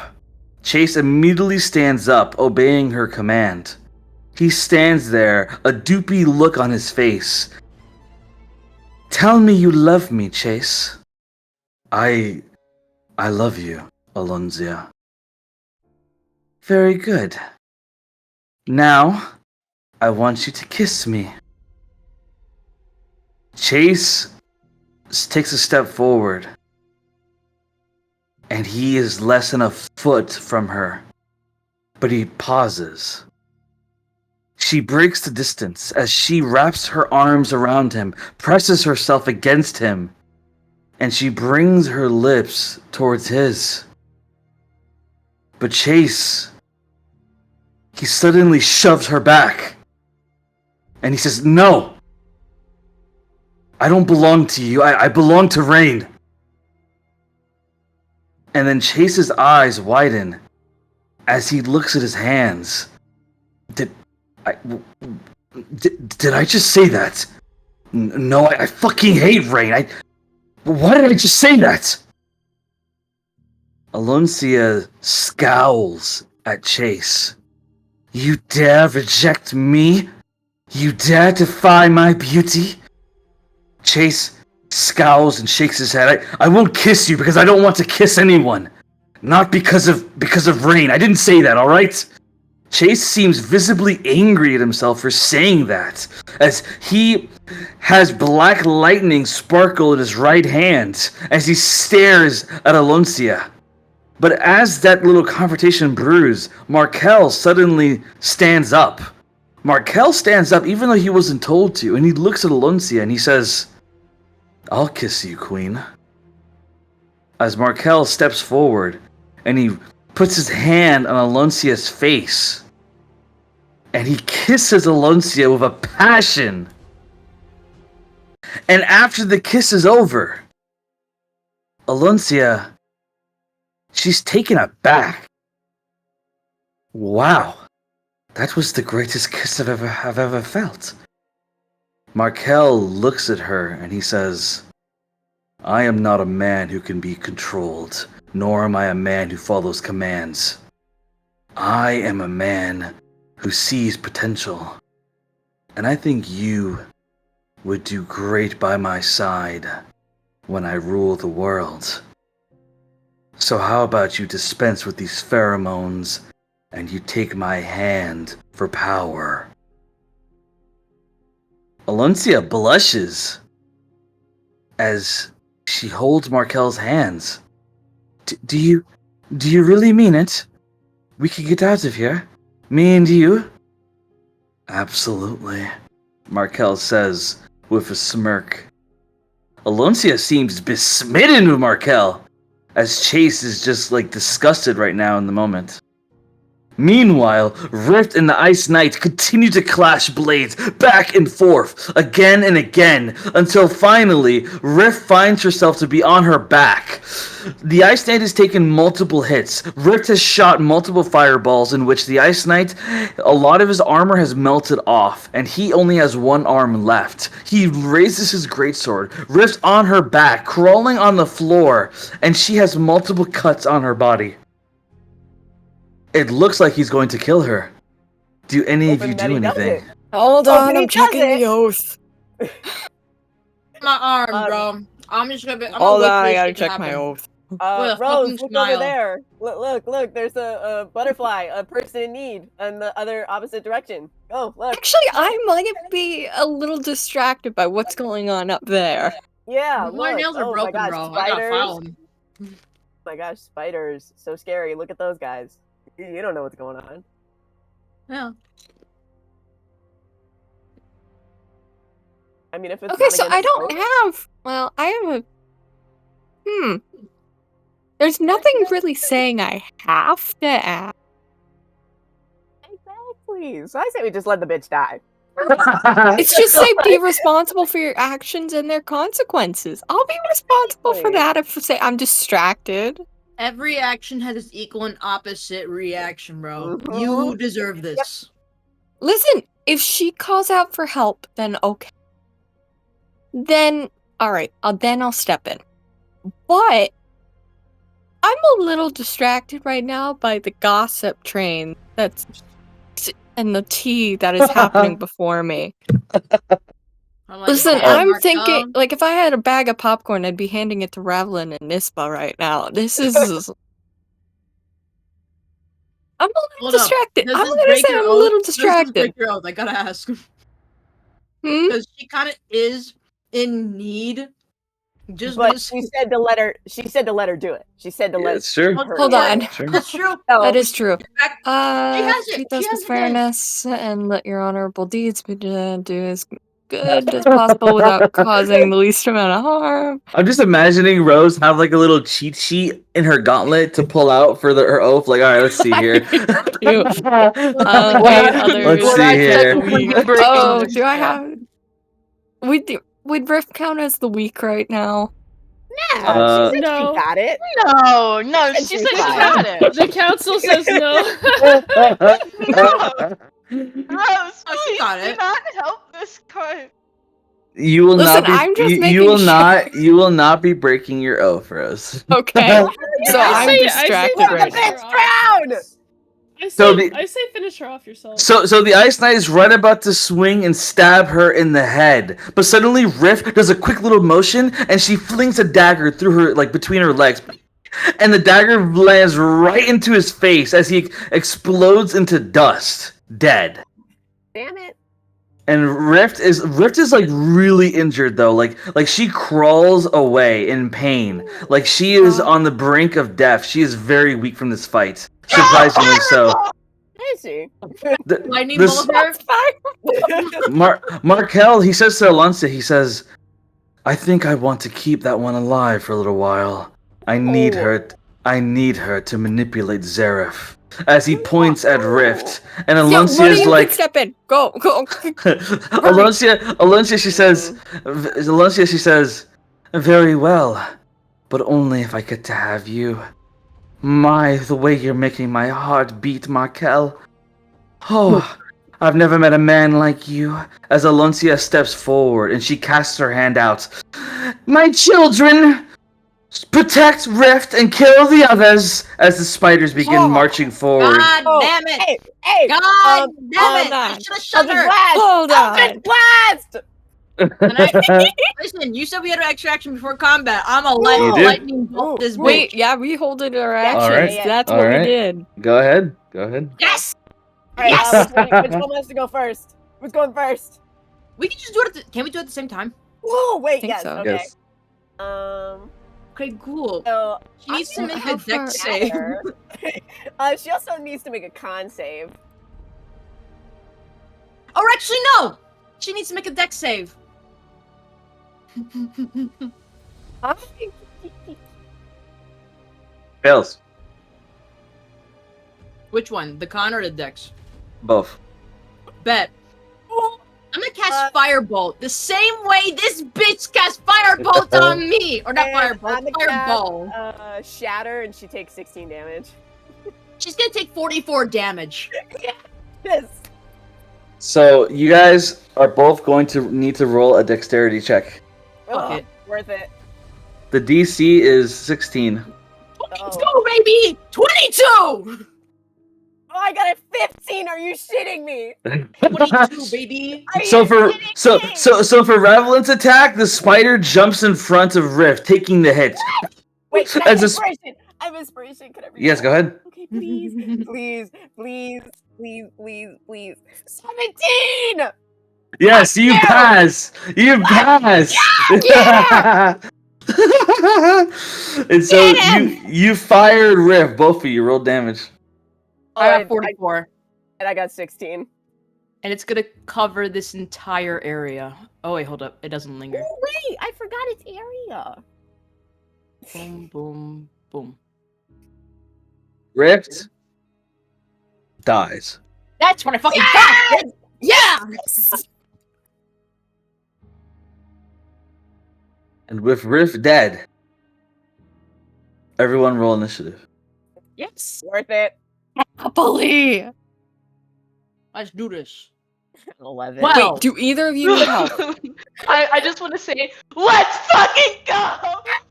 Chase immediately stands up, obeying her command. He stands there, a doopy look on his face. Tell me you love me, Chase. I love you, Alonzia. Very good. Now, I want you to kiss me. Chase takes a step forward, and he is less than a foot from her, but he pauses. She breaks the distance as she wraps her arms around him, presses herself against him, and she brings her lips towards his. But Chase, he suddenly shoves her back, and he says, "No! I don't belong to you. I belong to Rain." And then Chase's eyes widen as he looks at his hands. Did I just say that? No, I fucking hate Rain. Why did I just say that? Aloncia scowls at Chase. You dare reject me? You dare defy my beauty? Chase scowls and shakes his head. I won't kiss you because I don't want to kiss anyone. Not because of Rain. I didn't say that, alright? Chase seems visibly angry at himself for saying that, as he has black lightning sparkle in his right hand as he stares at Aloncia. But as that little confrontation brews, Markel suddenly stands up. Markel stands up even though he wasn't told to, and he looks at Aloncia and he says, "I'll kiss you, Queen." As Markel steps forward and he puts his hand on Aloncia's face, and he kisses Aloncia with a passion. And after the kiss is over, Aloncia, she's taken aback. Wow, that was the greatest kiss I've ever felt. Markel looks at her and he says, "I am not a man who can be controlled, nor am I a man who follows commands. I am a man who sees potential, and I think you would do great by my side when I rule the world. So how about you dispense with these pheromones and you take my hand for power?" Aloncia blushes as she holds Markel's hands. Do you really mean it? We could get out of here, me and you?" "Absolutely," Markel says with a smirk. Aloncia seems besmitten with Markel, as Chase is just disgusted right now in the moment. Meanwhile, Rift and the Ice Knight continue to clash blades back and forth, again and again, until finally, Rift finds herself to be on her back. The Ice Knight has taken multiple hits. Rift has shot multiple fireballs in which the Ice Knight, a lot of his armor has melted off, and he only has one arm left. He raises his greatsword. Rift on her back, crawling on the floor, and she has multiple cuts on her body. It looks like he's going to kill her. Do any of you do anything? Hold on, I'm checking the oath. My arm, bro. I'm just gonna. Hold on, I gotta check my oath. With a Rose, fucking look smile. over there. Look. There's a butterfly, a person in need, in the other opposite direction. Oh, look. Actually, I might be a little distracted by what's going on up there. Yeah, My look. nails are Oh broken, my gosh, bro. I gotta spiders. file 'em. Oh my gosh, spiders. So scary. Look at those guys. You don't know what's going on. Yeah. I mean, if it's Okay, not so against I don't oath- have. Well, I have a. There's nothing really saying I have to ask. Exactly. So I say we just let the bitch die. It's just say be responsible for your actions and their consequences. I'll be responsible for that if say I'm distracted. Every action has its equal and opposite reaction, bro. Mhm. You deserve this. Listen, if she calls out for help, then okay. Then alright, then I'll step in. But I'm a little distracted right now by the gossip train that's and the tea that is happening before me. I'm like, Listen, "Damn, I'm Mark, thinking, like, if I had a bag of popcorn, I'd be handing it to Ravlin and Nispa right now. This is... I'm a little Hold up. distracted. Does I'm this gonna break say your I'm a oath? little Does this distracted. break your oath? I gotta ask. Because she kind of is in need. Just But gonna she said to let her. She said to let her do it. She said to Yeah, let. it's true. her Hold do on. it. Sure. That's true. So, That is true. She has it. Treat She us has with it, guys. fairness and let your honorable deeds be done. Do as good as possible without causing the least amount of harm. I'm just imagining Rose have like a little cheat sheet in her gauntlet to pull out for her oath. Like, all right, let's see here. Cute. Aid Let's others. see here. Oh, do I have... Would Rift count as the weak right now? yeah, she said No. she got it. No, Said she she said she was had it. The council says no. Rose, Oh, she please got do it. not help this card. You will Listen, not be. I'm just you making will sure. not. You will not be breaking your oath, Rose. Okay. So I I'm say distracted finish right The her now. bitch off. drowned. So the- I say finish her off yourself. So the Ice Knight is right about to swing and stab her in the head, but suddenly Rift does a quick little motion and she flings a dagger through her, like between her legs, and the dagger lands right into his face as he explodes into dust, dead. Damn it. And Rift is like really injured though, like she crawls away in pain, like she is on the brink of death. She is very weak from this fight, surprisingly so. Is she? Lightning This- bolt her. Markel, he says to Alonso, he says, I think I want to keep that one alive for a little while. I need her to manipulate Zareth. As he points at Rift, and Alencia Yo, is you like, can step in. Go. Alencia, she says, very well, but only if I get to have you. The way you're making my heart beat, Markel. Oh, I've never met a man like you. As Alencia steps forward and she casts her hand out. My children! Protect Rift and kill the others! As the spiders begin marching forward. God damn it! Hey, God damn it! hold I on. should have shut Eldritch her. Blast! Hold Eldritch on. Blast! Listen, you said we had an extra action before combat. I'm a You did? lightning bolt this Wait, bitch. yeah, we holded our Yeah, actions. alright, That's what alright. we did. Go ahead. Yes. Alright, Yes! which one wants to go first? Who's going first? We can just do it. Can we do it at the same time? Whoa, wait, Think yes, so. okay. Yes. Okay, cool. So She needs to I'm make gonna a deck have save. her. She also needs to make a con save. Or actually, no. She needs to make a deck save. Fails. Which one? The con or the dex? Both. Bet. I'm gonna cast Firebolt the same way this bitch cast Firebolt on me! Or not And Firebolt, I'm gonna Fireball. cast, Shatter, and she takes 16 damage. She's gonna take 44 damage. Yes. So you guys are both going to need to roll a dexterity check. Fuck it. Worth it. The DC is 16. Let's go, baby! 22! Oh, I got a 15. Are you shitting me? 22, baby! So for Revelant's attack, the spider jumps in front of Rift, taking the hit. Wait, can I have As a inspiration? I have inspiration. Can I read Yes, that? go ahead. Okay, please, please, please, please, please, please. 17! Yes, you pass. You pass. And so you fired Rift. Both of you rolled damage. I got 44. And I got 16. And it's gonna cover this entire area. Oh wait, hold up. It doesn't linger. Oh, wait, I forgot its area. Boom, boom, boom. Rift dies. That's what I fucking thought! Yeah! And with Rift dead, everyone roll initiative. Yes! Worth it. Happily. Let's do this. 11. Wow. Wait, do either of you need help? I just want to say, let's fucking go!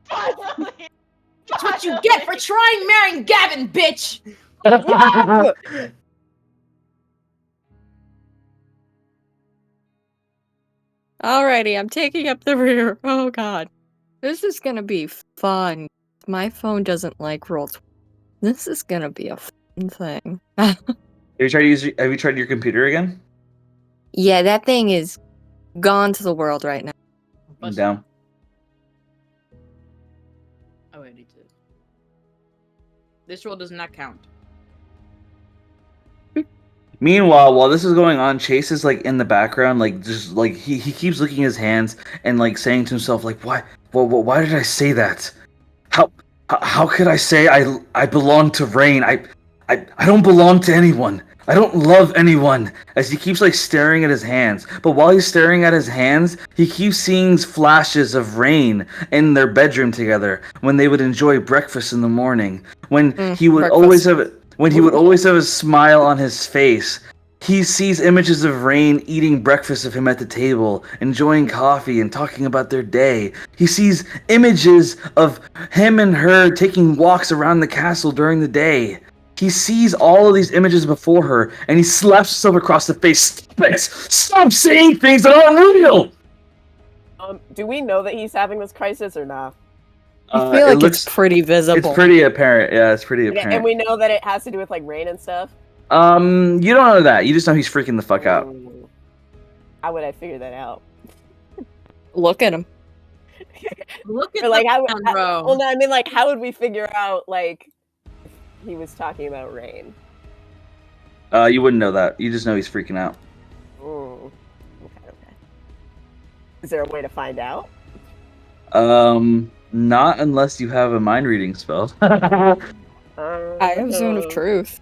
Finally! That's what you get for trying marrying Gavin, bitch! Alrighty, I'm taking up the rear. Oh god. This is gonna be fun. My phone doesn't like rolls. This is gonna be a fun thing. Have you tried your computer again? Yeah, that thing is gone to the world right now. I'm down. Oh, I need to. This roll does not count. Meanwhile, while this is going on, Chase is like in the background, like just like he keeps looking at his hands and like saying to himself, like, why did I say that? How could I say I belong to Rain? I don't belong to anyone. I don't love anyone. As he keeps like staring at his hands, but while he's staring at his hands, he keeps seeing flashes of Rain in their bedroom together when they would enjoy breakfast in the morning. When he would always have a smile on his face. He sees images of Rain eating breakfast with him at the table, enjoying coffee and talking about their day. He sees images of him and her taking walks around the castle during the day. He sees all of these images before her, and he slaps himself across the face. Stop it! Stop saying things that aren't real! Do we know that he's having this crisis or not? I feel like it's pretty visible. It's pretty apparent. Yeah, it's pretty apparent. And we know that it has to do with like Rain and stuff. You don't know that. You just know he's freaking the fuck out. Ooh. How would I figure that out? Look at him. Look at Or like the bro. well, no, I mean like how would we figure out like he was talking about Rain? You wouldn't know that. You just know he's freaking out. Ooh. Okay. Is there a way to find out? Not unless you have a mind reading spell. I have Zone of Truth.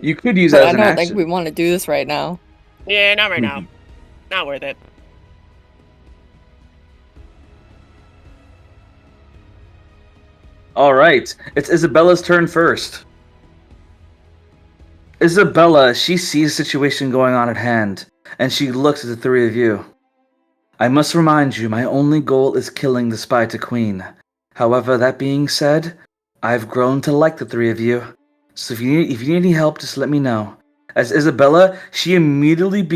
You could use But that I as an don't action. think we want to do this right now. Yeah, not right now. Not worth it. All right, it's Isabella's turn first. Isabella, she sees the situation going on at hand, and she looks at the three of you. I must remind you, my only goal is killing the spy to Queen. However, that being said, I've grown to like the three of you. So if you need any help, just let me know. As Isabella, she immediately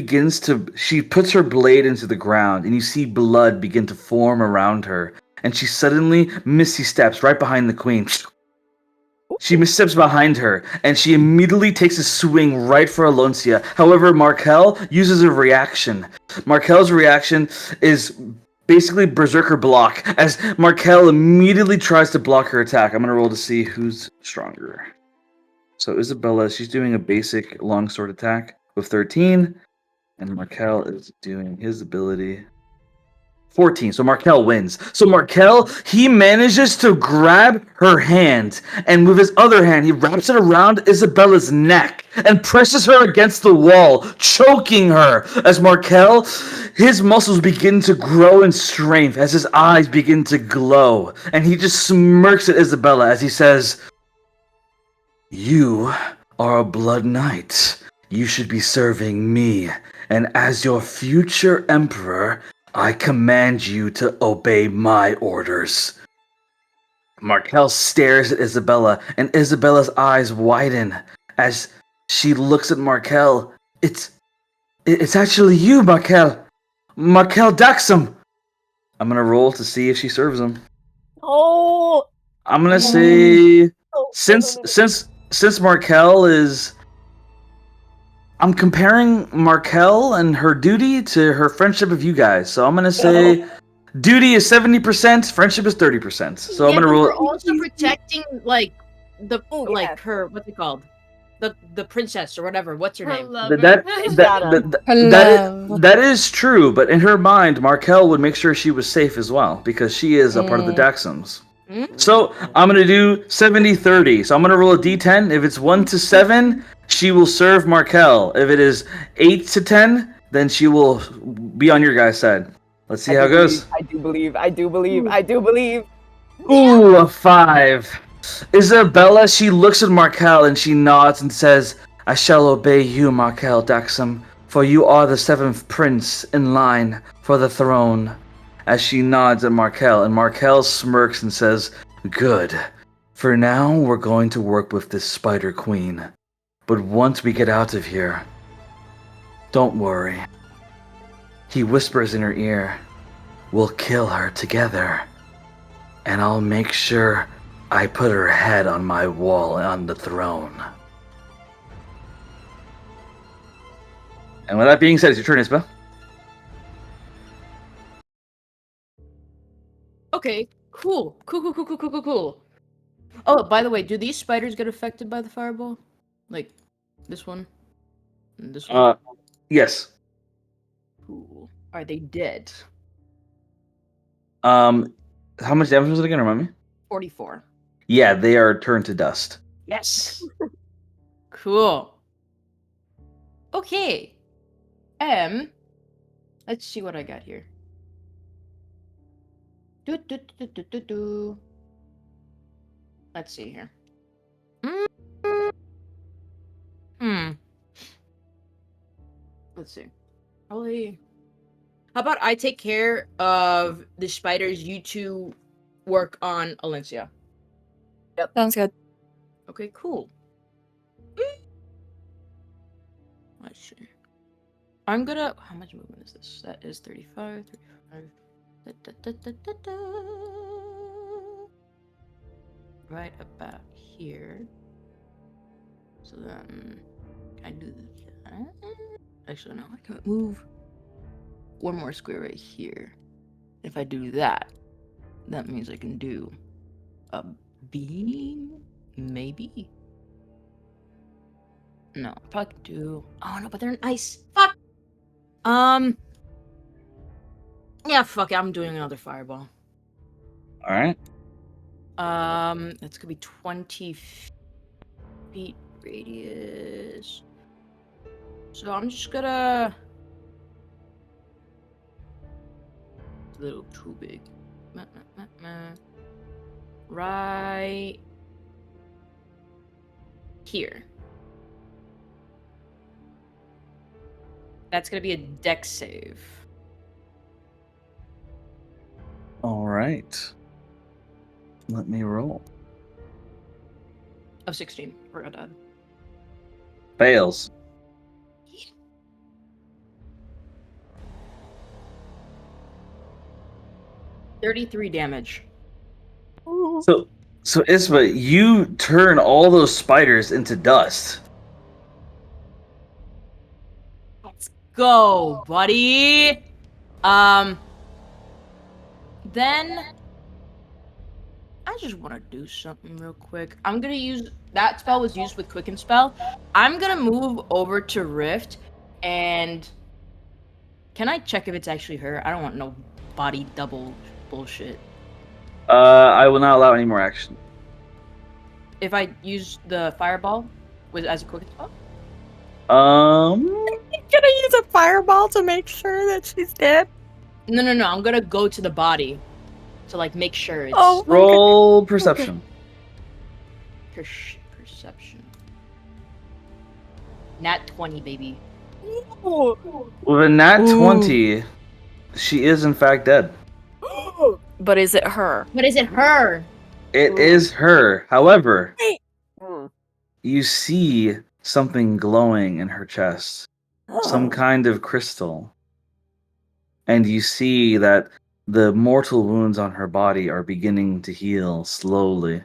she puts her blade into the ground, and you see blood begin to form around her. And she suddenly misty steps right behind the queen. She missteps behind her, and she immediately takes a swing right for Aloncia. However, Markel uses a reaction. Markel's reaction is basically Berserker block, as Markel immediately tries to block her attack. I'm going to roll to see who's stronger. So Isabella, she's doing a basic longsword attack with 13, and Markel is doing his ability 14. So Markel wins. So Markel, he manages to grab her hand, and with his other hand, he wraps it around Isabella's neck and presses her against the wall, choking her. As Markel, his muscles begin to grow in strength as his eyes begin to glow, and he just smirks at Isabella as he says, "You are a blood knight. You should be serving me, and as your future emperor, I command you to obey my orders." Markel stares at Isabella, and Isabella's eyes widen as she looks at Markel. It's actually you, Markel. Markel Daxam. I'm gonna roll to see if she serves him. Oh. I'm gonna say Oh, since Markel is, I'm comparing Markel and her duty to her friendship of you guys. So I'm gonna say duty is 70%, friendship is 30%. So I'm gonna but roll. we're also protecting like the like Yeah. her what's it called? The princess or whatever. What's her name? That is true, but in her mind, Markel would make sure she was safe as well because she is a part of the Daxams. So I'm gonna do 70-30. So I'm gonna roll a d10. If it's 1 to 7, she will serve Markel. If it is 8 to 10, then she will be on your guys' side. Let's see how it goes. I do believe. Ooh, a 5. Isabella, she looks at Markel and she nods and says, "I shall obey you, Markel Daxam, for you are the 7th prince in line for the throne." As she nods at Markel, and Markel smirks and says, "Good. For now, we're going to work with this Spider Queen. But once we get out of here, don't worry." He whispers in her ear, "We'll kill her together. And I'll make sure I put her head on my wall on the throne." And with that being said, it's your turn, Isabel. Okay, cool. Oh, by the way, do these spiders get affected by the fireball? Like this one? And this one? Yes. Cool. Are they dead? How much damage was it again? Remind me. 44. Yeah, they are turned to dust. Yes. Cool. Okay. Let's see what I got here. Let's see here. Let's see. Probably. How about I take care of the spiders? You two work on Alencia. Sounds good. Okay, cool. Let's see. I'm gonna. How much movement is this? That is 35. 35. Right about here. So then, can I do that? Actually, no, I can move one more square right here. If I do that, that means I can do a beam, maybe? No, I probably can do. Oh no, but they're in ice. Fuck! Yeah, fuck it, I'm doing another fireball. Alright. That's gonna be 20 feet radius. So I'm just gonna. It's a little too big. Right here. That's gonna be a dex save. Alright. Let me roll. Of 16. Forgot that. Fails. 33 damage. So Isma, you turn all those spiders into dust. Let's go, buddy. Then I just want to do something real quick. I'm gonna use that spell was used with Quicken Spell. I'm gonna move over to Rift, and can I check if it's actually her? I don't want no body double bullshit. I will not allow any more action. If I use the fireball as a quick spell? Gonna use a fireball to make sure that she's dead. No. I'm gonna go to the body to like make sure it's Roll perception. perception. Nat 20, baby. With a nat 20, she is in fact dead. But is it her? But is it her? It is her. However, Hmm. you see something glowing in her chest. Some kind of crystal. And you see that the mortal wounds on her body are beginning to heal slowly.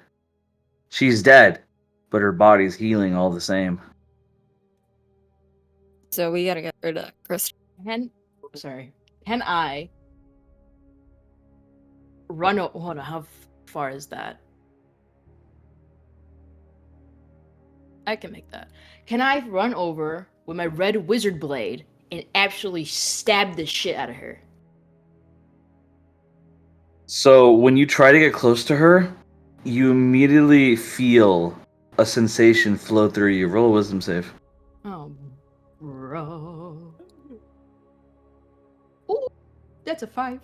She's dead, but her body's healing all the same. So we gotta get rid of Crystal. Can I run? Hold on, how far is that? I can make that. Can I run over with my red wizard blade and actually stab the shit out of her? So when you try to get close to her, you immediately feel a sensation flow through you. Roll a wisdom save. Oh, bro. Ooh, that's a 5.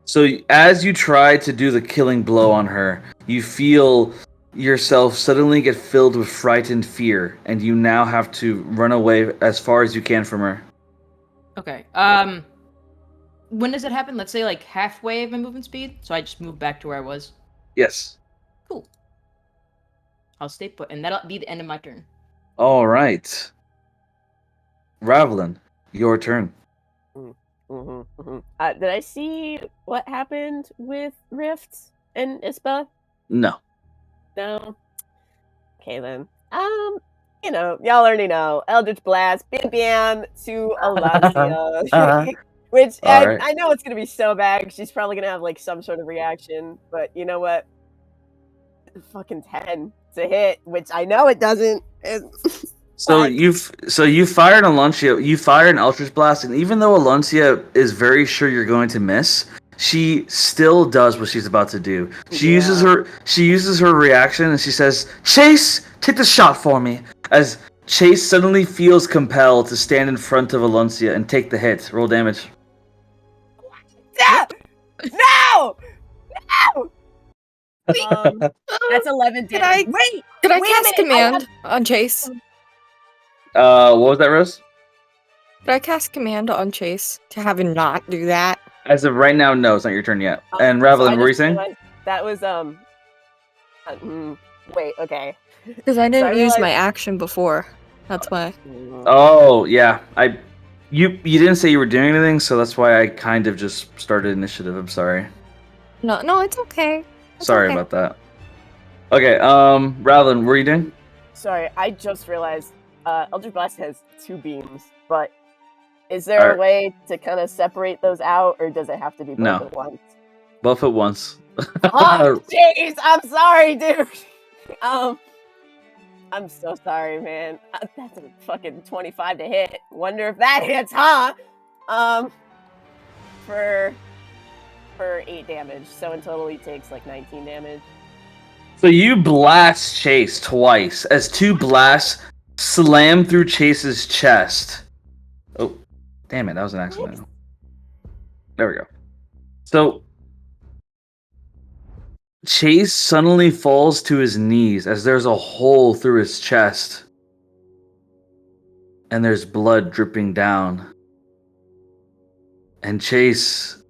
So as you try to do the killing blow on her, you feel yourself suddenly get filled with frightened fear, and you now have to run away as far as you can from her. Okay. When does it happen? Let's say like halfway of my movement speed, so I just move back to where I was. Yes. Cool. I'll stay put, and that'll be the end of my turn. All right. Ravelin, your turn. Did I see what happened with Rift and Ispa? No. No. Okay then. Y'all already know. Eldritch Blast, bam bam to Alancia. Which Alright. I know it's gonna be so bad. She's probably gonna have like some sort of reaction, but you know what? Fucking 10 to hit, which I know it doesn't. So you fired Alancia, you fire an Eldritch Blast, and even though Alancia is very sure you're going to miss, she still does what she's about to do. She uses her reaction and she says, "Chase, take the shot for me." As Chase suddenly feels compelled to stand in front of Alancia and take the hit. Roll damage. No! That's 11 damage. Could I cast command on Chase? What was that, Rose? Could I cast command on Chase to have him not do that? As of right now, no, it's not your turn yet. And Ravelin, what were you saying? That was wait, okay. Because I didn't use my action before. That's why. Oh yeah, you didn't say you were doing anything, so that's why I kind of just started initiative. I'm sorry. No, it's okay. Sorry about that. Okay, Ravelin, what were you doing? Sorry, I just realized Eldritch Blast has 2 beams, but is there a way to kind of separate those out, or does it have to be both at once? Both at once. Oh, jeez, I'm sorry, dude. I'm so sorry, man. That's a fucking 25 to hit. Wonder if that hits, huh? For 8 damage. So in total, he takes like 19 damage. So you blast Chase twice as 2 blasts slam through Chase's chest. Oh, damn it! That was an accident. There we go. So Chase suddenly falls to his knees as there's a hole through his chest. And there's blood dripping down. And Chase,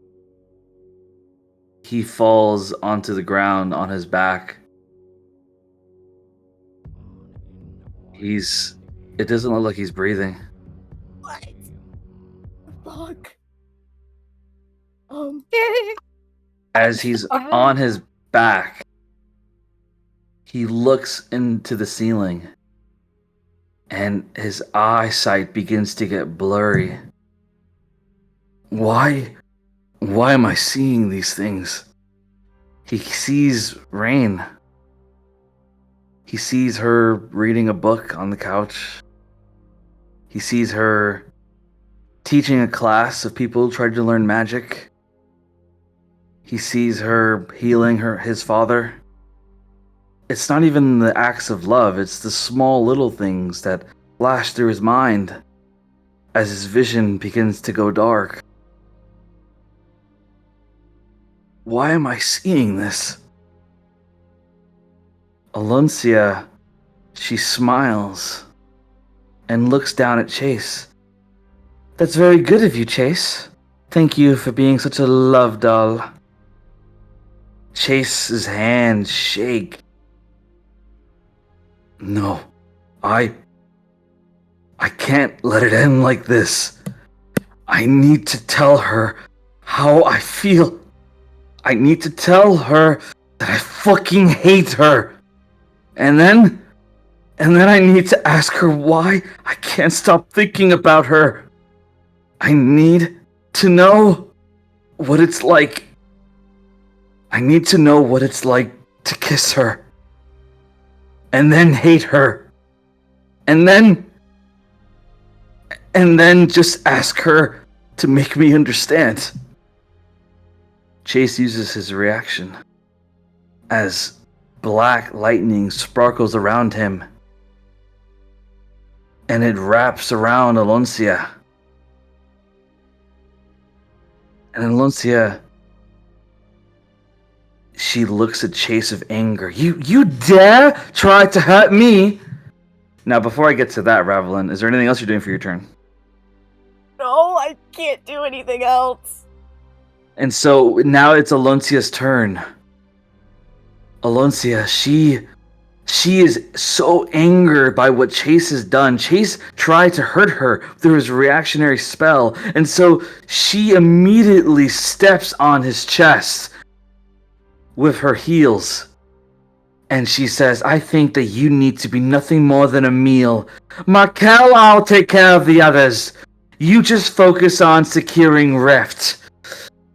he falls onto the ground on his back. It doesn't look like he's breathing. What? Fuck. As he's on his back, he looks into the ceiling and his eyesight begins to get blurry. Why am I seeing these things? He sees Rain. He sees her reading a book on the couch. He sees her teaching a class of people who tried to learn magic. he sees her healing his father. It's not even the acts of love, it's the small little things that flash through his mind as his vision begins to go dark. Why am I seeing this? Aloncia, she smiles and looks down at Chase. That's very good of you, Chase. Thank you for being such a love doll. Chase's hands shake. No, I can't let it end like this. I need to tell her how I feel. I need to tell her that I fucking hate her. And then I need to ask her why I can't stop thinking about her. I need to know what it's like. I need to know what it's like to kiss her. And then hate her. And then just ask her to make me understand. Chase uses his reaction as black lightning sparkles around him, and it wraps around Aloncia. And Aloncia, she looks at Chase of anger. You dare try to hurt me? Now, before I get to that, Ravelin, is there anything else you're doing for your turn? No, I can't do anything else. And so now it's Aloncia's turn. Aloncia, she is so angered by what Chase has done. Chase tried to hurt her through his reactionary spell, and so she immediately steps on his chest with her heels. And she says, I think that you need to be nothing more than a meal. Markel, I'll take care of the others. You just focus on securing Rift.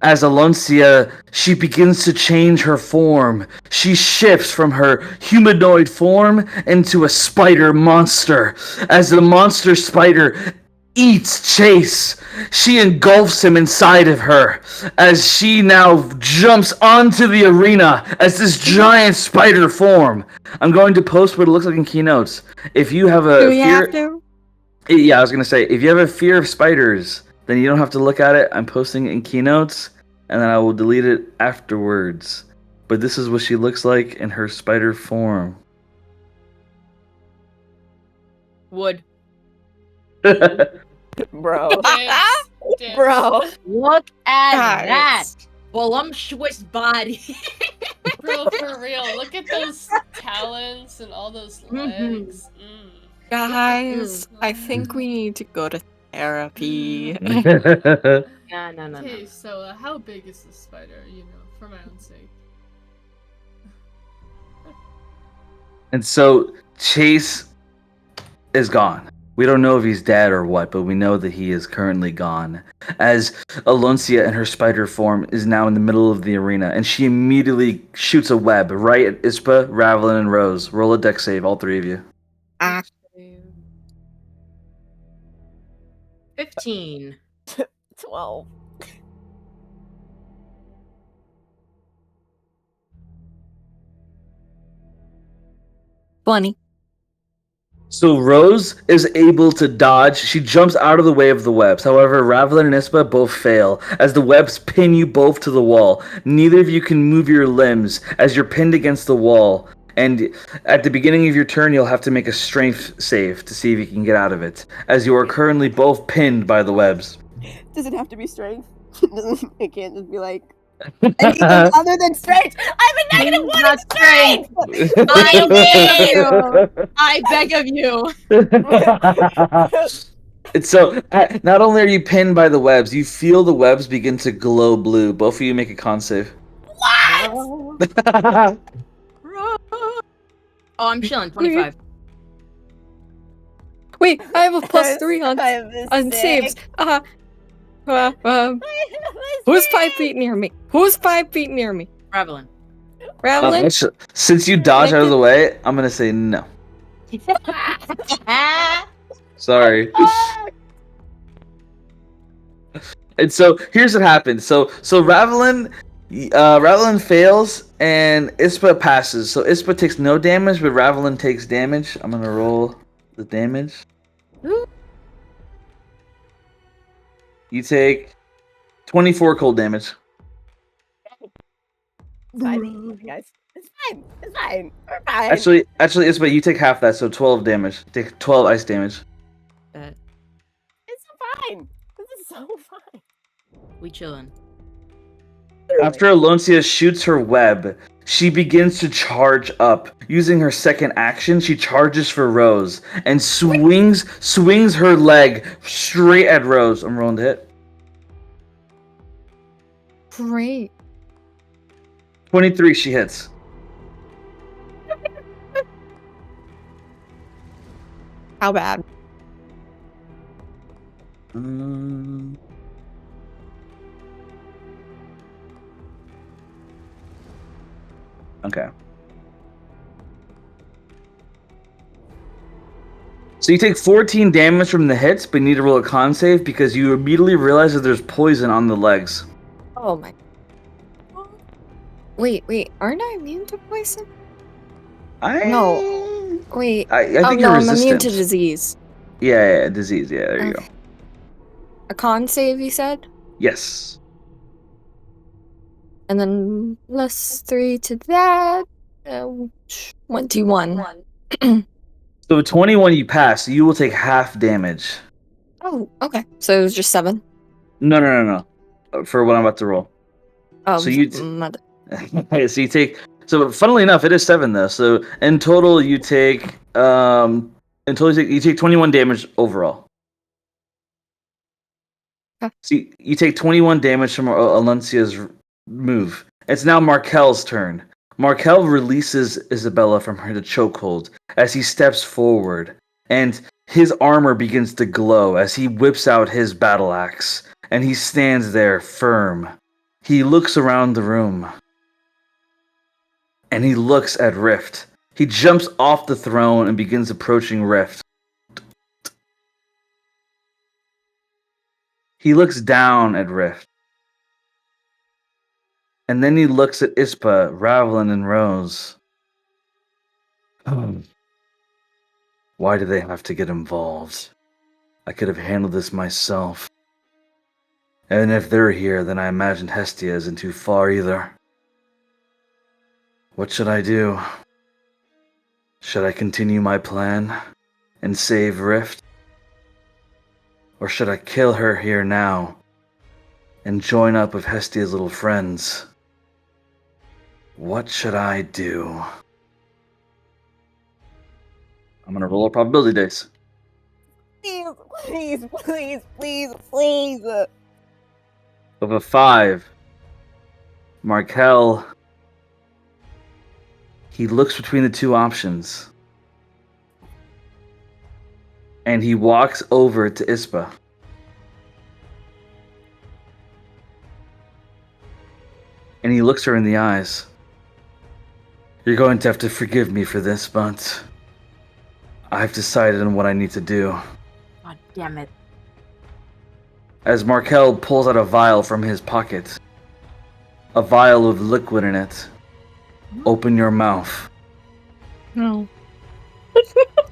As Aloncia, she begins to change her form. She shifts from her humanoid form into a spider monster. As the monster spider eats Chase, she engulfs him inside of her. As she now jumps onto the arena as this giant spider form. I'm going to post what it looks like in keynotes. If you have a Do we fear, have to? yeah, I was gonna say, if you have a fear of spiders, then you don't have to look at it. I'm posting it in keynotes, and then I will delete it afterwards. But this is what she looks like in her spider form. Wood. Bro. Dance, dance. Bro. Look at Guys. that voluptuous body. Bro, for real. Look at those talons and all those legs. Guys, I think we need to go to therapy. No. Okay, so how big is this spider, for my own sake? And so Chase is gone. We don't know if he's dead or what, but we know that he is currently gone. As Aloncia in her spider form is now in the middle of the arena, and she immediately shoots a web right at Ispa, Ravelin, and Rose. Roll a dex save, all three of you. 15. 12. Funny. So Rose is able to dodge. She jumps out of the way of the webs. However, Ravelin and Ispa both fail as the webs pin you both to the wall. Neither of you can move your limbs as you're pinned against the wall. And at the beginning of your turn, you'll have to make a strength save to see if you can get out of it, as you are currently both pinned by the webs. Does it have to be strength? It can't just be like anything other than strength. I'm a negative one in strength. I beg you. I beg of you. And so, not only are you pinned by the webs, you feel the webs begin to glow blue. Both of you make a con save. What? Oh, I'm chilling. 25. Wait, I have a +3 on saves. Who's 5 feet near me? Who's 5 feet near me? Ravelin. Ravelin? Since you dodge out of the way, I'm gonna say no. Sorry. And so here's what happened. So Ravelin, Ravelin fails and Ispa passes. So Ispa takes no damage, but Ravelin takes damage. I'm gonna roll the damage. You take 24 cold damage. It's fine, guys. It's fine. It's fine. We're fine. Actually, Ispa, you take half that, so 12 damage. Take 12 ice damage. It's fine. This is so fine. We chillin'. After Aloncia shoots her web, she begins to charge up. Using her second action, she charges for Rose and swings her leg straight at Rose. I'm rolling to hit. Great. 23, she hits. How bad? Okay. So you take 14 damage from the hits, but you need to roll a con save because you immediately realize that there's poison on the legs. Oh my. Wait, aren't I immune to poison? No. Wait. I think no, you're I'm immune resistant. to disease. Yeah, disease. Yeah, there you go. A con save, you said? Yes. And then +3 to that. 21. So with 21 you pass, you will take half damage. Oh, okay. So it was just 7? No. For what I'm about to roll. Oh, So you mother. so you take. So funnily enough, it is 7 though. So in total, you take you take 21 damage overall. Okay. So you take 21 damage from Alencia's move. It's now Markel's turn. Markel releases Isabella from her chokehold as he steps forward, and his armor begins to glow as he whips out his battle axe, and he stands there firm. He looks around the room. And he looks at Rift. He jumps off the throne and begins approaching Rift. He looks down at Rift. And then he looks at Ispa, Ravelin, and Rose. Why do they have to get involved? I could have handled this myself. And if they're here, then I imagine Hestia isn't too far either. What should I do? Should I continue my plan and save Rift? Or should I kill her here now and join up with Hestia's little friends? What should I do? I'm gonna roll a probability dice. Please. With a 5, Markel, he looks between the two options. And he walks over to Ispa. And he looks her in the eyes. You're going to have to forgive me for this, but I've decided on what I need to do. God damn it. As Markel pulls out a vial from his pocket. A vial of liquid in it. Open your mouth. No.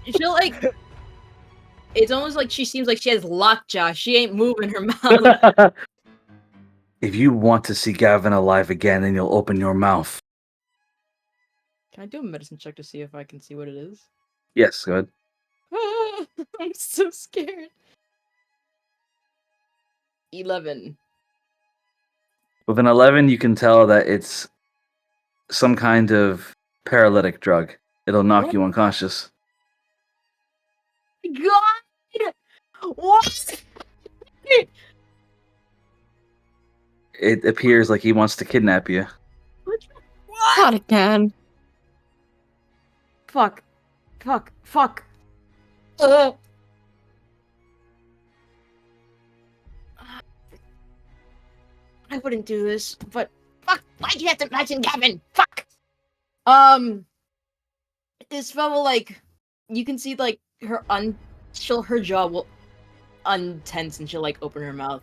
She'll it's almost like she seems like she has lockjaw. She ain't moving her mouth. If you want to see Gavin alive again, then you'll open your mouth. Can I do a medicine check to see if I can see what it is? Yes, go ahead. I'm so scared. 11. With an 11, you can tell that it's some kind of paralytic drug. It'll knock you unconscious. God! What? It appears like he wants to kidnap you. What? Not again. Fuck. I wouldn't do this, but fuck! Why'd you have to mention Gavin? Fuck! This fellow, you can see, her jaw will untense and she'll, open her mouth.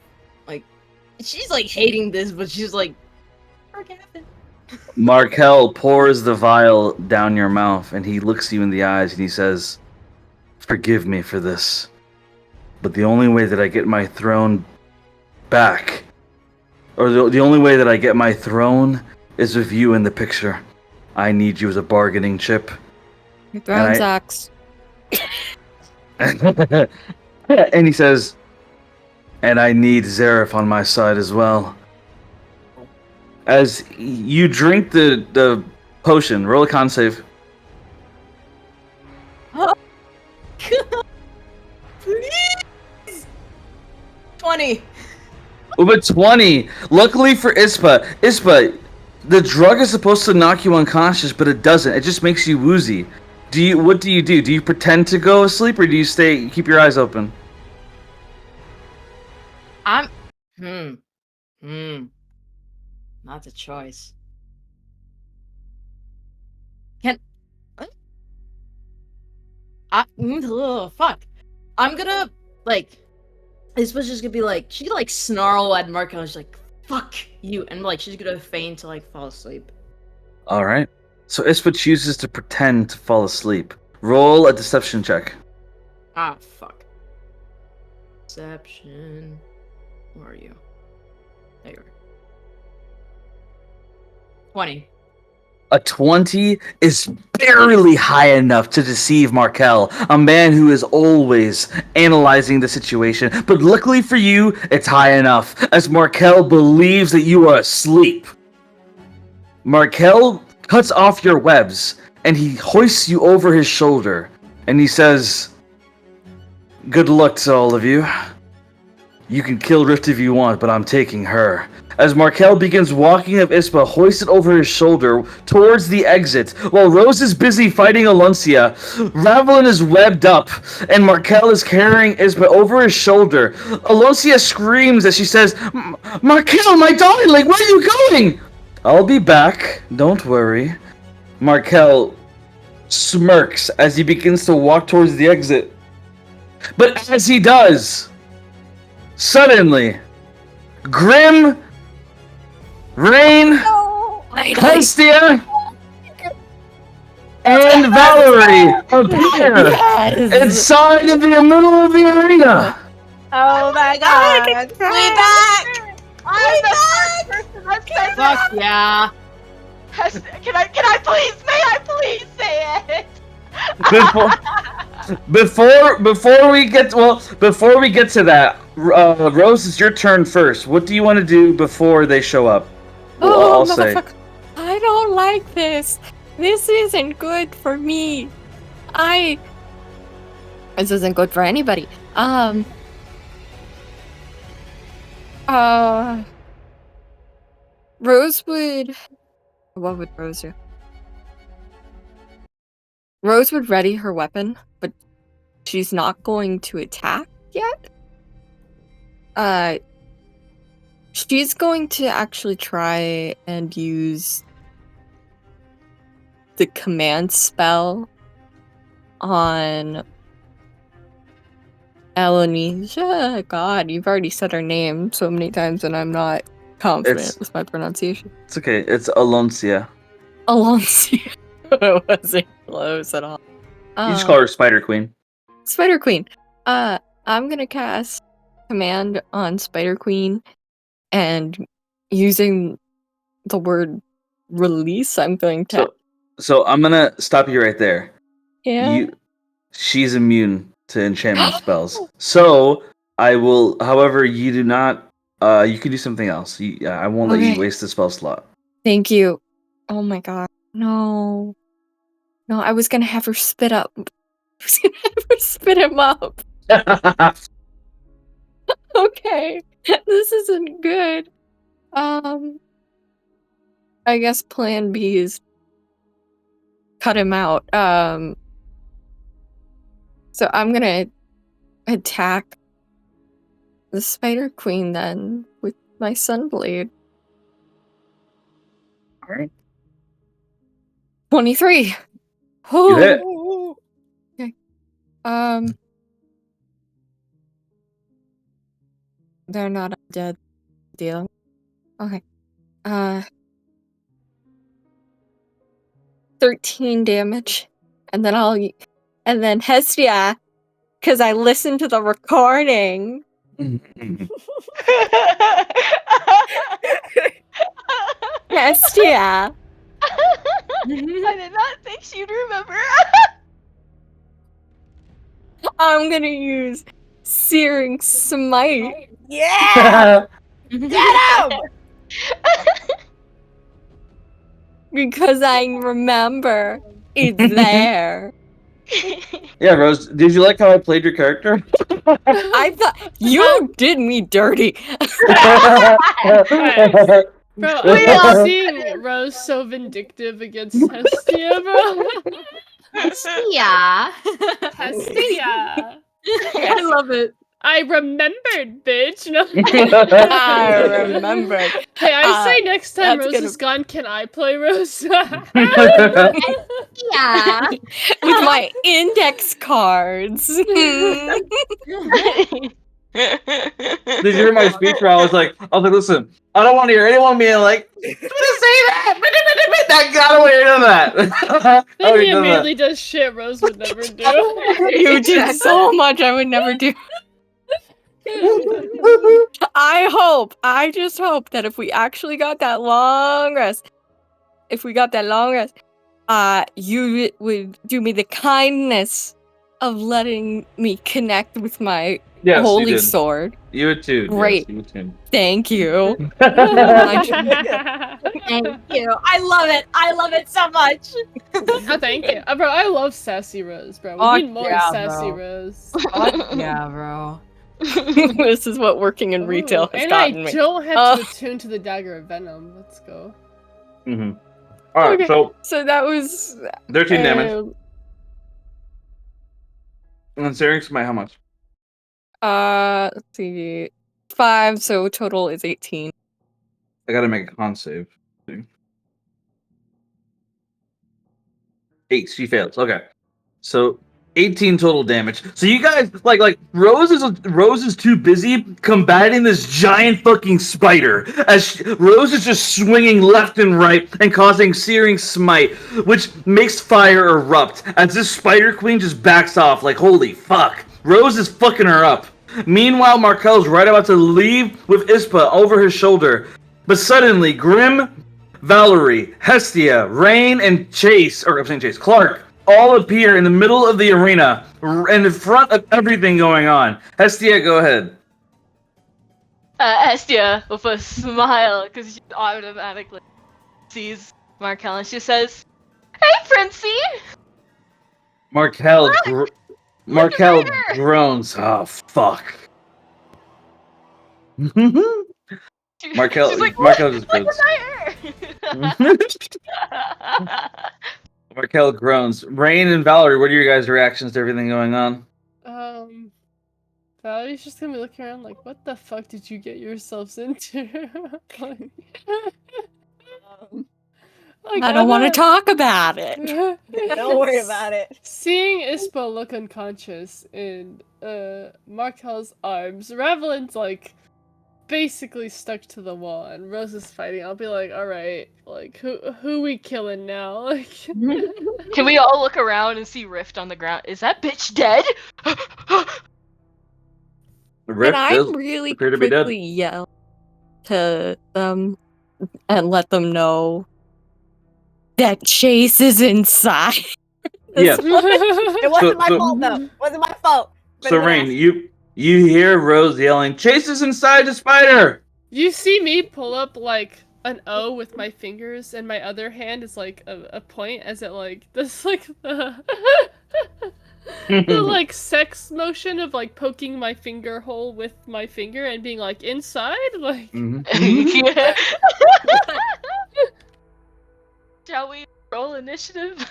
She's, hating this, but she's, Gavin. Markel pours the vial down your mouth, and he looks you in the eyes, and he says, "Forgive me for this, but the only way that I get my throne back, or the only way that I get my throne, is with you in the picture. I need you as a bargaining chip." Your throne sucks. And he says, "And I need Zareth on my side as well." As you drink the potion, roll a con save. Please! 20. Over 20. Luckily for Ispa, the drug is supposed to knock you unconscious, but it doesn't. It just makes you woozy. What do you do? Do you pretend to go asleep, or do you keep your eyes open? Not a choice. Fuck. I'm gonna, this was just gonna be like, she could, snarl at Marco, and she's like, fuck you, and, she's gonna feign to, fall asleep. Alright. So Ispa chooses to pretend to fall asleep. Roll a deception check. Ah, fuck. Deception. Where are you? There you are. 20. A 20 is barely high enough to deceive Markel, a man who is always analyzing the situation. But luckily for you, it's high enough, as Markel believes that you are asleep. Markel cuts off your webs, and he hoists you over his shoulder, and he says, "Good luck to all of you. You can kill Rift if you want, but I'm taking her." As Markel begins walking up Ispa, hoisted over his shoulder towards the exit, while Rose is busy fighting Aloncia, Ravelin is webbed up, and Markel is carrying Ispa over his shoulder. Aloncia screams as she says, "Markel, my darling, where are you going?" "I'll be back, don't worry." Markel smirks as he begins to walk towards the exit. But as he does, suddenly, Grim, Rain, Hestia, and Valerie appear inside of the middle of the arena. Oh my god! We back! I'm the first person that says Fuck it. yeah. Can I please? May I please say it? Before we get to that, Rose, it's your turn first. What do you want to do before they show up? Oh, I'll say. motherfucker. I don't like this. This isn't good for me. This isn't good for anybody. Rose would... What would Rose do? Rose would ready her weapon, but she's not going to attack yet. She's going to actually try and use the command spell on Elanesia. God, you've already said her name so many times and I'm not confident with my pronunciation. It's okay. It's Aloncia. Aloncia. It wasn't close at all. You just call her Spider Queen. Spider Queen. I'm gonna cast command on Spider Queen, and using the word release, I'm going to. So I'm gonna stop you right there. Yeah. She's immune to enchantment spells. So I will. However, you do not. You can do something else. I won't let you waste the spell slot. Thank you. Oh my god. No, I was gonna have her spit up. I was gonna have her spit him up. Okay. This isn't good. I guess plan B is cut him out. So I'm gonna attack the Spider Queen then with my Sunblade. Alright. 23. You hit. Okay. They're not a dead deal. Okay. 13 damage. And then Hestia, because I listened to the recording. Hestia. I did not think she'd remember. I'm gonna use Searing Smite. Yeah! Get him! Because I remember it's there. Yeah, Rose, did you like how I played your character? I thought you did me dirty. Bro, I'm seeing Rose so vindictive against Hestia, bro. Yeah. Hestia. I love it. I remembered, bitch. No. I remember. Hey, I say next time that's Rose gonna- is gone, can I play Rose? Yeah. With my index cards. Did you hear my speech where I was like, listen, I don't want to hear anyone being like, say that! I don't want to hear that. Then he immediately does shit Rose would never do. You did so much I would never do. I just hope that if we actually got that long rest, you would do me the kindness of letting me connect with my holy sword. You would too. Great. Yes, you too. Thank you. Thank you. I love it. I love it so much. Oh, thank you. Bro, I love Sassy Rose, bro. We need more Sassy Rose. Yeah, bro. This is what working in retail has and gotten I me. don't have to attune to the Dagger of Venom. Let's go. Mm-hmm. Alright, Okay. So that was 13 damage. And then Searing Smite, how much? Let's see, 5. So total is 18. I gotta make a con save. 8, she fails. Okay. So 18 total damage. So you guys like Rose is too busy combating this giant fucking spider as Rose is just swinging left and right and causing Searing Smite, which makes fire erupt as this spider queen just backs off like holy fuck. Rose is fucking her up. Meanwhile, Markel's right about to leave with Ispa over his shoulder, but suddenly Grim, Valerie, Hestia, Rain, and Clark all appear in the middle of the arena, and in front of everything going on. Hestia, go ahead. Hestia, with a smile, because she automatically sees Markel, and she says, "Hey, Princey!" Markel Look at her! groans. Oh, fuck. Markel She's like, Markel look just groans. at my hair! Markel groans. Rain and Valerie, what are your guys' reactions to everything going on? Valerie's just gonna be looking around like, what the fuck did you get yourselves into? I don't want to talk about it. Don't worry about it. Seeing Ispa look unconscious in Markel's arms, Ravelin's like basically stuck to the wall, and Rose is fighting. I'll be like, all right, like who we killing now? Like, Can we all look around and see Rift on the ground? Is that bitch dead? Rift Can I does really appear to be dead. quickly yell to them and let them know that Chase is inside? Yes. It wasn't my fault though. It wasn't my fault. But So Rain, you hear Rose yelling, "Chase is inside the spider!" you see me pull up like an O with my fingers, and my other hand is like a point as it like this like the the like sex motion of like poking my finger hole with my finger and being like inside like. Yeah. Shall we roll initiative?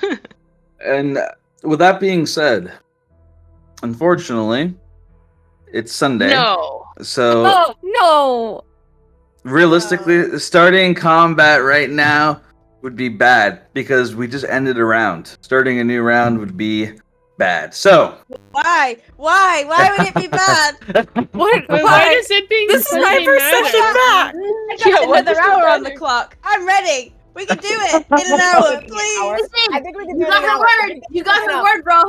And with that being said, unfortunately, it's Sunday. No. So Oh no! realistically, starting combat right now would be bad because we just ended a round. Starting a new round would be bad. So Why? Why would it be bad? What? Why does it being This is my Sunday first matter? session back. I got Yeah, what another does it hour on the matter? clock. I'm ready. We can do it in an hour, please. I think we can do You it got in an her hour. word. You got her word, bro.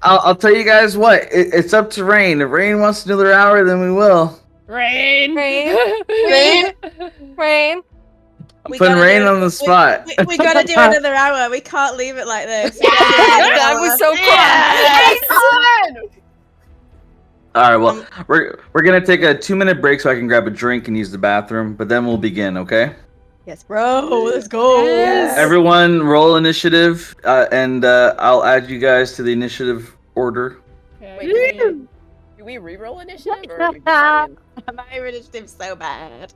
I'll tell you guys what. It's up to Rain. If Rain wants to do their hour, then we will. Rain. Rain. Rain. I'm putting Rain on the spot. We gotta do another hour. We can't leave it like this. That was so cool. All right, well, we're gonna take a 2-minute break so I can grab a drink and use the bathroom, but then we'll begin, okay? Yes, bro. Let's go. Yes. Everyone, roll initiative, and I'll add you guys to the initiative order. Wait, do we re-roll initiative? Or are we just My initiative's so bad.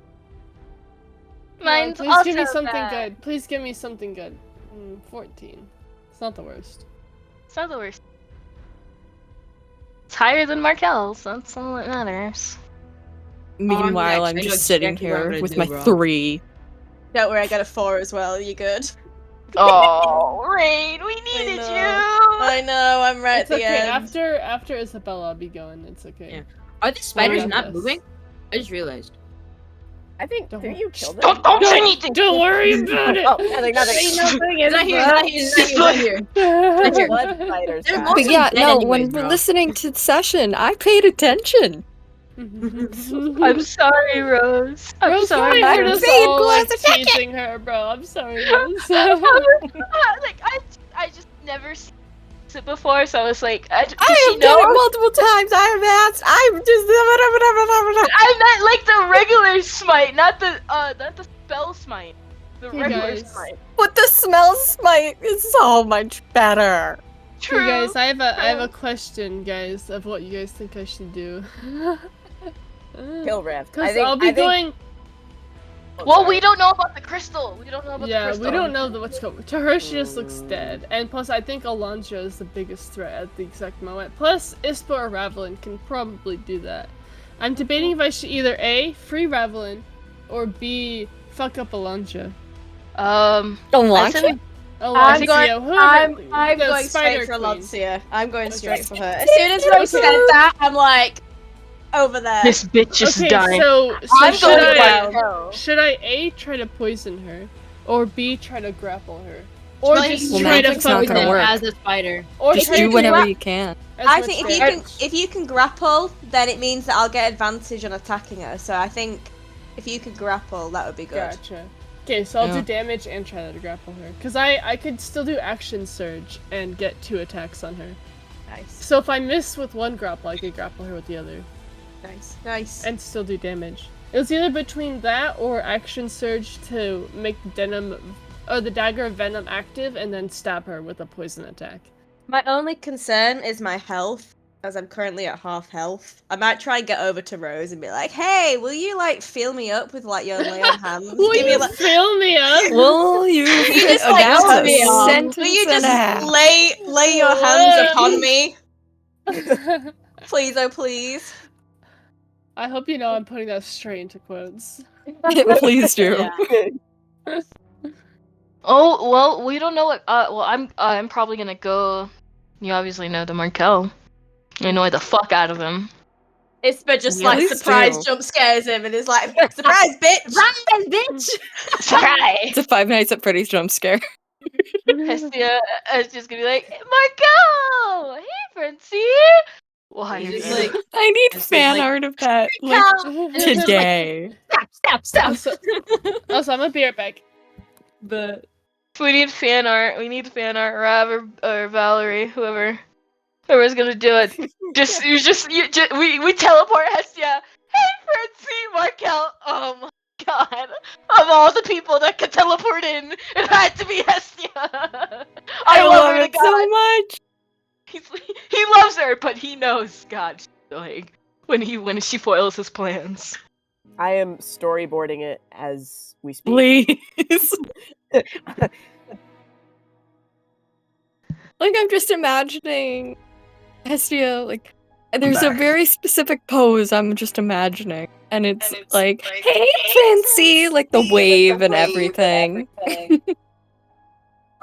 Mine's Please also give me something bad. good. Please give me something good. 14. It's not the worst. It's not the worst. It's higher than Markel's. That's all that matters. Meanwhile, I'm next. I know just sitting exactly what I'm here gonna with do, my bro. 3. Don't worry, I got a 4 as well. You good? Oh, Rain, we needed know. you. I know. I'm right It's at the okay. end. After Isabella, I'll be going. It's okay. Yeah. Are the spiders got not this. moving? I just realized. I think Don't- didn't you kill them? Don't say anything. Don't worry about it. Oh, nothing. He's not here. He's not here. Blood spiders. There's guys. more- But yeah, dead no, anyways, when we're bro. listening to the session, I paid attention. I'm sorry, Rose. I'm Rose sorry. probably heard I'm us being all like blessed. teasing her, bro. I'm sorry, Rose. Like I just never seen it before, so I was like, does I she have done know? it multiple times. I have asked. I'm just. I meant like the regular smite, not the spell smite. The Hey, regular guys. smite. But the smell smite is so much better. True. Hey guys, I have a question, guys, of what you guys think I should do. Kill Rift. Because I'll be going. Well, we don't know about the crystal. We don't know about the Yeah, crystal. we don't know what's going. To her, she just looks dead, and plus, I think Alondra is the biggest threat at the exact moment. Plus, Ispa or Ravelin can probably do that. I'm debating if I should either A, free Ravelin, or B, fuck up Alondra. Alondra? I'm Alondra, I'm the going Spider straight for Queen. Alonsia. I'm going Okay. straight for her. As soon as Rose said that, I'm like, over there. This bitch is Okay, dying. so I'm should going I down. should I A, try to poison her, or B, try to grapple her, or Well, just well, try to magic's not fuck gonna her, work. As a spider. or Just try do to whatever gra- you can. as I much think damage. if you can grapple, then it means that I'll get advantage on attacking her. So I think if you could grapple, that would be good. Gotcha. Okay, so I'll Yeah. do damage and try to grapple her. Because I could still do action surge and get 2 attacks on her. Nice, So if I miss with one grapple, I could grapple her with the other. nice. And still do damage. It was either between that or action surge to make the dagger of venom active and then stab her with a poison attack. My only concern is my health, as I'm currently at half health. I might try and get over to Rose and be like, "Hey, will you like fill me up with like your lay on hands? Will Give me you like, fill me up? Will you? you just, like, That's tell a me off. sentence will you and just a half. lay your hands upon me, please? Oh, please." I hope you know I'm putting that straight into quotes. Please do. Oh well, we don't know what. Well, I'm probably gonna go. You obviously know the Markel. Annoy the fuck out of him. Ispa just Yeah, like please surprise do. jump scares him and is like, "Surprise, bitch!" Surprise, bitch! Surprise! It's a Five Nights at Freddy's jump scare. Hestia is just gonna be like, Markel! Hey, Francie! Why He's are just you like, I need It's fan like, art of that, like, today. stop. Also, I'm gonna be right back. But We need fan art. We need fan art. Rav or Valerie, whoever's gonna do it. We teleport Hestia. Hey, Francie, Markel. Oh my god! Of all the people that could teleport in, it had to be Hestia. I love her to it God. so much. He loves her, but he knows God she's doing when she foils his plans. I am storyboarding it as we speak. Please. Like, I'm just imagining Hestia, like, there's a very specific pose I'm just imagining. And it's like, hey, Fancy! Like, the wave and everything.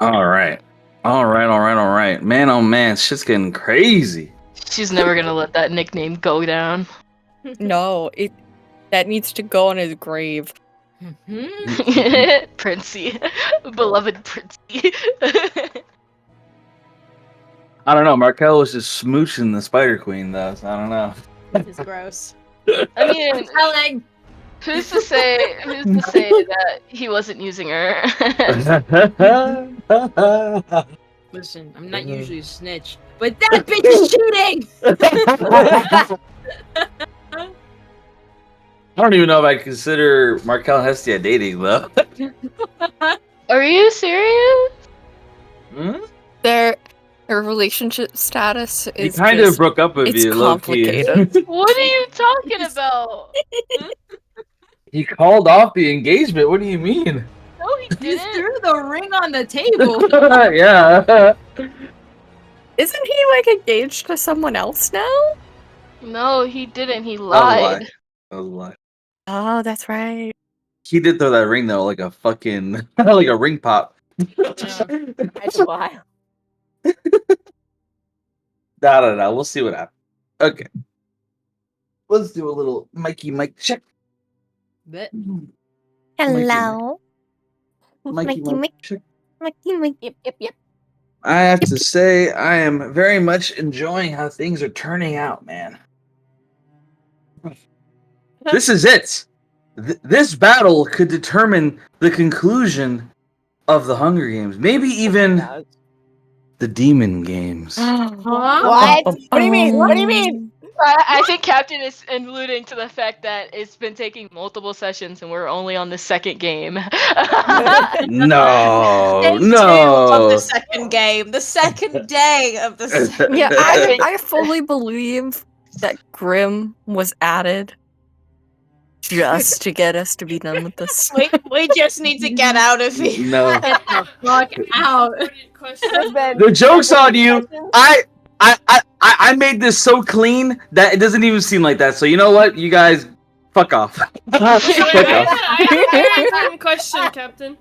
All right. Man, oh man, shit's getting crazy. She's never gonna let that nickname go down. No, that needs to go on his grave. Princey. Beloved Princey. I don't know. Markel was just smooching the Spider Queen, though, so I don't know. This is gross. I mean, Telling. who's to say that he wasn't using her? Listen, I'm not usually a snitch, but that bitch is cheating! I don't even know if I consider Markel and Hestia dating, though. Are you serious? Hmm? Their relationship status He is kind of broke up with it's you, low-key. complicated. What are you talking about? He called off the engagement. What do you mean? No, he You didn't. threw the ring on the table. Yeah. Isn't he like engaged to someone else now? No, he didn't. He That was a lie. lied. That was a lie. Oh, that's right. He did throw that ring though, like a fucking like a ring pop. That's wild. I don't know. We'll see what happens. Okay. Let's do a little Mikey Mike check. Bet. Hello. Mikey Mike check. Yep. I have to say, I am very much enjoying how things are turning out, man. This is it. This battle could determine the conclusion of the Hunger Games. Maybe even the Demon Games. What? What do you mean? What do you mean? I think Captain is alluding to the fact that it's been taking multiple sessions and we're only on the second game. No, Day 2 of the second game. The second day of the second Yeah, I fully believe that Grim was added just to get us to be done with this. we just need to get out of here. No. Get the fuck out. The joke's on you. I made this so clean that it doesn't even seem like that. So you know what? You guys, fuck off. Fuck off. I have an important question, Captain.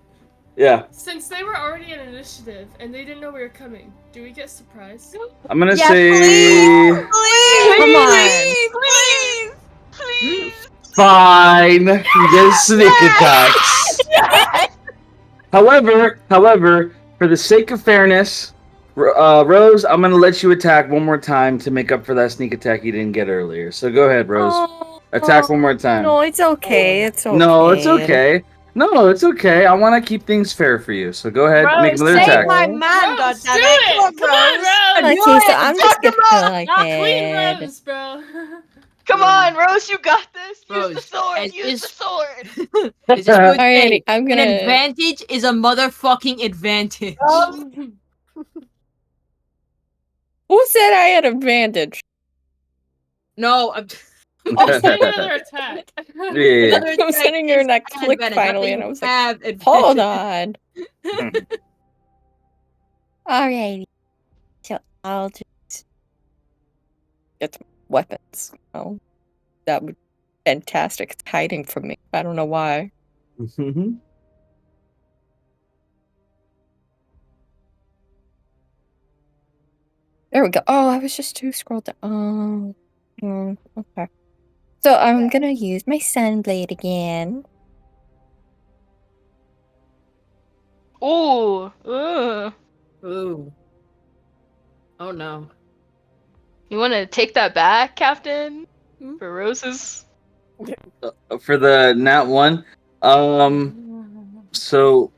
Yeah. Since they were already in initiative and they didn't know we were coming, do we get surprised? I'm gonna Yeah, say Please, Come on. please. fine. You get sneak attacks. However, for the sake of fairness, Rose, I'm gonna let you attack one more time to make up for that sneak attack you didn't get earlier. So go ahead, Rose. Attack one more time. No, it's okay. It's okay. No, it's okay. No, it's okay. I want to keep things fair for you. So go ahead, make Rose, another save attack. my man, Rose, goddammit. do it! Come on, Rose. Okay, so I'm just gonna go Not Queen ahead. Rose, bro. Come on, Rose, you got this. Use the Rose, sword. Use the sword. It's just good Alrighty, thing. I'm An gonna. advantage is a motherfucking advantage. Who said I had advantage? No, I'm. Say another attack. Yeah. I'm sitting here and I clicked finally, and I was like, "Hold on." Alrighty, so I'll just get some weapons. Oh, that would be fantastic. It's hiding from me. I don't know why. There we go. Oh, I was just too scrolled down. Oh, okay. So I'm gonna use my sunblade again. Ooh. Ooh. Ooh. Oh no. You want to take that back, Captain? For Rose's. For the nat one, so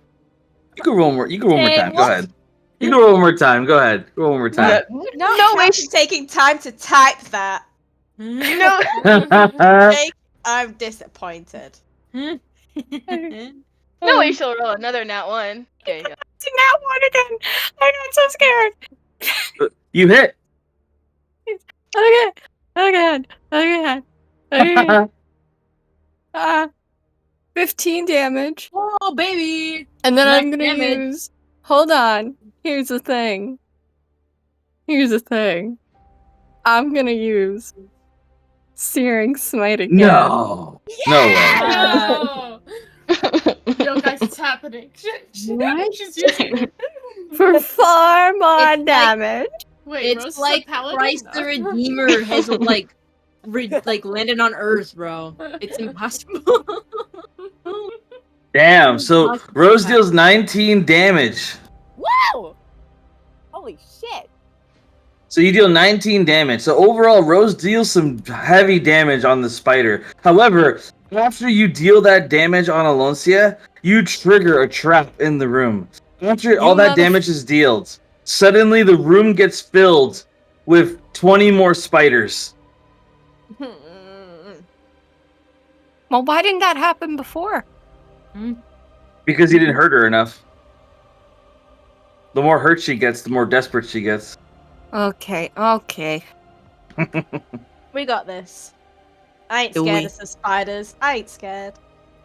you can roll more. You can roll more Hey, time. Go what? ahead. You can roll one more time. Go ahead. Roll one more time. No way she's taking time to type that. No. Jake, I'm disappointed. No way she'll roll another nat one. There you go. It's that one again. I got so scared. You hit. Okay. 15 damage. Oh baby. And then I'm Nice gonna damage. use. Hold on. Here's the thing. I'm gonna use Searing Smite again. No. No way. No. Yo, guys, it's happening. What? She's using it. For far more It's like- damage. Wait, It's Rose like is a paladin? Christ the Redeemer has like landed on Earth, bro. It's impossible. Damn. So Rose deals 19 damage. Wow! Holy shit! So you deal 19 damage. So overall, Rose deals some heavy damage on the spider. However, after you deal that damage on Aloncia, you trigger a trap in the room. After all that damage is dealt, suddenly the room gets filled with 20 more spiders. Well, why didn't that happen before? Because you didn't hurt her enough. The more hurt she gets, the more desperate she gets. Okay. We got this. I ain't Do scared we? of some spiders. I ain't scared.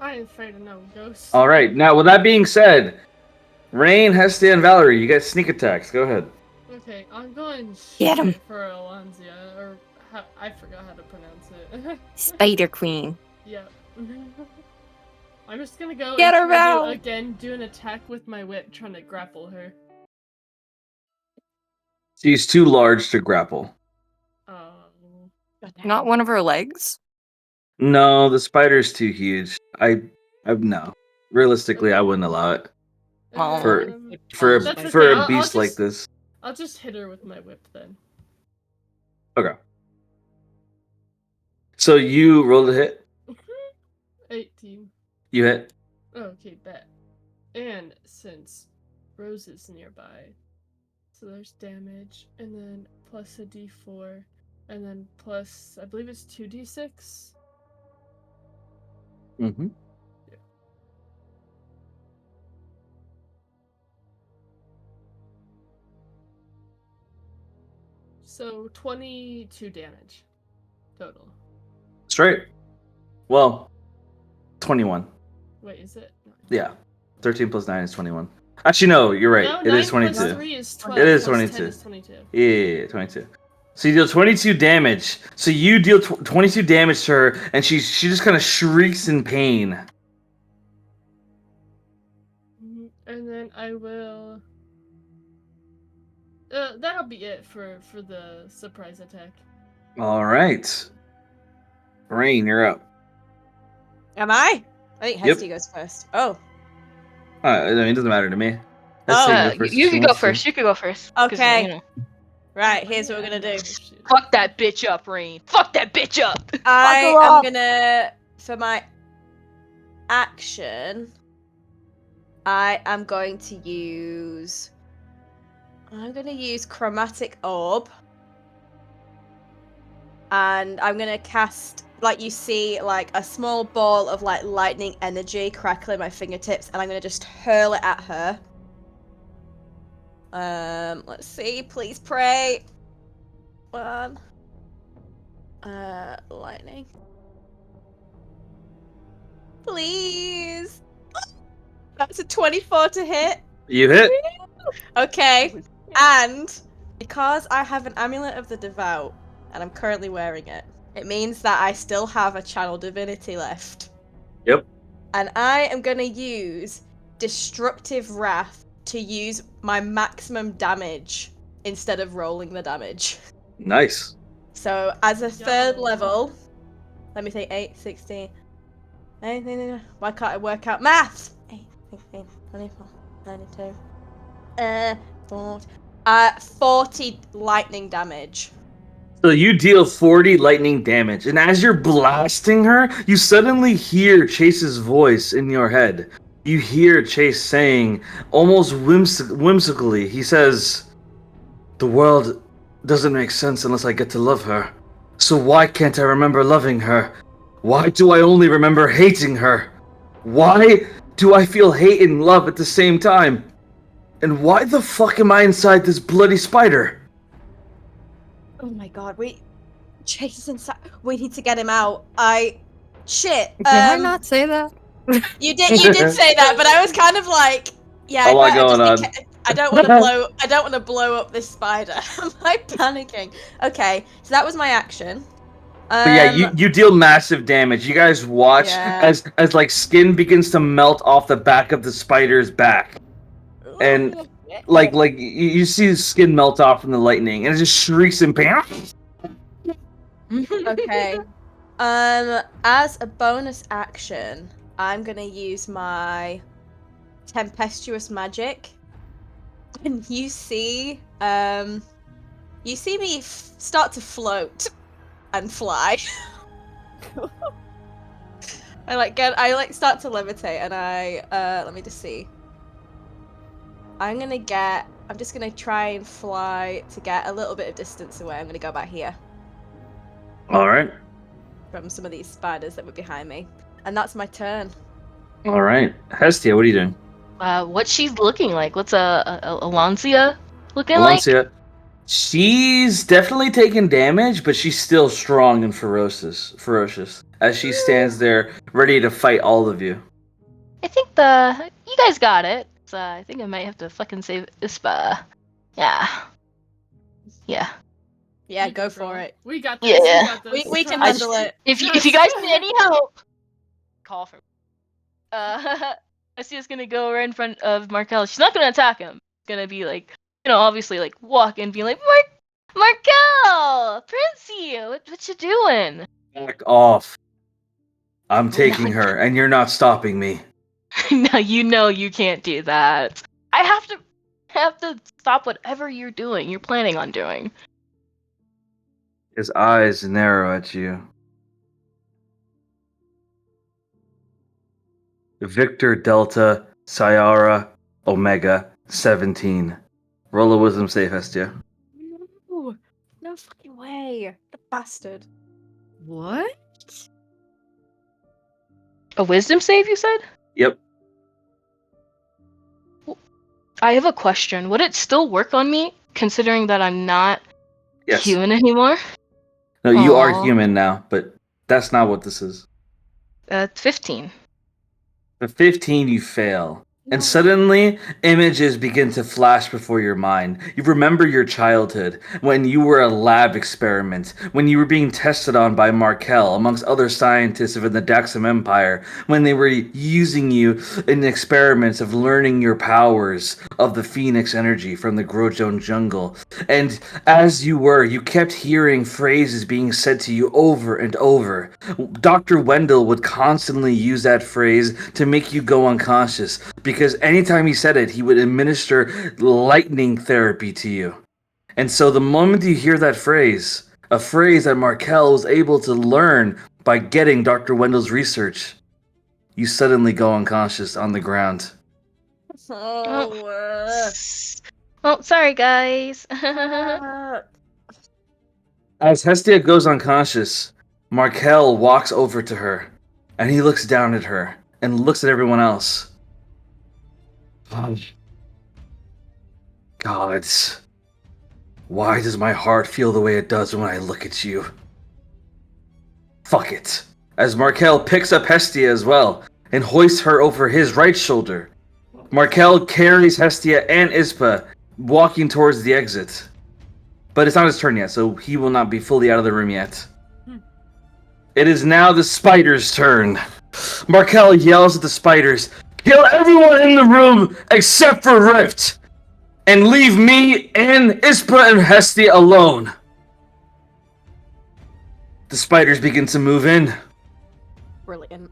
I ain't afraid of no ghosts. All right. Now, with that being said, Rain, Hestia, and Valerie, you get sneak attacks. Go ahead. Okay, I'm going Get 'em. straight for Alonzia, or I forgot how to pronounce it. Spider Queen. Yep. I'm just gonna go Get and her try to out! again do an attack with my whip, trying to grapple her. She's too large to grapple. Not one of her legs? No, the spider's too huge. No. Realistically, I wouldn't allow it Oh. for That's a okay, I'll beast like just- this. I'll just hit her with my whip then. Okay. So you rolled a hit. 18. You hit. Okay, bet. And since Rose is nearby, so there's damage, and then plus a d4, and then plus, I believe it's 2d6. Mm-hmm. So 22 damage total. Straight. Well, 21. Wait, is it? No. Yeah. 13 plus 9 is 21. Actually, no, you're right. No, It is 9 plus 22. 3 is 12. It is plus 22. 10 is 22. Yeah, 22. So you deal 22 damage. So you deal 22 damage to her, and she just kind of shrieks in pain. And then I will. That'll be it for the surprise attack. All right. Rain, you're up. Am I? I think Yep. Hestia goes first. Oh. I mean, it doesn't matter to me. You can go first. You can go first. 'cause, Okay. you know. Right, here's what we're gonna do. Fuck that bitch up, Rain. Fuck that bitch up. I her am up. gonna, for my action, I am going to use. I'm gonna use Chromatic Orb. And I'm gonna cast, like you see, like a small ball of like lightning energy crackling my fingertips, and I'm gonna just hurl it at her. Let's see, please pray. One. Lightning. Please. That's a 24 to hit. You hit. Okay. And because I have an Amulet of the Devout, and I'm currently wearing it, it means that I still have a Channel Divinity left. Yep. And I am going to use Destructive Wrath to use my maximum damage instead of rolling the damage. Nice. So, as a third level, let me think, 8, 16. Why can't I work out maths? 8, 16, 24, 92. 40 lightning damage. So you deal 40 lightning damage, and as you're blasting her, you suddenly hear Chase's voice in your head. You hear Chase saying, almost whimsically, he says, "The world doesn't make sense unless I get to love her. So why can't I remember loving her? Why do I only remember hating her? Why do I feel hate and love at the same time? And why the fuck am I inside this bloody spider?" Oh my god, Chase is inside. We need to get him out. Shit. Did I not say that? You did say that, but I was kind of like, yeah, A lot going on. I don't want to blow up this spider. I'm like panicking. Okay, so that was my action. But yeah, you deal massive damage. You guys watch Yeah. as like skin begins to melt off the back of the spider's back, and like you see the skin melt off from the lightning, and it just shrieks in pain. Okay. As a bonus action, I'm gonna use my tempestuous magic, and you see me start to float and fly. I start to levitate, and let me just see. I'm just gonna try and fly to get a little bit of distance away. I'm gonna go back here All right. from some of these spiders that were behind me, and that's my turn. All right. Hestia, what are you doing? What's she looking like? What's Alancia looking like? Valencia. She's definitely taking damage, but she's still strong and ferocious. As she stands there, ready to fight all of you. I think you guys got it. So I think I might have to fucking save Ispa. Yeah. Yeah. Yeah, go for it. We got this. Yeah. We got this. We can Trust handle us. it. If you guys need any help, call for me. Asia's gonna go right in front of Markel. She's not gonna attack him. She's gonna be like, obviously like walk and be like, Markel, Princey, what you doing? Back off. I'm taking her, and you're not stopping me. No, you can't do that. I have to stop whatever you're doing. You're planning on doing. His eyes narrow at you. Victor Delta Sierra Omega 17. Roll a wisdom save, Hestia. No fucking way. The bastard. What? A wisdom save, you said? Yep. I have a question. Would it still work on me, considering that I'm not Yes. human anymore? No, you are Aw. human now, but that's not what this is. 15. The 15, you fail. And suddenly, images begin to flash before your mind. You remember your childhood, when you were a lab experiment, when you were being tested on by Markel, amongst other scientists within the Daxam Empire, when they were using you in experiments of learning your powers of the Phoenix energy from the Grojone jungle. And as you kept hearing phrases being said to you over and over. Dr. Wendell would constantly use that phrase to make you go unconscious, because anytime he said it, he would administer lightning therapy to you. And so the moment you hear that phrase, a phrase that Markel was able to learn by getting Dr. Wendell's research, you suddenly go unconscious on the ground. Oh, Oh, sorry, guys. As Hestia goes unconscious, Markel walks over to her, and he looks down at her, and looks at everyone else. Gods, why does my heart feel the way it does when I look at you? Fuck it. As Markel picks up Hestia as well, and hoists her over his right shoulder. Markel carries Hestia and Ispa, walking towards the exit. But it's not his turn yet, so he will not be fully out of the room yet. It is now the spider's turn. Markel yells at the spiders, "Kill everyone in the room except for Rift! And leave me and Ispa and Hestia alone!" The spiders begin to move in. brilliant.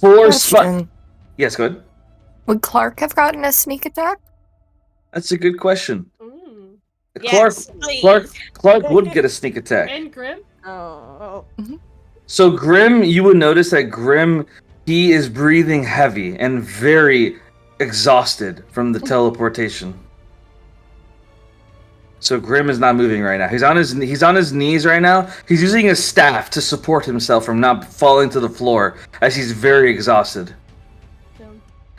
Question. Yes, go ahead. Would Clark have gotten a sneak attack? That's a good question. Mm. Yes, please. Clark would get a sneak attack. And Grim? Oh. So Grim, you would notice that Grim, he is breathing heavy and very exhausted from the teleportation. So Grim is not moving right now. He's on his knees right now. He's using his staff to support himself from not falling to the floor, as he's very exhausted.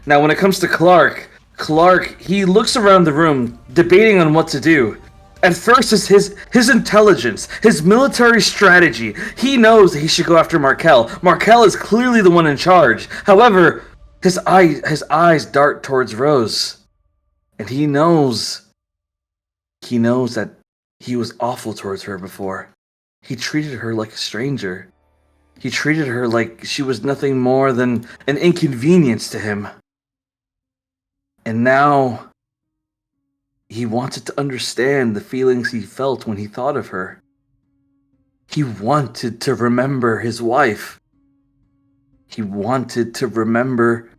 Now, when it comes to Clark, he looks around the room, debating on what to do. At first, it's his intelligence, his military strategy. He knows that he should go after Markel. Markel is clearly the one in charge. However, his eyes dart towards Rose, and he knows that he was awful towards her before. He treated her like a stranger. He treated her like she was nothing more than an inconvenience to him. And now he wanted to understand the feelings he felt when he thought of her. He wanted to remember his wife. He wanted to remember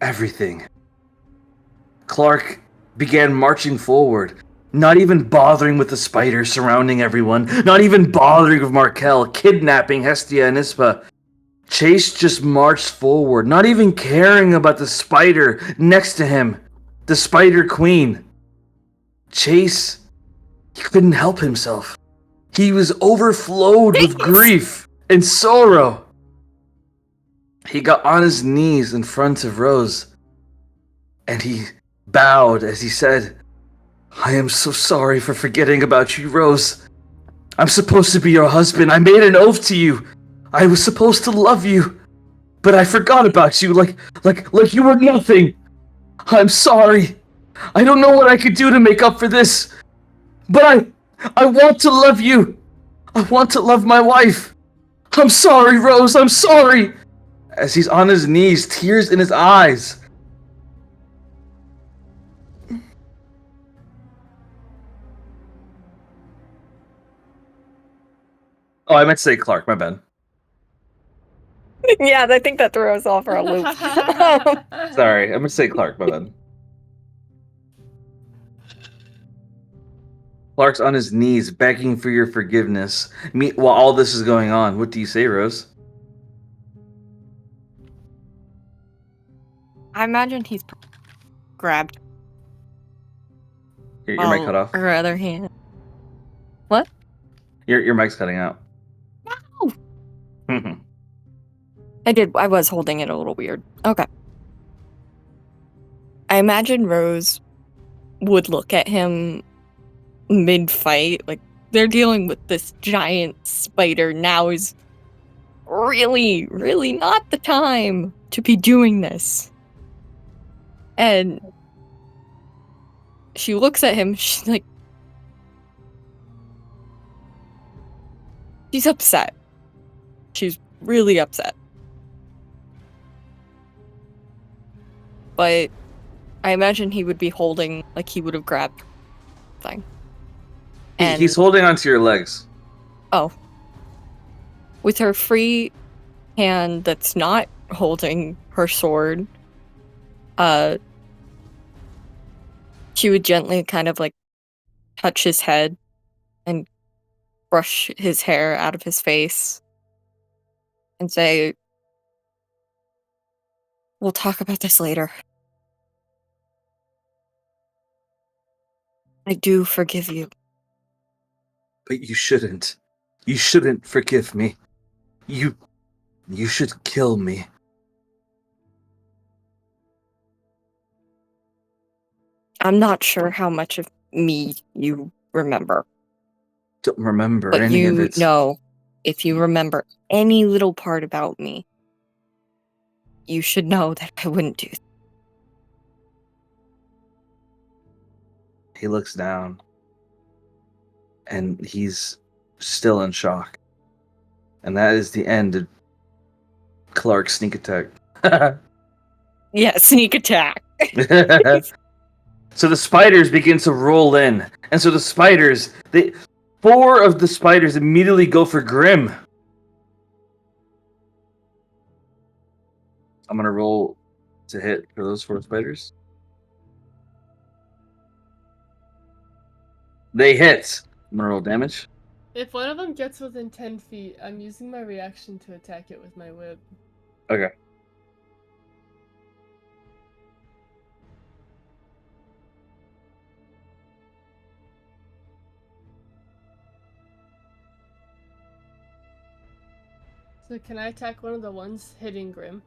everything. Clark began marching forward, not even bothering with the spiders surrounding everyone, not even bothering with Markel, kidnapping Hestia and Ispa. Chase just marched forward, not even caring about the spider next to him, the Spider Queen. Chase, he couldn't help himself. He was overflowed with grief and sorrow. He got on his knees in front of Rose, and he bowed as he said, "I am so sorry for forgetting about you, Rose. I'm supposed to be your husband. I made an oath to you. I was supposed to love you, but I forgot about you like you were nothing. I'm sorry. I don't know what I could do to make up for this, but I want to love you. I want to love my wife. I'm sorry, Rose. I'm sorry." As he's on his knees, tears in his eyes. Oh, I meant to say Clark, my bad. Yeah, I think that threw us off for a loop. Sorry, I meant to say Clark, my bad. Clark's on his knees begging for your forgiveness. While all this is going on, what do you say, Rose? I imagine he's grabbed. Your mic cut off. Her other hand. What? Your mic's cutting out. No! I was holding it a little weird. Okay. I imagine Rose would look at him mid-fight. Like, they're dealing with this giant spider. Now is really, really not the time to be doing this. And she looks at him, she's like... She's upset. She's really upset. But I imagine he would be holding, like he would have grabbed thing. And, He's holding onto your legs. Oh. With her free hand that's not holding her sword, she would gently kind of like touch his head and brush his hair out of his face and say, "We'll talk about this later. I do forgive you." But you shouldn't. You shouldn't forgive me. You should kill me. I'm not sure how much of me you remember. Don't remember But any of you it. know, if you remember any little part about me, you should know that I wouldn't do that. He looks down. And he's still in shock. And that is the end of Clark's sneak attack. Yeah, sneak attack. So the spiders begin to roll in. And so the spiders, 4 of the spiders immediately go for Grim. I'm going to roll to hit for those 4 spiders. They hit. I'm going to roll damage. If one of them gets within 10 feet, I'm using my reaction to attack it with my whip. Okay. So can I attack one of the ones hitting Grim?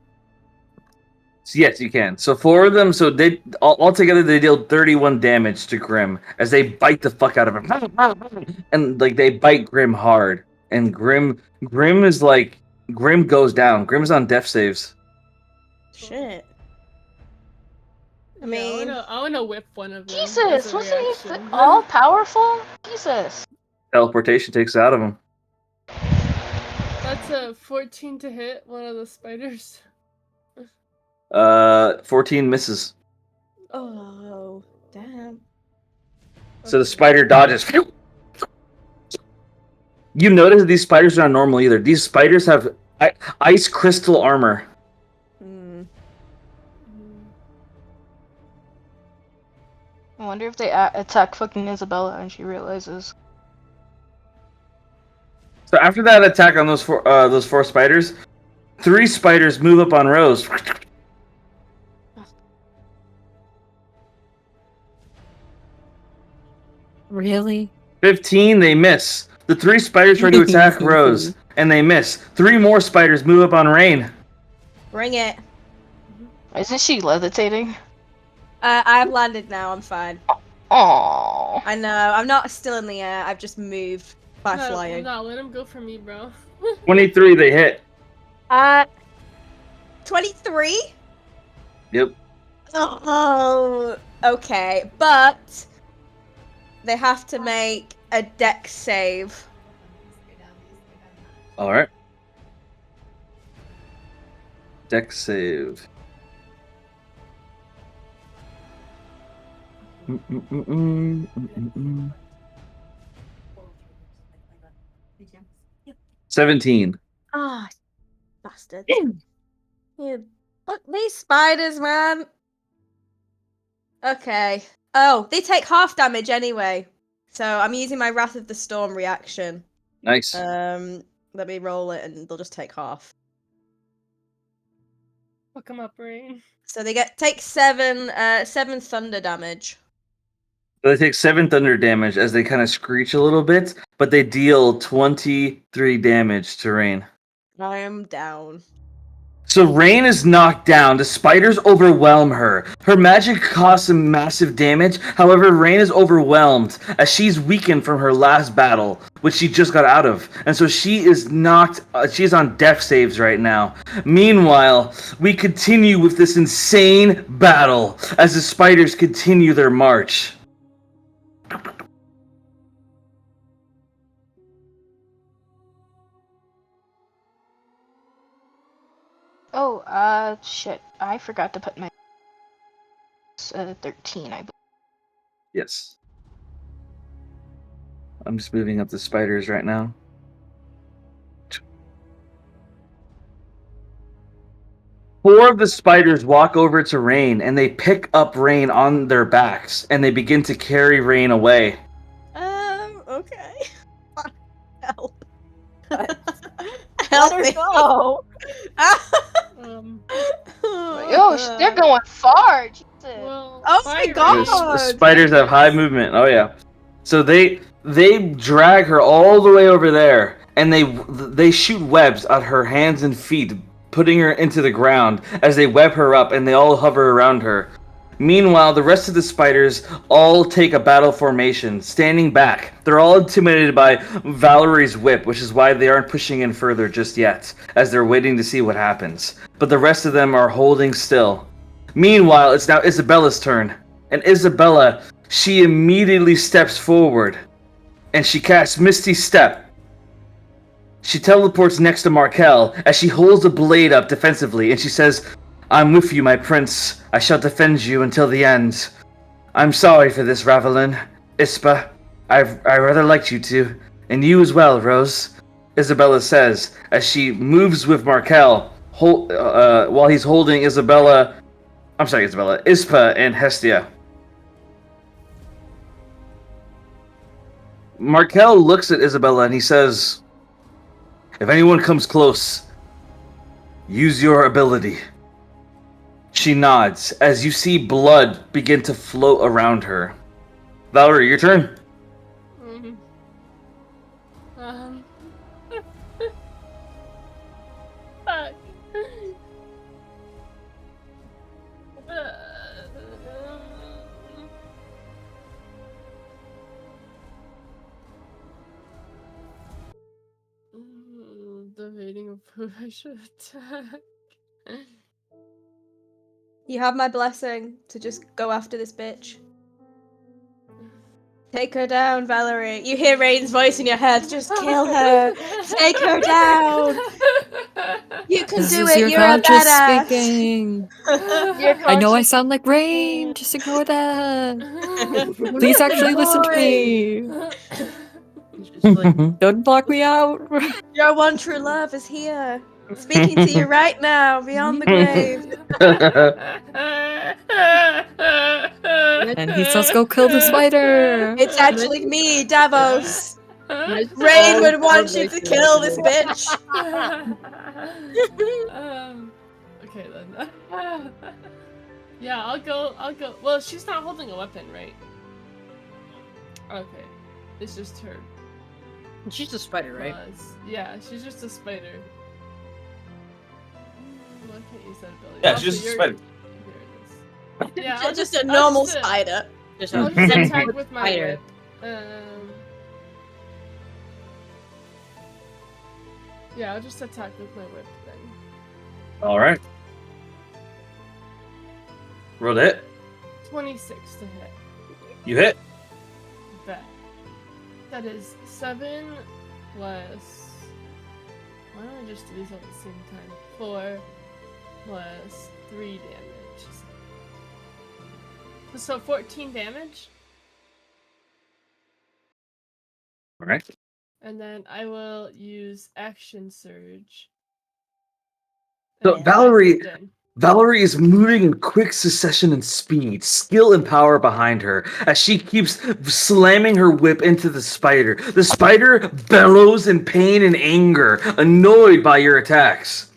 Yes, you can. So 4 of them, so they altogether they deal 31 damage to Grim as they bite the fuck out of him. And like they bite Grim hard. And Grim is like Grim goes down. Grim's on death saves. Shit. I Yeah, mean, I wanna whip one of them. Jesus, as a wasn't he reaction. all powerful? Jesus. Teleportation takes it out of him. That's a 14 to hit one of the spiders. 14 misses. oh, damn. So the spider dodges. You notice that these spiders are not normal either. These spiders have Ice crystal armor. I wonder if they attack fucking Isabella and she realizes. So after that attack on those four spiders, 3 spiders move up on Rose. Really? 15, they miss. The 3 spiders try to attack Rose, and they miss. 3 more spiders move up on Rain. Bring it. Isn't she levitating? I've landed now. I'm fine. Aww. I know. I'm not still in the air. I've just moved by flying. No, let him go for me, bro. 23, they hit. 23? Yep. Oh, okay. But they have to make a dex save. Alright. Dex save. Mm-mm-mm-mm, mm-mm-mm. 17. Ah, bastard. Yeah. Look, these spiders, man. Okay. Oh, they take half damage anyway. So I'm using my Wrath of the Storm reaction. Nice. Let me roll it and they'll just take half. Fuck him up, Rain. So they take 7 thunder damage. So they take 7 thunder damage as they kind of screech a little bit, but they deal 23 damage to Rain. I am down. So Rain is knocked down. The spiders overwhelm her. Her magic costs some massive damage. However, Rain is overwhelmed as she's weakened from her last battle, which she just got out of. And so she is knocked. She's on death saves right now. Meanwhile, we continue with this insane battle as the spiders continue their march. Oh, shit. I forgot to put my 13, I believe. Yes. I'm just moving up the spiders right now. Four of the spiders walk over to Rain, and they pick up Rain on their backs, and they begin to carry Rain away. Okay. Help. Let her go. Yo, they're going far. Jesus. Well, Oh my god! The spiders have high movement. Oh yeah. So they drag her all the way over there, and they shoot webs at her hands and feet, putting her into the ground as they web her up, and they all hover around her. Meanwhile, the rest of the spiders all take a battle formation, standing back. They're all intimidated by Valerie's whip, which is why they aren't pushing in further just yet, as they're waiting to see what happens. But the rest of them are holding still. Meanwhile, it's now Isabella's turn. And Isabella, she immediately steps forward, and she casts Misty Step. She teleports next to Markel as she holds a blade up defensively, and she says, "I'm with you, my prince. I shall defend you until the end. I'm sorry for this, Ravelin. Ispa, I rather liked you two. And you as well, Rose," Isabella says, as she moves with Markel, while he's holding Ispa and Hestia. Markel looks at Isabella and he says, "If anyone comes close, use your ability." She nods as you see blood begin to float around her. Valerie, your turn. Fuck. Debating of who I should attack. You have my blessing to just go after this bitch. Take her down, Valerie. You hear Rain's voice in your head. Just kill her. Take her down. You can This do is it. your You're a conscious badass. speaking. I know I sound like Rain. Just ignore that. Please actually listen to me. It's just like, Don't block me out. Your one true love is here. Speaking to you right now, beyond the grave. And he says, "Go kill the spider." It's actually me, Davos. Let's Rain all would want go you to make kill this this bitch. Okay then. Yeah, I'll go. Well, she's not holding a weapon, right? Okay. It's just her. She's a spider, right? Yeah, she's just a spider. Why can't use that ability? Yeah, Also, she's just a you're- spider. Here it is. Yeah, I'll Just a I'll normal just, spider. Just I'll a just attack spider. with my whip. Yeah, I'll just attack with my whip then. All right. Roll the hit. 26 to hit. You hit. Bet. That is 7 plus. Why don't I just do these all at the same time? 4 plus 3 damage. So 14 damage. All right. And then I will use Action Surge. So And Valerie, that's done. Valerie is moving in quick succession and speed, skill and power behind her, as she keeps slamming her whip into the spider. The spider bellows in pain and anger, annoyed by your attacks.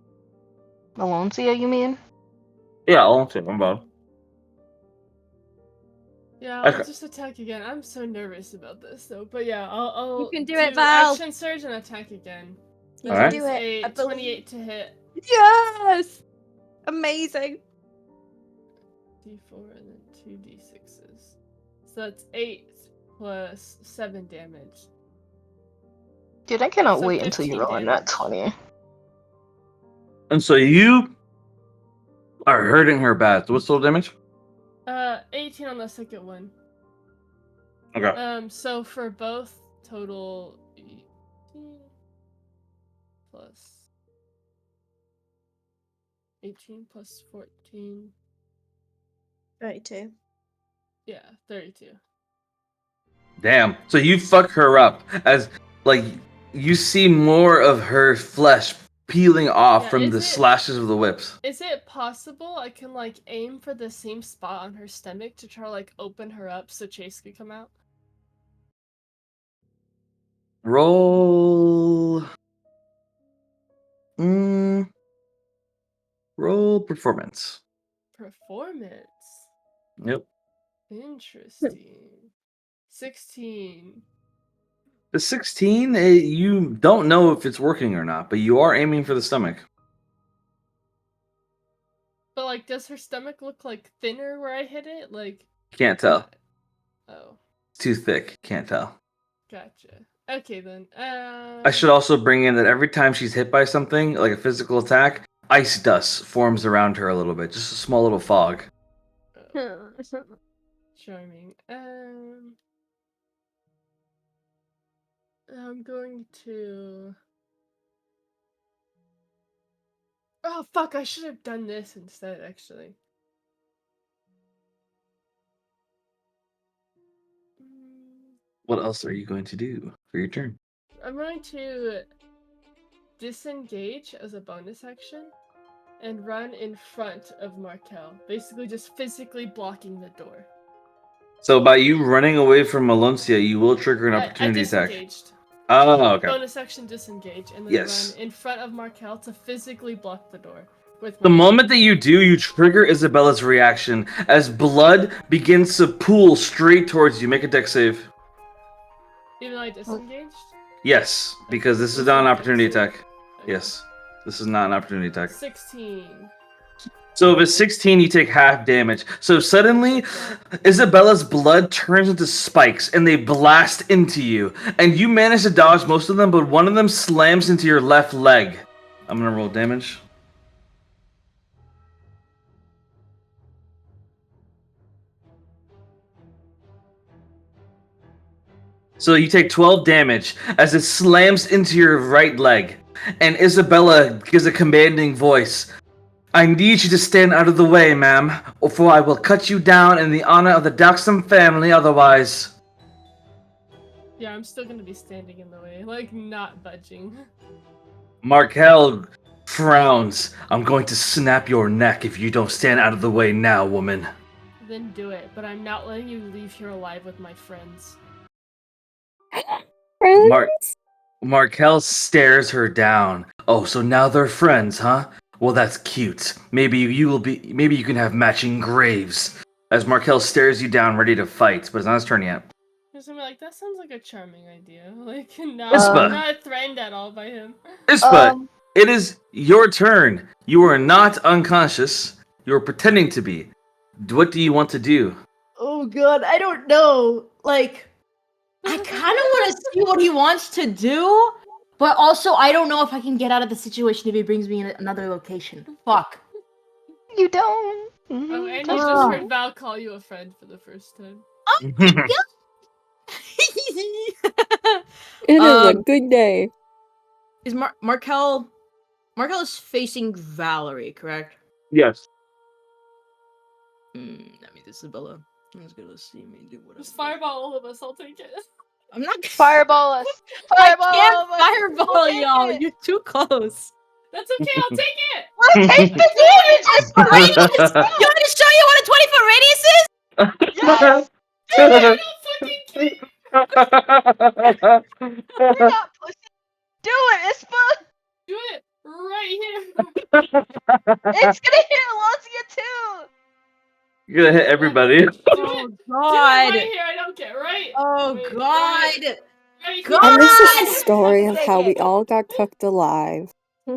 Maloncia, you mean? Yeah, I'll take them both. Yeah, I'll Okay. just attack again. I'm so nervous about this though. But yeah, I'll You can do it, Val. Action Surge and attack again. You All can right. do it. I A believe. 28 to hit. Yes! Amazing. D4 and then 2 D6s. So that's 8 plus 7 damage. Dude, I cannot So wait until you 15 roll in that damage. 20. And so you are hurting her bad. So what's total damage? 18 on the second one. Okay. So for both, total 18 plus 18 plus 14. 32. Yeah, 32. Damn. So you fuck her up as like you see more of her flesh peeling off Yeah, from is the it- slashes of the whips. Is it possible I can like aim for the same spot on her stomach to try to like open her up so Chase could come out? Roll. Roll performance. Performance. Yep. Interesting. 16. The 16, you don't know if it's working or not, but you are aiming for the stomach. But like, does her stomach look like thinner where I hit it? Like, Can't tell. oh, It's too thick. Can't tell. gotcha. Okay then. I should also bring in that every time she's hit by something, like a physical attack, ice dust forms around her a little bit. Just a small little fog. Charming. I'm going to. Oh fuck! I should have done this instead. Actually. What else are you going to do for your turn? I'm going to disengage as a bonus action and run in front of Markel. Basically, just physically blocking the door. So by you running away from Maloncia, you will trigger an opportunity I attack. disengaged. Oh, okay. Bonus action disengage and then Yes. run in front of Markel to physically block the door. With The my moment that you do, you trigger Isabella's reaction as blood begins to pool straight towards you. Make a dex save. Even though I disengaged? Yes, because this is not an opportunity attack. Yes, this is not an opportunity attack. 16. So if it's 16, you take half damage. So suddenly, Isabella's blood turns into spikes and they blast into you. And you manage to dodge most of them, but one of them slams into your left leg. I'm gonna roll damage. So you take 12 damage as it slams into your right leg. And Isabella gives a commanding voice. I need you to stand out of the way, ma'am, or for I will cut you down in the honor of the Daxam family otherwise. Yeah, I'm still gonna be standing in the way, like not budging. Markel frowns. I'm going to snap your neck if you don't stand out of the way now, woman. Then do it, but I'm not letting you leave here alive with my friends. Markel stares her down. Oh, so now they're friends, huh? Well, that's cute. Maybe you can have matching graves. As Markel stares you down, ready to fight, but it's not his turn yet. Because I'm like, that sounds like a charming idea. Like, no, Ispa. I'm not threatened at all by him. Ispa, it is your turn. You are not unconscious. You are pretending to be. What do you want to do? Oh god, I don't know. Like, I kind of want to see what he wants to do, but also I don't know if I can get out of the situation if he brings me in another location. Fuck. You don't. Oh, and you just heard Val call you a friend for the first time. Oh my god! It is a good day. Is Markel is facing Valerie, correct? Yes. That means Isabella is gonna see me do whatever. Just fireball all of us, I'll take it. I'm not Fireball us. Fireball I can't all of us. fireball I'll take y'all. it. You're too close. That's okay, I'll take it! We'll take the damage. It's Radius! You want me to show you what a 20-foot radius is? Yes. Do it, I don't fucking care! You're not pussy. Do it, Ispa. Do it right here! It's gonna hit Alonsia too. You're gonna hit everybody. Oh Do it god! right here, I don't care, right? Oh Wait, god! Right God! And this is God! the story of Take how it. we all got cooked alive. No,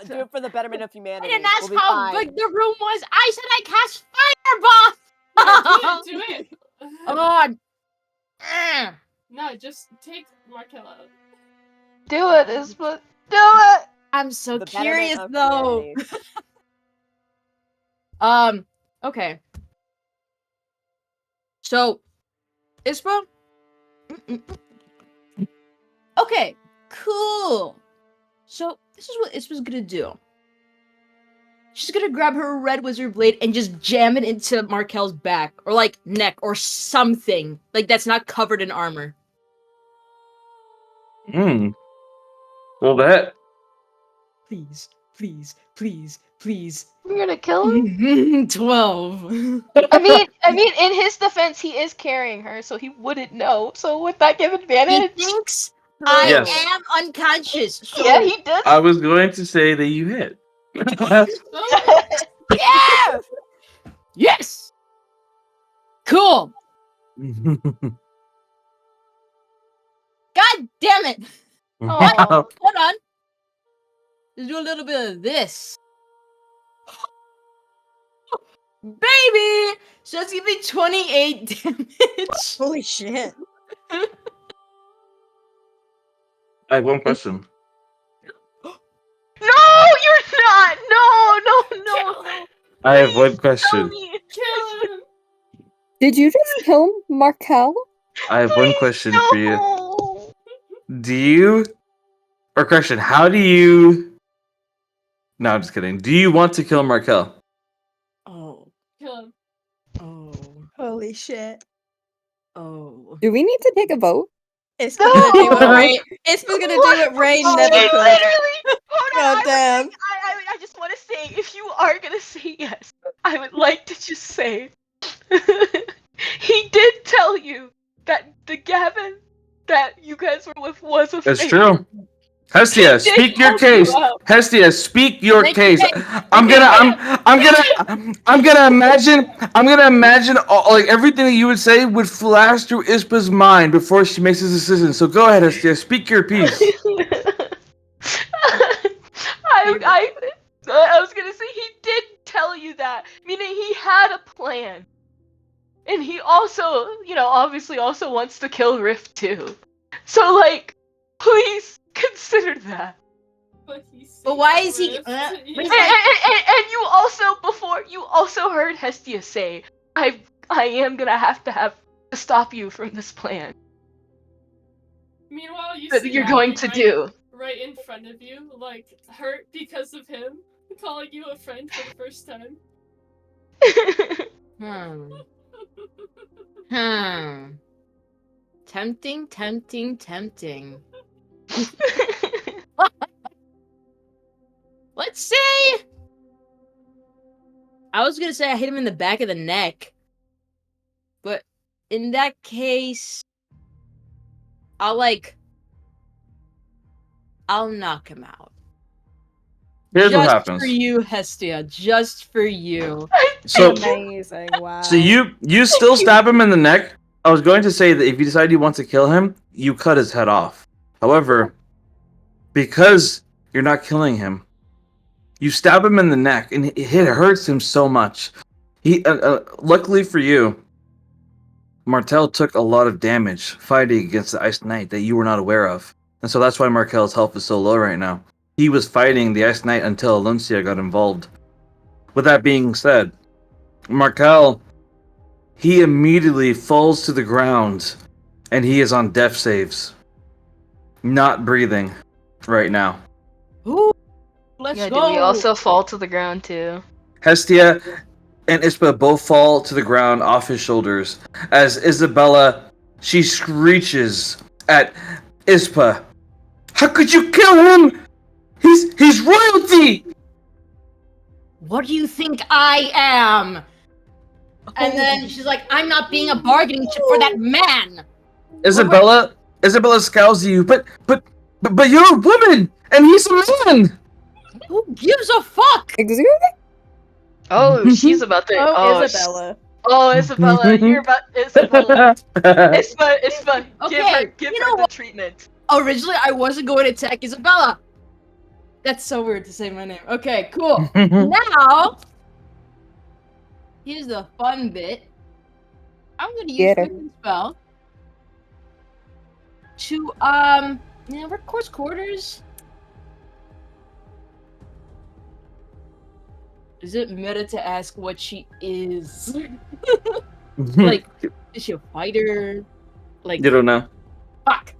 do it for the betterment of I humanity. didn't We'll ask be how fine. big the room was. I said I cast fireball! Do it! Oh, No, just take Markel out. Do it, Ispa. Do it. I'm so The betterment curious of though. humanity. Okay. So, Ispa? Okay, cool. So, this is what Ispa's gonna do. She's gonna grab her red wizard blade and just jam it into Markel's back, or like neck, or something. Like that's not covered in armor. Well, that. Please, please, please, please. You're gonna kill him. 12. I mean, in his defense, he is carrying her, so he wouldn't know. So would that give He advantage? thinks I Yes. am unconscious. So Yeah, he does. I was going to say that you hit. yeah! Yes! Cool! God damn it! Aw. Hold on. Let's do a little bit of this. Baby! So that's gonna be 28 damage. Holy shit. I have one question. No, you're not. No. I have one Tell question. me. Kill him! Did you just kill Markel? I have one question for you. No. Do you, or question, how do you? No, I'm just kidding. Do you want to kill Markel? Oh. Kill him. Oh. Holy shit. Oh. Do we need to take a vote? It's No! gonna do what Ray. It's gonna do what Ray Oh, never it could. literally. Hold on. God damn. I just want to say, if you are gonna say yes, I would like to just say, he did tell you that the Gavin that you guys were with was a That's fake. true. Hestia, speak your case. Hestia, speak your Make your case. case. I'm gonna imagine all, like everything that you would say would flash through Ispa's mind before she makes this decision. So go ahead, Hestia, speak your piece. I was gonna say he did tell you that, meaning he had a plan, and he also, obviously also wants to kill Rift too. So like, please consider that. But why is he? And you also heard Hestia say, I am gonna have to stop you from this plan Meanwhile, you that see you're Abby going to do. right in front of you, like hurt because of him, calling you a friend for the first time. Tempting. I was gonna say I hit him in the back of the neck, but in that case, I'll knock him out. Here's what Just happens. for you, Hestia. Just for you. So, Amazing! Wow. so you still stab him in the neck. I was going to say that if you decide you want to kill him, you cut his head off. However, because you're not killing him, you stab him in the neck, and it hurts him so much. He, luckily for you, Martel took a lot of damage fighting against the Ice Knight that you were not aware of, and so that's why Markel's health is so low right now. He was fighting the Ice Knight until Aluncia got involved. With that being said, Markel, he immediately falls to the ground, and he is on death saves. Not breathing right now. Ooh, let's Yeah, go. do we also fall to the ground too? Hestia and Ispa both fall to the ground off his shoulders as Isabella, she screeches at Ispa. How could you kill him? He's royalty! What do you think I am? And then she's like, I'm not being a bargaining chip for that man. Isabella scowls at you, but you're a woman and he's a man. Who gives a fuck? Oh, she's about to. Isabella. Oh, Isabella, you're about Isabella. Isma, Okay, give you her know the what? treatment. Originally, I wasn't going to attack Isabella. That's so weird to say my name. Okay, cool. Now, here's the fun bit. I'm gonna use my spell to work course quarters. Is it meta to ask what she is? Like, is she a fighter? Like, you don't know. fuck.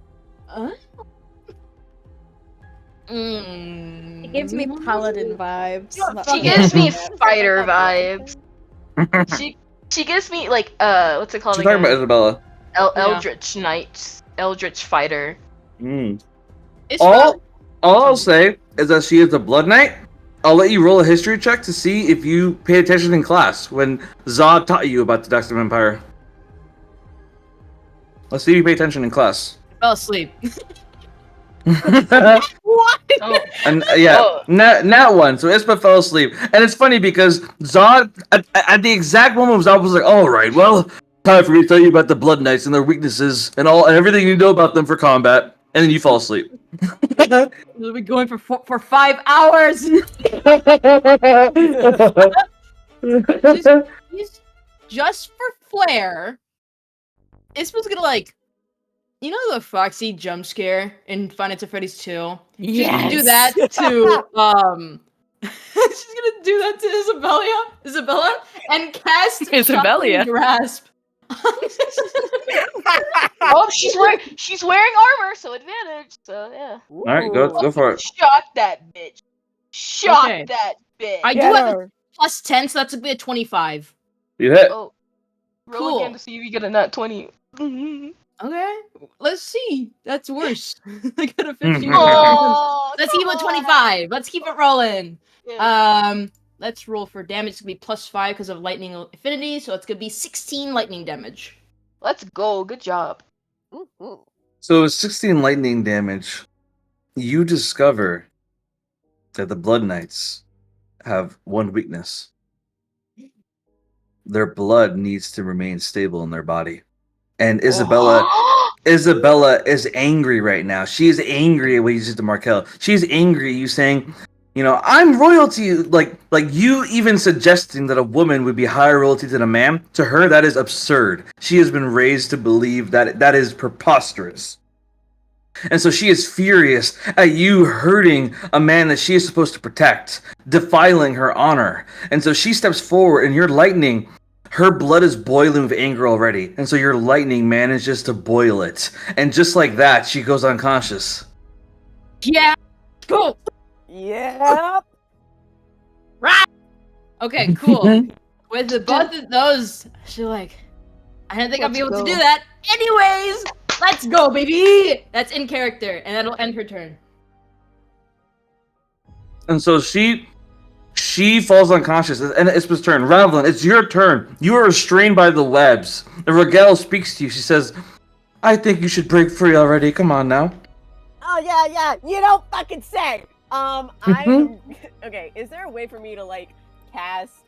It gives me paladin vibes. She gives me fighter vibes. She gives me like what's it called She's talking about again? Isabella. Eldritch Knight, Eldritch Fighter. It's All I'll say is that she is a Blood Knight. I'll let you roll a history check to see if you paid attention in class when Zod taught you about the Dexter Empire. Let's see if you pay attention in class. I fell asleep. What? Oh. And not one. So Ispa fell asleep, and it's funny because Zod at the exact moment Zod was like, "All right, well, time for me to tell you about the Blood Knights and their weaknesses and everything you know about them for combat," and then you fall asleep. We'll be going for 5 hours. just for flair, Ispa's gonna like. You know the Foxy jump scare in Five Nights at Freddy's 2? She's gonna do that to she's gonna do that to Isabella and cast Shocking Grasp. Oh, she's wearing armor, so advantage. So yeah. All right, go for it. Shock that bitch. Shock Okay. that bitch. I do have a plus 10, so that's gonna be a 25. You hit. Oh, roll Cool. again to see if you get a nat 20. Okay, let's see. That's worse. I got a 15. Oh, Let's keep it 25. Let's keep it rolling. Yeah. Let's roll for damage. It's gonna be +5 because of lightning affinity, so it's gonna be 16 lightning damage. Let's go. Good job. So 16 lightning damage. You discover that the Blood Knights have one weakness. Their blood needs to remain stable in their body. And Isabella is angry right now. She is angry at what you did to Markel. She's angry at you saying, I'm royalty. Like you even suggesting that a woman would be higher royalty than a man. To her, that is absurd. She has been raised to believe that is preposterous. And so she is furious at you hurting a man that she is supposed to protect, defiling her honor. And so she steps forward, and your lightning, her blood is boiling with anger already. And so your lightning manages to boil it. And just like that, she goes unconscious. Yeah, cool. Yeah. Right. Okay, cool. With the both of those, she's like, I didn't think I'd be able to do that. Anyways, let's go, baby. That's in character, and that'll end her turn. And so she She falls unconscious, and it's his turn. Ravelin, it's your turn. You are restrained by the webs. And Rigel speaks to you. She says, I think you should break free already. Come on now. Oh, yeah. You don't fucking say. Okay, is there a way for me to, like, cast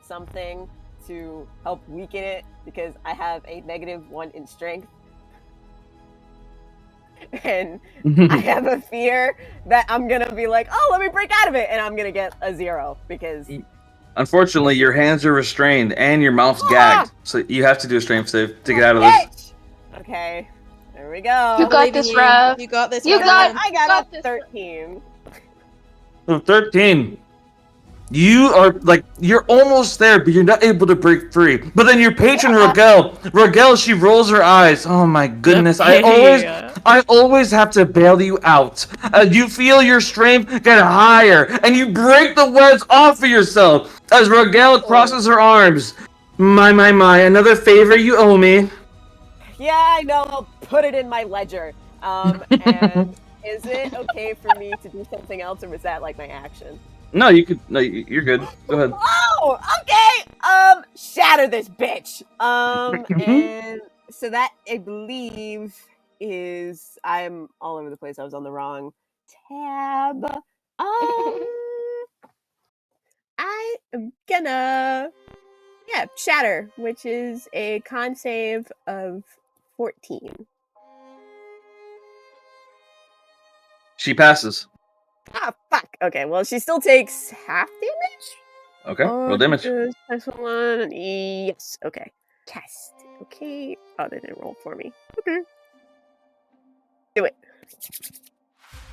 something to help weaken it? Because I have a -1 in strength. And I have a fear that I'm gonna be like, oh, let me break out of it, and I'm gonna get a 0 because. Unfortunately, your hands are restrained and your mouth's gagged, so you have to do a strength save to get out of this. Okay, there we go. You got this, Rav. You got this. You got. I got a 13. So 13. You are you're almost there, but you're not able to break free. But then your patron Rigel, she rolls her eyes. Oh my goodness! I always have to bail you out. You feel your strength get higher, and you break the webs off of yourself as Rigel crosses her arms. My, another favor you owe me. Yeah, I know. I'll put it in my ledger. And is it okay for me to do something else, or was that like my action? No, you could. No, you're good. Go ahead. Oh, okay. Shatter this bitch. And so that I believe is I'm all over the place. I was on the wrong tab. I am gonna shatter, which is a con save of 14. She passes. Ah, fuck. Okay, well, she still takes half damage? Okay, roll damage. One. Yes, okay. Cast. Okay. Oh, they didn't roll for me. Okay. Do it.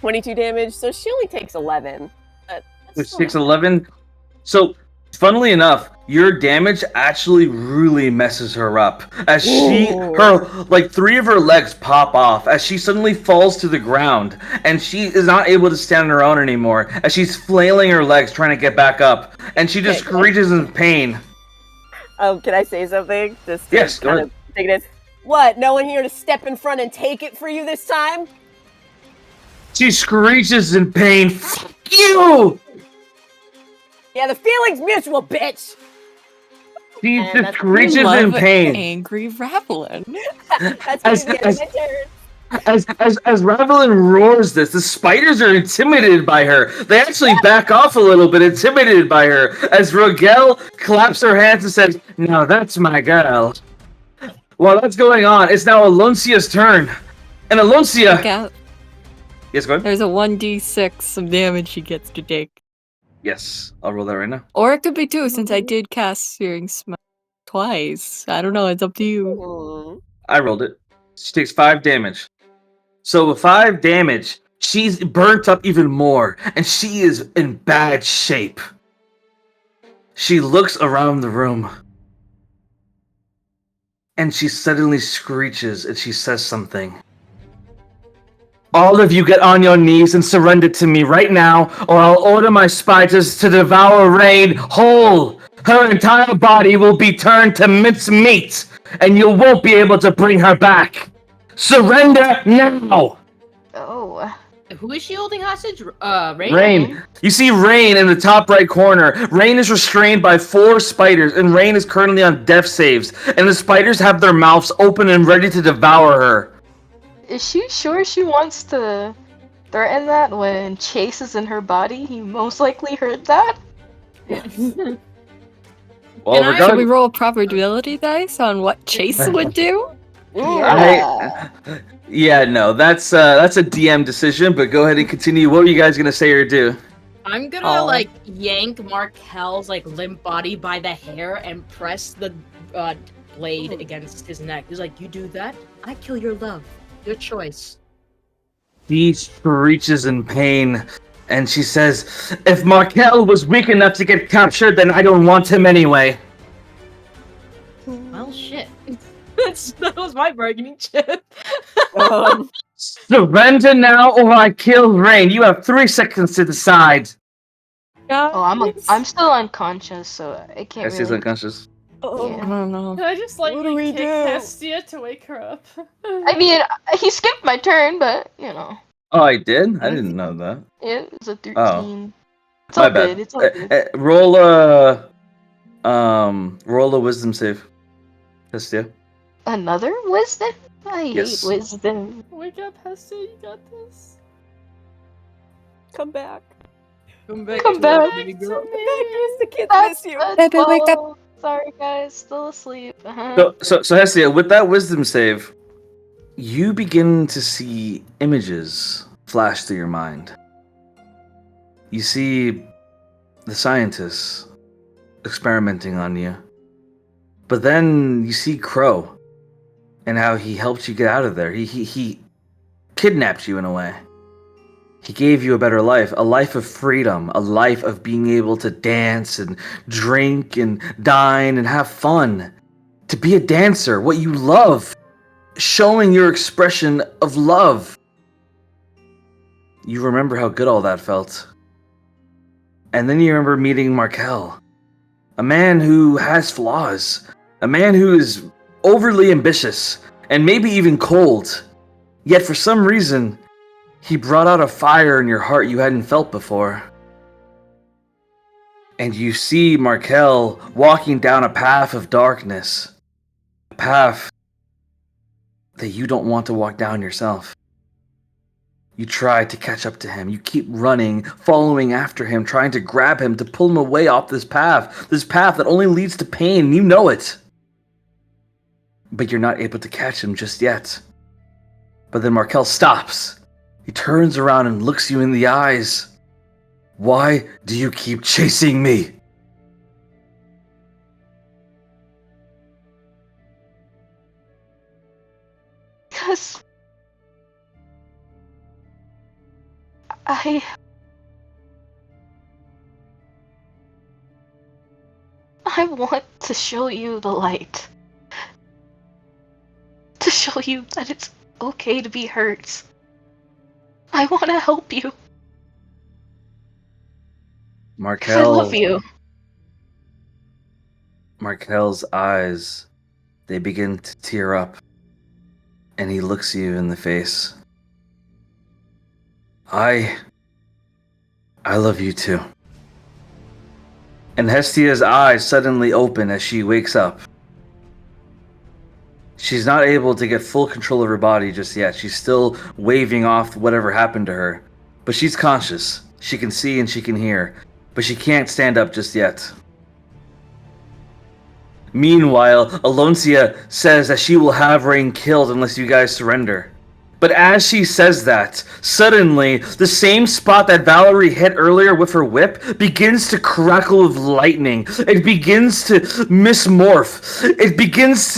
22 damage, so she only takes 11. She takes 11. So, funnily enough, your damage actually really messes her up. As three of her legs pop off as she suddenly falls to the ground, and she is not able to stand on her own anymore as she's flailing her legs trying to get back up, and she just screeches in pain. Can I say something? Yes, go ahead. Take it in. What? No one here to step in front and take it for you this time? She screeches in pain. Fuck you! Yeah, the feeling's mutual, bitch. She just screeches in pain. Angry Ravelin. That's gonna be a turn. As Ravelin roars this, the spiders are intimidated by her. They actually back off a little bit, intimidated by her. As Rigel claps her hands and says, "Now that's my girl." While that's going on, it's now Aloncia's turn. And Aloncia... Yes, go ahead. There's a 1d6 of damage she gets to take. Yes, I'll roll that right now. Or it could be 2, since I did cast Searing Smite twice. I don't know, it's up to you. I rolled it. She takes 5 damage. So with 5 damage, she's burnt up even more, and she is in bad shape. She looks around the room, and she suddenly screeches, and she says something. All of you get on your knees and surrender to me right now, or I'll order my spiders to devour Rain whole. Her entire body will be turned to mincemeat, and you won't be able to bring her back. Surrender now! Oh. Who is she holding hostage? Rain? Rain. You see Rain in the top right corner. Rain is restrained by 4 spiders, and Rain is currently on death saves, and the spiders have their mouths open and ready to devour her. Is she sure she wants to threaten that when Chase is in her body? He most likely heard that. Well, Should we roll probability dice on what Chase would do? Yeah, no, that's a DM decision, but go ahead and continue. What were you guys gonna say or do? I'm gonna yank Markel's limp body by the hair and press the blade against his neck. He's like, "You do that, I kill your love. Your choice." She screeches in pain, and she says, "If Markel was weak enough to get captured, then I don't want him anyway." Well, shit. That was my bargaining chip. Surrender now, or I kill Rain. You have 3 seconds to decide. Oh, I'm still unconscious, so I can't. She's unconscious. Oh, I don't know. Can I just kick Hestia to wake her up? I mean, he skipped my turn, but you know. Oh, I did? I didn't know that. It was a 13. Oh. It's My all bad. good. It's all good. Roll a wisdom save. Hestia. Another wisdom? I Yes. hate wisdom. Wake up, Hester, you got this. Come back. Come back Come to back. us, baby girl. Come back, the kids That's miss you. a Baby, wake up. 12. Sorry, guys. Still asleep. Uh-huh. So Hestia, with that wisdom save, you begin to see images flash through your mind. You see the scientists experimenting on you. But then you see Crow and how he helped you get out of there. He kidnapped you in a way. He gave you a better life, a life of freedom, a life of being able to dance and drink and dine and have fun. To be a dancer, what you love, showing your expression of love. You remember how good all that felt. And then you remember meeting Markel, a man who has flaws, a man who is overly ambitious and maybe even cold. Yet for some reason, he brought out a fire in your heart you hadn't felt before. And you see Markel walking down a path of darkness, a path that you don't want to walk down yourself. You try to catch up to him. You keep running, following after him, trying to grab him, to pull him away off this path that only leads to pain. You know it. But you're not able to catch him just yet. But then Markel stops. He turns around and looks you in the eyes. Why do you keep chasing me? Because I want to show you the light. To show you that it's okay to be hurt. I want to help you. 'Cause I Markel. love you. Markel's eyes, they begin to tear up, and he looks you in the face. I love you too. And Hestia's eyes suddenly open as she wakes up. She's not able to get full control of her body just yet. She's still waving off whatever happened to her. But she's conscious. She can see and she can hear. But she can't stand up just yet. Meanwhile, Aloncia says that she will have Rain killed unless you guys surrender. But as she says that, suddenly, the same spot that Valerie hit earlier with her whip begins to crackle with lightning. It begins to mismorph.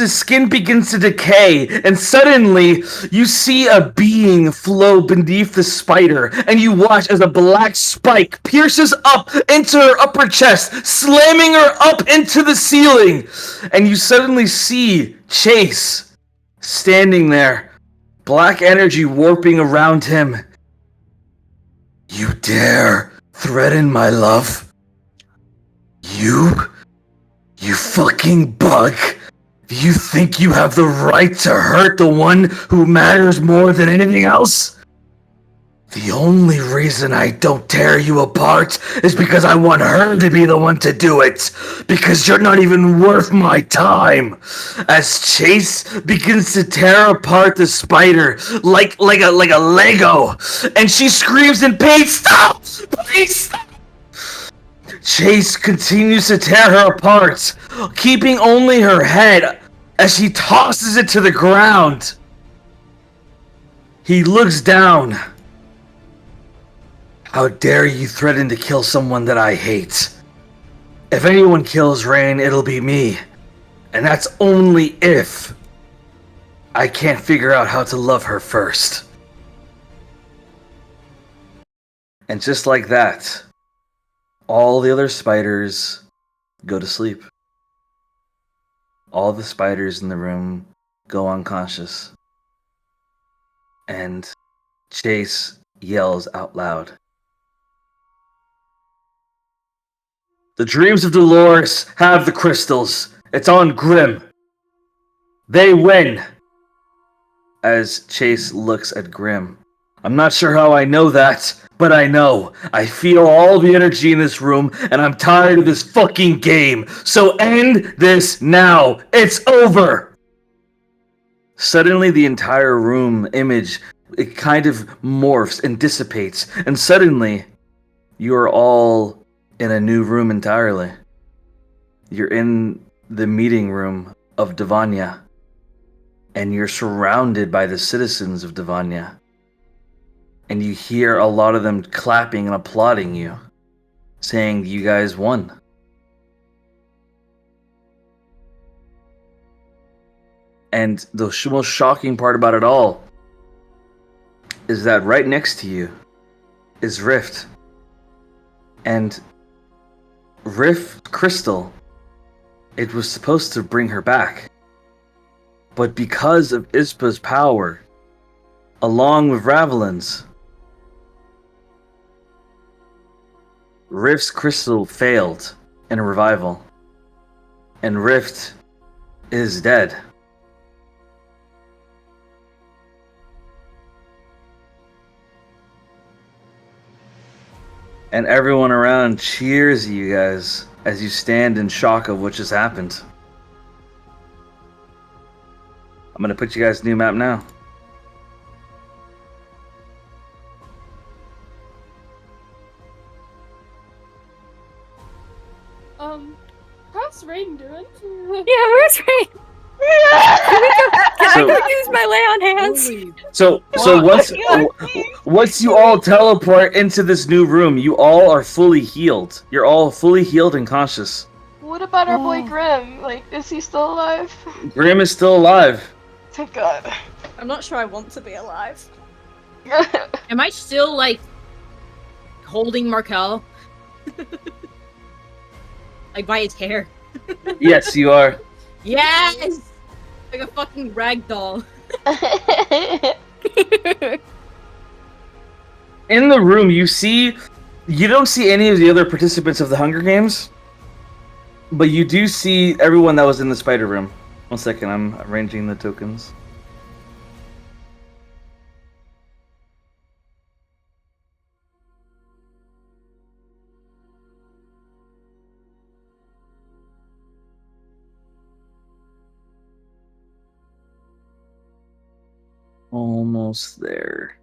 Skin begins to decay. And suddenly, you see a being flow beneath the spider. And you watch as a black spike pierces up into her upper chest, slamming her up into the ceiling. And you suddenly see Chase standing there. Black energy warping around him. You dare threaten my love? You fucking bug. You think you have the right to hurt the one who matters more than anything else? The only reason I don't tear you apart is because I want her to be the one to do it. Because you're not even worth my time. As Chase begins to tear apart the spider like a Lego, and she screams in pain, "Stop! Please stop!" Chase continues to tear her apart, keeping only her head as she tosses it to the ground. He looks down. How dare you threaten to kill someone that I hate? If anyone kills Rain, it'll be me. And that's only if I can't figure out how to love her first. And just like that, all the other spiders go to sleep. All the spiders in the room go unconscious. And Chase yells out loud. The Dreams of Dolores have the crystals. It's on Grim. They win. As Chase looks at Grim, I'm not sure how I know that, but I know. I feel all the energy in this room, and I'm tired of this fucking game. So end this now. It's over. Suddenly, the entire room image, it kind of morphs and dissipates, and suddenly, you are all in a new room entirely. You're in the meeting room of Divania, and you're surrounded by the citizens of Divania. And you hear a lot of them clapping and applauding you, saying you guys won. And the most shocking part about it all is that right next to you is Rift. And Rift Crystal, it was supposed to bring her back. But because of Ispa's power, along with Ravelin's, Rift's crystal failed in a revival. And Rift is dead. And everyone around cheers you guys as you stand in shock of what just happened. I'm gonna put you guys new map now. How's Rain doing? Yeah, where's Rain? Can I go use my lay on hands? Holy So once you all teleport into this new room, you all are fully healed. You're all fully healed and conscious. What about our boy Grim? Like, is he still alive? Grim is still alive. Thank God. I'm not sure I want to be alive. Am I still like holding Markel? Like by his hair. Yes, you are. Yes! Like a fucking rag doll. In the room, you don't see any of the other participants of the Hunger Games, but you do see everyone that was in the spider room. 1 second, I'm arranging the tokens. Almost there.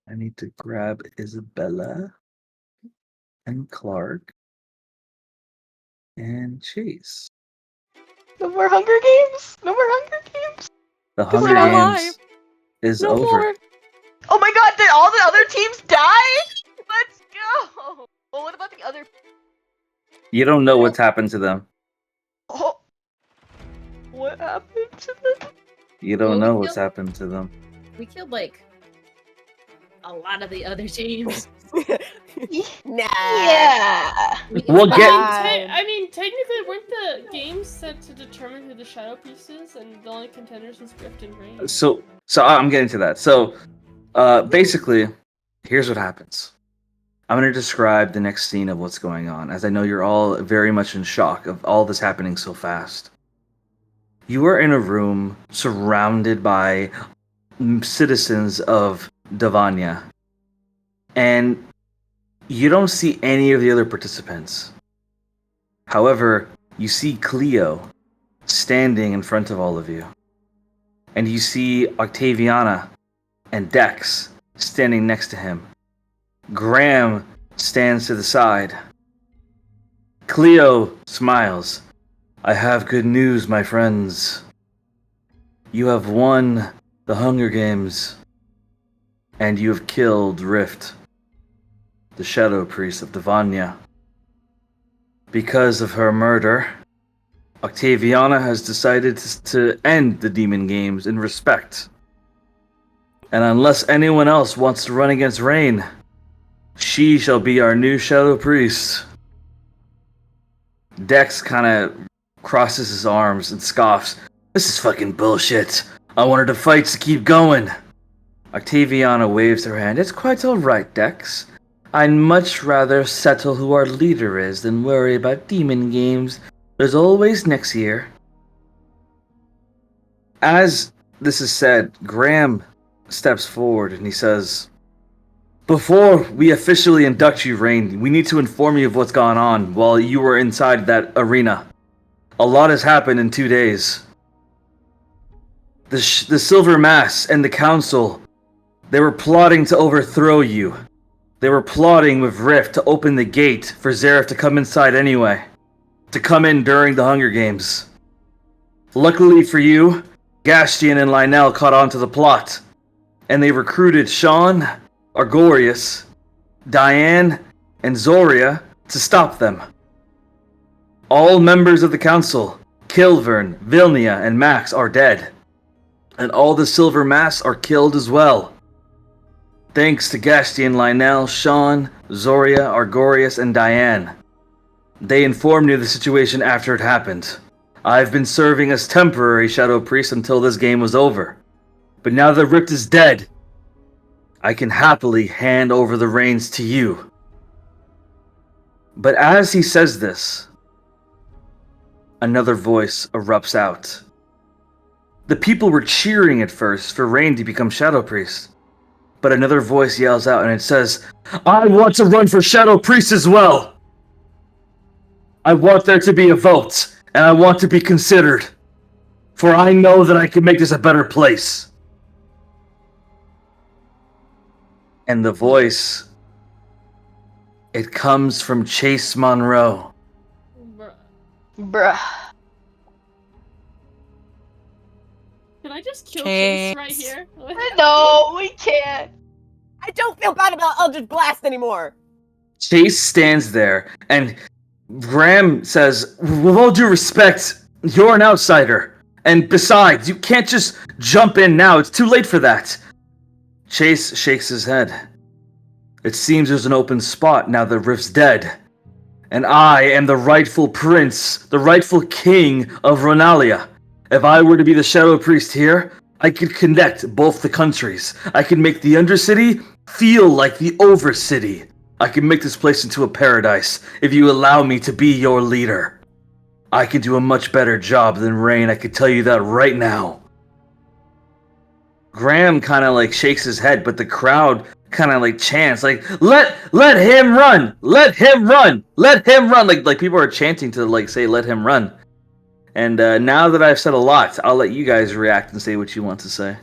I need to grab Isabella and Clark and Chase. No more Hunger Games? No more Hunger Games? The Because Hunger we're alive. Games is No over. more. Oh my God, did all the other teams die? Let's go! Well, what about the other... You don't know what's happened to them. Oh. What happened to them? You don't Well, we know what's killed- happened to them. We killed like a lot of the other teams. Nah. Yeah! We'll get. I mean, technically, weren't the games set to determine who the Shadow Priest is, and the only contenders was Grift and Rain? So I'm getting to that. So, basically, here's what happens. I'm going to describe the next scene of what's going on, as I know you're all very much in shock of all this happening so fast. You are in a room surrounded by citizens of Divania, and you don't see any of the other participants. However, you see Cleo standing in front of all of you, and you see Octaviana and Dex standing next to him. Graham stands to the side. Cleo smiles. I have good news, my friends. You have won the Hunger Games, and you have killed Rift, the Shadow Priest of Divania. Because of her murder, Octaviana has decided to end the Demon Games in respect. And unless anyone else wants to run against Rain, she shall be our new Shadow Priest. Dex kind of crosses his arms and scoffs. This is fucking bullshit. I wanted to fight to keep going. Octaviana waves her hand. It's quite alright, Dex. I'd much rather settle who our leader is than worry about demon games. There's always next year. As this is said, Graham steps forward and he says, before we officially induct you, Rain, we need to inform you of what's gone on while you were inside that arena. A lot has happened in 2 days. The Silver Mass and the Council, they were plotting to overthrow you. They were plotting with Rift to open the gate for Zareth to come inside anyway. To come in during the Hunger Games. Luckily for you, Gastian and Lionel caught on to the plot. And they recruited Sean, Argorius, Diane, and Zoria to stop them. All members of the Council, Kilvern, Vilnia, and Max are dead. And all the Silver Mass are killed as well. Thanks to Gastian, Lionel, Sean, Zoria, Argorius, and Diane. They informed me of the situation after it happened. I've been serving as temporary Shadow Priest until this game was over. But now that Rift is dead, I can happily hand over the reins to you. But as he says this, another voice erupts out. The people were cheering at first for Rain to become Shadow Priest. But another voice yells out and it says, I want to run for Shadow Priest as well! I want there to be a vote, and I want to be considered. For I know that I can make this a better place. And the voice, it comes from Chase Monroe. Bruh. Can I just kill Chase right Chase. here? No, we can't. I don't feel bad about Eldritch Blast anymore. Chase stands there, and Graham says, with all due respect, you're an outsider. And besides, you can't just jump in now. It's too late for that. Chase shakes his head. It seems there's an open spot now that Rift's dead. And I am the rightful prince, the rightful king of Ronalia. If I were to be the Shadow Priest here, I could connect both the countries. I could make the Undercity feel like the Overcity. I can make this place into a paradise if you allow me to be your leader. I can do a much better job than Rain, I can tell you that right now. Graham kind of like shakes his head, but the crowd kind of like chants like, let him run! Let him run! Let him run! Like people are chanting to like say, let him run. And now that I've said a lot, I'll let you guys react and say what you want to say.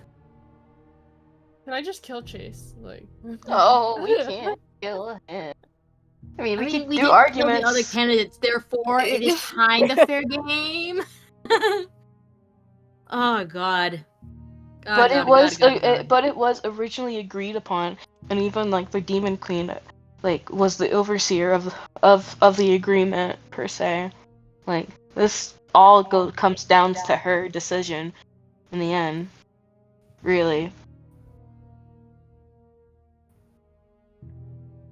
Can I just kill Chase? Like. Oh, we can't kill him. I mean, we can we do didn't arguments. kill the other candidates, therefore it is kind of fair game. Oh God. But it was originally agreed upon, and even like the Demon Queen, like was the overseer of the agreement per se. Like this all comes down to her decision in the end. Really.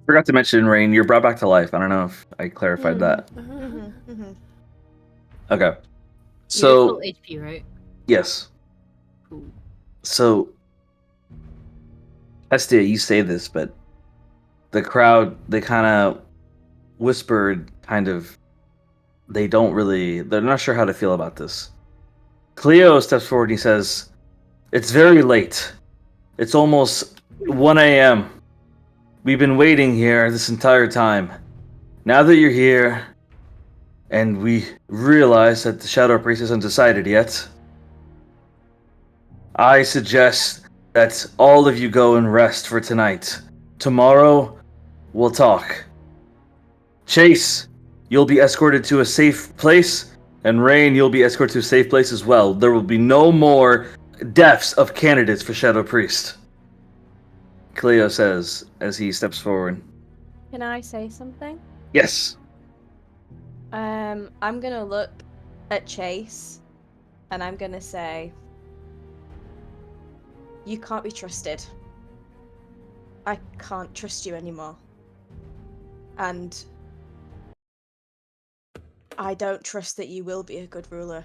Forgot to mention, Rain, you're brought back to life. I don't know if I clarified that. Okay. So, you're still HP, right? yes. Cool. So, Hestia, you say this, but the crowd, they kind of whispered, they're not sure how to feel about this. Cleo steps forward and he says, it's very late. It's almost 1 a.m. We've been waiting here this entire time. Now that you're here, and we realize that the Shadow Priest isn't decided yet, I suggest that all of you go and rest for tonight. Tomorrow, we'll talk. Chase, you'll be escorted to a safe place, and Rain, you'll be escorted to a safe place as well. There will be no more deaths of candidates for Shadow Priest. Cleo says as he steps forward. Can I say something? Yes. I'm gonna look at Chase, and I'm gonna say, you can't be trusted. I can't trust you anymore. And I don't trust that you will be a good ruler.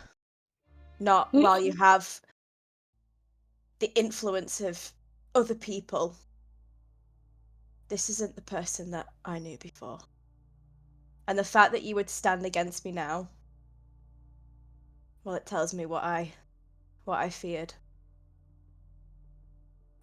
Not while you have the influence of other people this isn't the person that I knew before. And the fact that you would stand against me now, well, it tells me what I feared.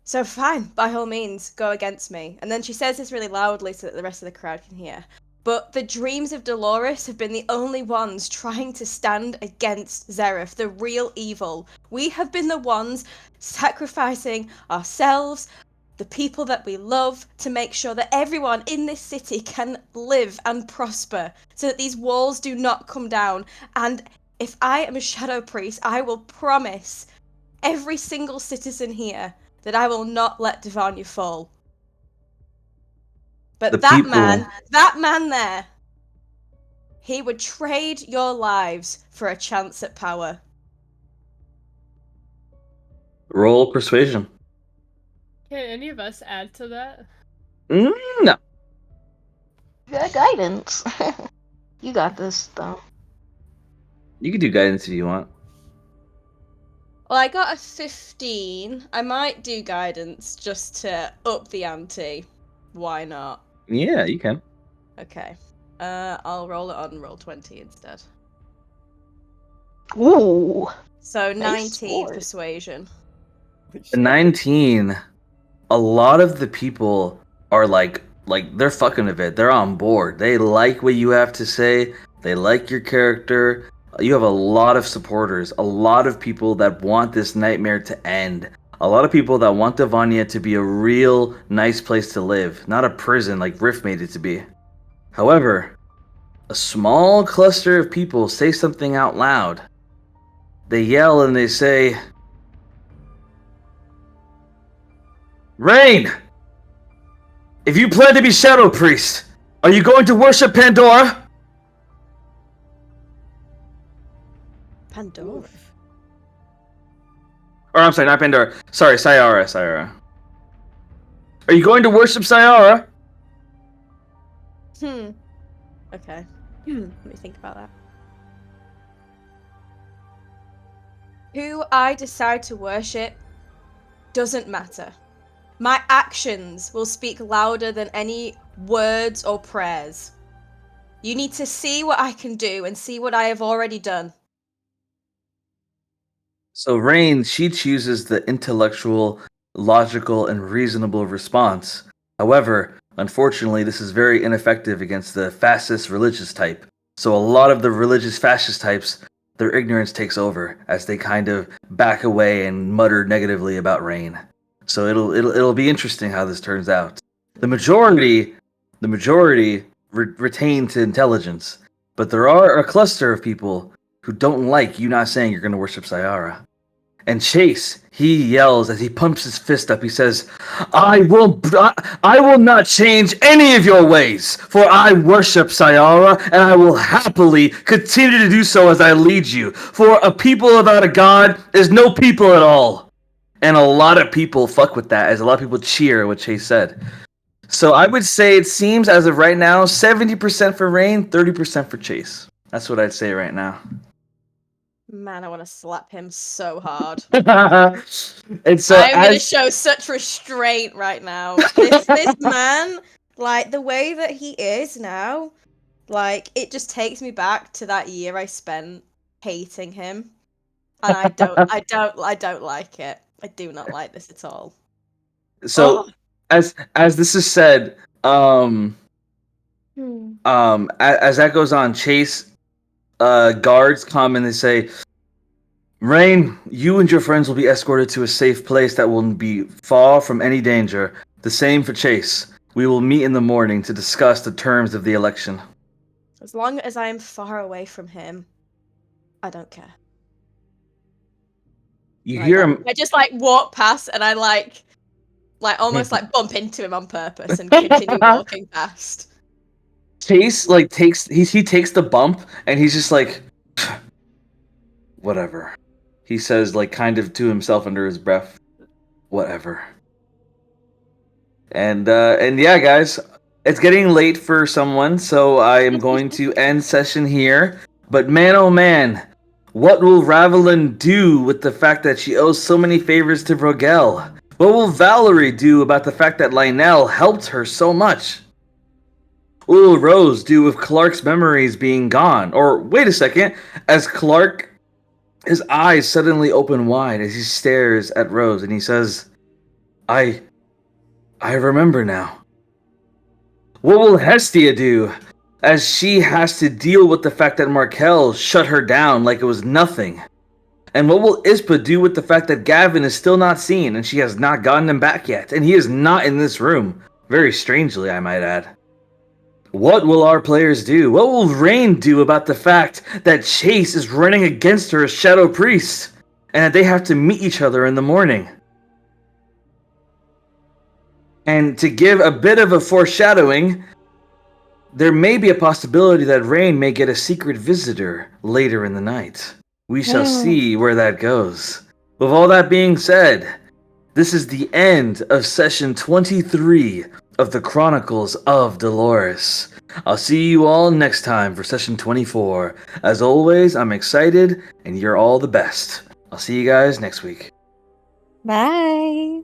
So fine, by all means, go against me. And then she says this really loudly so that the rest of the crowd can hear. But the Dreams of Dolores have been the only ones trying to stand against Zeref, the real evil. We have been the ones sacrificing ourselves, the people that we love, to make sure that everyone in this city can live and prosper, so that these walls do not come down. And if I am a Shadow Priest, I will promise every single citizen here that I will not let Divania fall. But that man there, he would trade your lives for a chance at power. Roll persuasion. Can any of us add to that? No. You got guidance. You got this, though. You can do guidance if you want. Well, I got a 15. I might do guidance just to up the ante. Why not? Yeah, you can. Okay. I'll roll it on roll 20 instead. Ooh. So Nice 19 score. persuasion. 19. A lot of the people are like they're fucking with it. They're on board. They like what you have to say. They like your character. You have a lot of supporters. A lot of people that want this nightmare to end. A lot of people that want Divania to be a real nice place to live, not a prison like Rift made it to be. However, a small cluster of people say something out loud. They yell and they say, Rain! If you plan to be Shadow Priest, are you going to worship Pandora? Pandora. Or I'm sorry, not Pandora. Sorry, Sayara. Are you going to worship Sayara? Okay. Let me think about that. Who I decide to worship doesn't matter. My actions will speak louder than any words or prayers. You need to see what I can do and see what I have already done. So Rain, she chooses the intellectual, logical, and reasonable response. However, unfortunately, this is very ineffective against the fascist religious type. So a lot of the religious fascist types, their ignorance takes over as they kind of back away and mutter negatively about Rain. So it'll be interesting how this turns out. The majority retain to intelligence, but there are a cluster of people who don't like you not saying you're going to worship Sayara. And Chase, he yells as he pumps his fist up. He says, I will not change any of your ways, for I worship Sayara, and I will happily continue to do so as I lead you. For a people without a god is no people at all. And a lot of people fuck with that, as a lot of people cheer what Chase said. So I would say it seems, as of right now, 70% for Rain, 30% for Chase. That's what I'd say right now. Man, I want to slap him so hard. And so I'm gonna show such restraint right now. This man, like the way that he is now, like it just takes me back to that year I spent hating him, and I don't like it. I do not like this at all. So as this is said, as that goes on, Chase guards come and they say, Rain, you and your friends will be escorted to a safe place that will be far from any danger. The same for Chase. We will meet in the morning to discuss the terms of the election. As long as I am far away from him, I don't care. You hear him. I just like walk past and I like almost like bump into him on purpose and continue walking past. Chase like takes the bump and he's just like, whatever. He says, like, kind of to himself under his breath, whatever. And yeah, guys, it's getting late for someone, so I am going to end session here. But man, oh man, what will Ravelin do with the fact that she owes so many favors to Rogel? What will Valerie do about the fact that Lionel helped her so much? What will Rose do with Clark's memories being gone? Or, wait a second, as Clark, his eyes suddenly open wide as he stares at Rose and he says, I remember now. What will Hestia do as she has to deal with the fact that Markel shut her down like it was nothing? And what will Ispa do with the fact that Gavin is still not seen and she has not gotten him back yet? And he is not in this room. Very strangely, I might add. What will our players do? What will Rain do about the fact that Chase is running against her as Shadow Priest? And that they have to meet each other in the morning? And to give a bit of a foreshadowing, there may be a possibility that Rain may get a secret visitor later in the night. We shall see where that goes. With all that being said, this is the end of session 23 of the Chronicles of Dolores. I'll see you all next time for session 24. As always, I'm excited, and you're all the best. I'll see you guys next week. Bye.